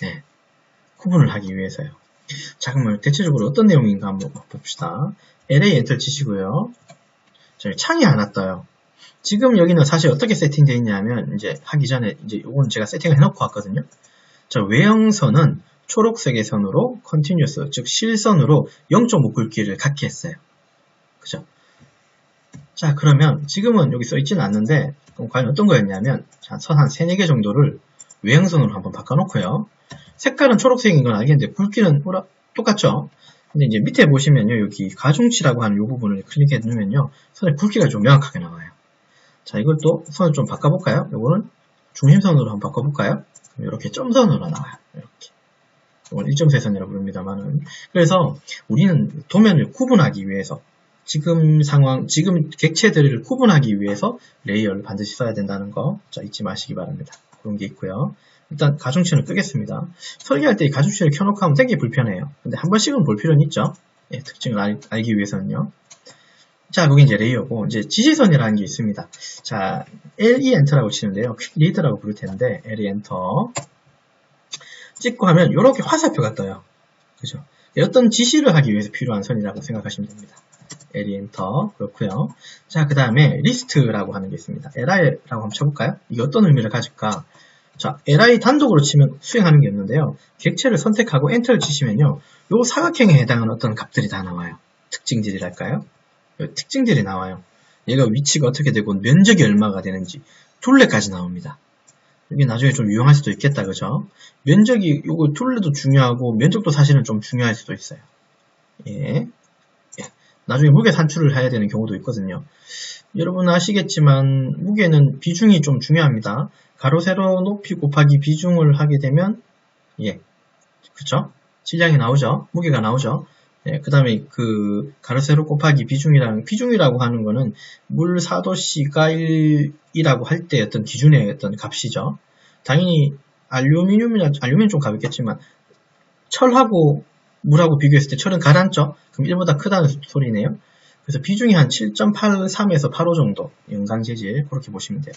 네, 구분을 하기 위해서요. 자, 그러면 대체적으로 어떤 내용인가 한번 봅시다. LA 엔터 치시고요. 저희 창이 하나 떠요. 지금 여기는 사실 어떻게 세팅되어 있냐면 이제 하기 전에 이제 이건 제가 세팅을 해놓고 왔거든요. 자, 외형선은 초록색의 선으로 컨티뉴어스, 즉 실선으로 0.5 굵기를 갖게 했어요. 그죠? 자, 그러면 지금은 여기 써있지는 않는데 과연 어떤 거였냐면 선 한 3, 4개 정도를 외형선으로 한번 바꿔놓고요. 색깔은 초록색인 건 알겠는데 굵기는 똑같죠? 근데 이제 밑에 보시면요, 여기 가중치라고 하는 이 부분을 클릭해 두면요, 선의 굵기가 좀 명확하게 나와요. 자, 이것도 선을 좀 바꿔볼까요? 요거는 중심선으로 한번 바꿔볼까요? 이렇게 점선으로 나와요. 이렇게. 이건 1.3선이라고 부릅니다만은. 그래서 우리는 도면을 구분하기 위해서 지금 객체들을 구분하기 위해서 레이어를 반드시 써야 된다는 거, 자, 잊지 마시기 바랍니다. 그런 게 있고요. 일단 가중치는 끄겠습니다. 설계할 때 이 가중치를 켜놓고 하면 되게 불편해요. 근데 한 번씩은 볼 필요는 있죠. 예, 특징을 알기 위해서는요. 자, 거기 이제 레이어고, 이제 지시선이라는 게 있습니다. 자, LE 엔터라고 치는데요. 퀵 리드라고 부를 텐데, LE 엔터. 찍고 하면, 이렇게 화살표가 떠요. 그죠? 어떤 지시를 하기 위해서 필요한 선이라고 생각하시면 됩니다. LE 엔터. 그렇고요. 자, 그 다음에 리스트라고 하는 게 있습니다. LI라고 한번 쳐볼까요? 이게 어떤 의미를 가질까? 자, LI 단독으로 치면 수행하는 게 없는데요. 객체를 선택하고 엔터를 치시면요. 요 사각형에 해당하는 어떤 값들이 다 나와요. 특징들이랄까요? 특징들이 나와요. 얘가 위치가 어떻게 되고 면적이 얼마가 되는지 둘레까지 나옵니다. 이게 나중에 좀 유용할 수도 있겠다, 그죠? 면적이 요거 둘레도 중요하고 면적도 사실은 좀 중요할 수도 있어요. 예. 나중에 무게 산출을 해야 되는 경우도 있거든요. 여러분 아시겠지만 무게는 비중이 좀 중요합니다. 가로 세로 높이 곱하기 비중을 하게 되면 그쵸? 질량이 나오죠. 무게가 나오죠. 예, 그 다음에 그 가로 세로 곱하기 비중이라고 하는 거는 물 4도씨가 1이라고 할 때 어떤 기준의 어떤 값이죠. 당연히 알루미늄은 좀 가볍겠지만 철하고 물하고 비교했을 때 철은 가라앉죠? 그럼 1보다 크다는 소리네요. 그래서 비중이 한 7.83에서 85 정도, 영상 재질, 그렇게 보시면 돼요.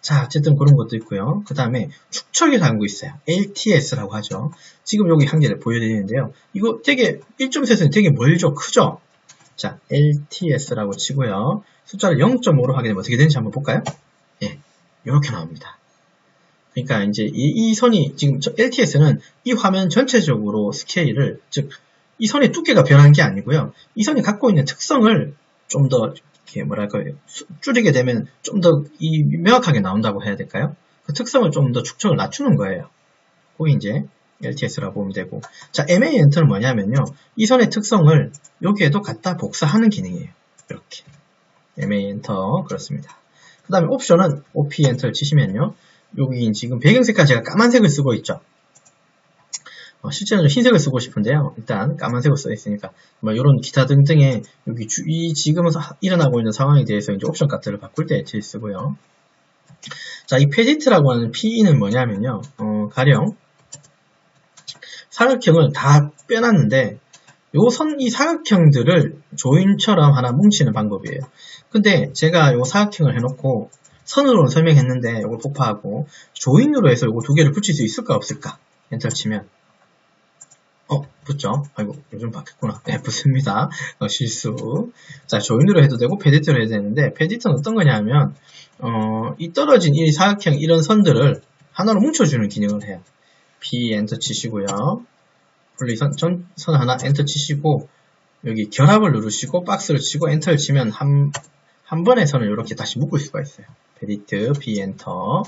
자, 어쨌든 그런 것도 있고요. 그 다음에 축척이라는 거 있어요. LTS라고 하죠. 지금 여기 한 개를 보여드리는데요. 이거 되게 1.3에서는 되게 멀죠? 크죠? 자, LTS라고 치고요. 숫자를 0.5로 하게 되면 어떻게 되는지 한번 볼까요? 예, 이렇게 나옵니다. 그러니까 이제 이 선이 지금 LTS는 이 화면 전체적으로 스케일을, 즉 이 선의 두께가 변한 게 아니고요. 이 선이 갖고 있는 특성을 좀 더 이렇게 뭐랄까요, 줄이게 되면 좀 더 명확하게 나온다고 해야 될까요? 그 특성을 좀 더 축척을 낮추는 거예요. 그게 이제 LTS라고 보면 되고, 자, MA 엔터는 뭐냐면요, 이 선의 특성을 여기에도 갖다 복사하는 기능이에요. 이렇게 MA 엔터, 그렇습니다. 그 다음에 옵션은 OP 엔터를 치시면요, 여기 지금 배경색깔 제가 까만색을 쓰고 있죠. 실제는 흰색을 쓰고 싶은데요. 일단 까만색으로 써 있으니까 뭐 이런 기타 등등의 여기 지금 일어나고 있는 상황에 대해서 이제 옵션 값들을 바꿀 때 H 쓰고요. 자, 이 페디트라고 하는 PE는 뭐냐면요. 가령 사각형을 다 빼놨는데 이 사각형들을 조인처럼 하나 뭉치는 방법이에요. 근데 제가 이 사각형을 해놓고 선으로는 설명했는데 이걸 폭파하고 조인으로 해서 이거 두 개를 붙일 수 있을까 없을까? 엔터 치면 붙죠? 아이고, 요즘 바뀌었구나. 네, 붙습니다. 실수. 자, 조인으로 해도 되고, 페디트로 해도 되는데, 페디트는 어떤 거냐면, 이 떨어진 이 사각형, 이런 선들을 하나로 뭉쳐주는 기능을 해요. B 엔터 치시고요. 분리선, 선 하나 엔터 치시고, 여기 결합을 누르시고, 박스를 치고, 엔터를 치면 한 번의 선을 이렇게 다시 묶을 수가 있어요. 페디트, B 엔터.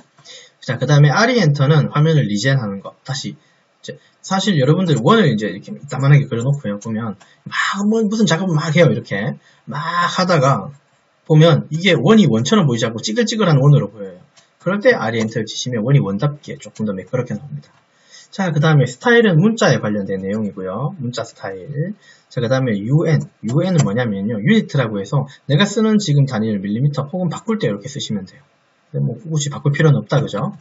자, 그 다음에 RE 엔터는 화면을 리젠하는 거. 다시, 사실 여러분들 원을 이제 이렇게 이따만하게 그려놓고요. 보면 무슨 작업을 막 해요. 이렇게 막 하다가 보면 이게 원이 원처럼 보이지 않고 찌글찌글한 원으로 보여요. 그럴 때 RE 엔터를 치시면 원이 원답게 조금 더 매끄럽게 나옵니다. 자, 그 다음에 스타일은 문자에 관련된 내용이고요. 문자 스타일. 자, 그 다음에 UN은 뭐냐면요. 유니트라고 해서 내가 쓰는 지금 단위를 밀리미터 혹은 바꿀 때 이렇게 쓰시면 돼요. 뭐 굳이 바꿀 필요는 없다, 그죠?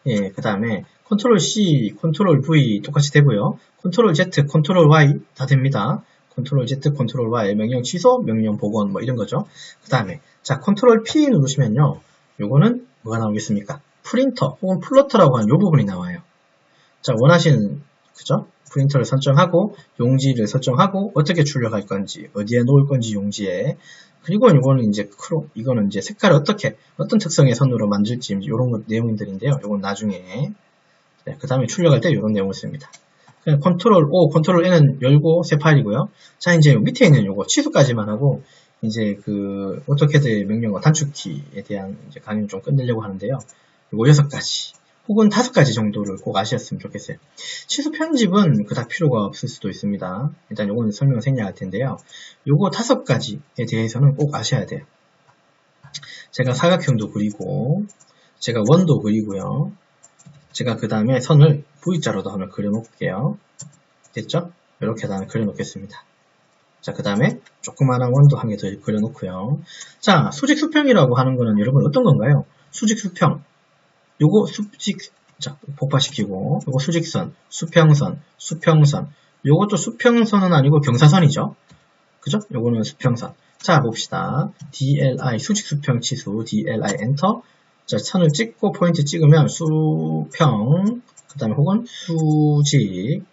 예, 그 다음에 컨트롤 C, 컨트롤 V 똑같이 되고요. 컨트롤 Z, 컨트롤 Y 다 됩니다. 컨트롤 Z, 컨트롤 Y, 명령 취소, 명령 복원 뭐 이런 거죠. 그 다음에 자, 컨트롤 P 누르시면요. 요거는 뭐가 나오겠습니까? 프린터 혹은 플로터라고 하는 요 부분이 나와요. 자, 원하시는 그죠? 프린터를 설정하고 용지를 설정하고 어떻게 출력할 건지 어디에 놓을 건지 용지에 그리고 이거는 이제 색깔을 어떤 특성의 선으로 만들지 이런 내용들인데요. 이건 나중에 네, 그 다음에 출력할 때 이런 내용을 씁니다. 컨트롤 O, 컨트롤 N은 열고 새 파일이고요. 자, 이제 밑에 있는 요거 취소까지만 하고 이제 그 오토캐드의 명령어 단축키에 대한 이제 강의를 좀 끝내려고 하는데요. 요거 6가지 혹은 5가지 정도를 꼭 아셨으면 좋겠어요. 취소 편집은 그닥 필요가 없을 수도 있습니다. 일단 요거는 설명을 생략할 텐데요. 요거 5가지에 대해서는 꼭 아셔야 돼요. 제가 사각형도 그리고 제가 원도 그리고요. 제가 그 다음에 선을 V자로도 한번 그려놓을게요. 됐죠? 이렇게 다음에 그려놓겠습니다. 자, 그 다음에 조그마한 원도 한 개 더 그려놓고요. 자, 수직 수평이라고 하는 거는 여러분 어떤 건가요? 수직 수평. 요거 자, 복사시키고, 요거 수직선, 수평선, 수평선. 요것도 수평선은 아니고 경사선이죠. 그죠? 요거는 수평선. 자, 봅시다. DLI, 수직 수평 치수, DLI 엔터. 자, 선을 찍고 포인트 찍으면 수평, 그 다음에 혹은 수직.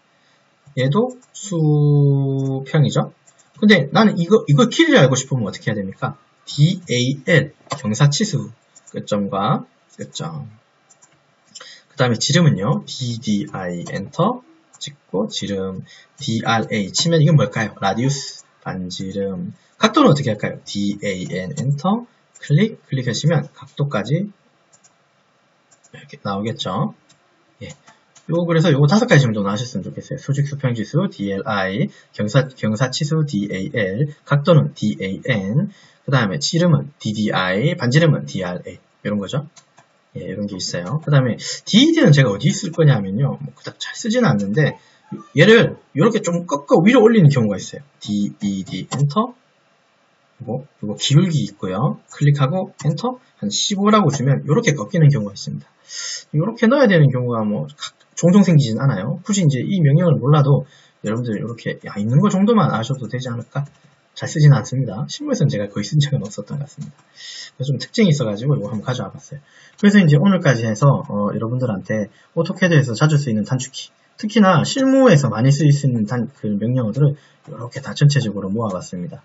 얘도 수평이죠. 근데 나는 이거 길이를 알고 싶으면 어떻게 해야 됩니까? DAL, 경사치수, 끝점과 끝점. 그 다음에 지름은요, DDI 엔터 찍고 지름, DRA 치면 이건 뭘까요? 라디우스, 반지름. 각도는 어떻게 할까요? DAN 엔터 클릭하시면 각도까지 이렇게 나오겠죠. 예. 그래서 요거 5가지 정도는 하셨으면 좋겠어요. 수직 수평 지수 DLI, 경사치수 DAL, 각도는 DAN, 그 다음에 지름은 DDI, 반지름은 DRA 이런 거죠. 예, 이런 게 있어요. 그 다음에 DED는 제가 어디 쓸 거냐면요. 뭐 그닥 잘 쓰지는 않는데 얘를 이렇게 좀 꺾어 위로 올리는 경우가 있어요. DED 엔터. 이거 기울기 있고요. 클릭하고 엔터 한 15라고 주면 이렇게 꺾이는 경우가 있습니다. 이렇게 넣어야 되는 경우가 뭐 종종 생기진 않아요. 굳이 이제 이 명령을 몰라도 여러분들 이렇게 있는 거 정도만 아셔도 되지 않을까? 잘 쓰지는 않습니다. 실무에서는 제가 거의 쓴 적은 없었던 것 같습니다. 그래서 좀 특징이 있어가지고 이거 한번 가져와 봤어요. 그래서 이제 오늘까지 해서 여러분들한테 오토캐드에서 자주 쓰이는 단축키, 특히나 실무에서 많이 쓰일 수 있는 그 명령어들을 이렇게 다 전체적으로 모아봤습니다.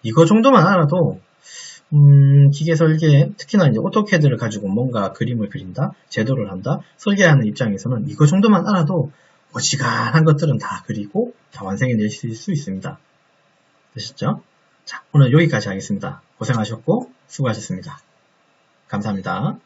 이거 정도만 알아도 기계 설계, 특히나 이제 오토캐드를 가지고 뭔가 그림을 그린다, 제도를 한다, 설계하는 입장에서는 이거 정도만 알아도 어지간한 것들은 다 그리고 다 완성해낼 수 있습니다. 되셨죠? 자, 오늘 여기까지 하겠습니다. 고생하셨고 수고하셨습니다. 감사합니다.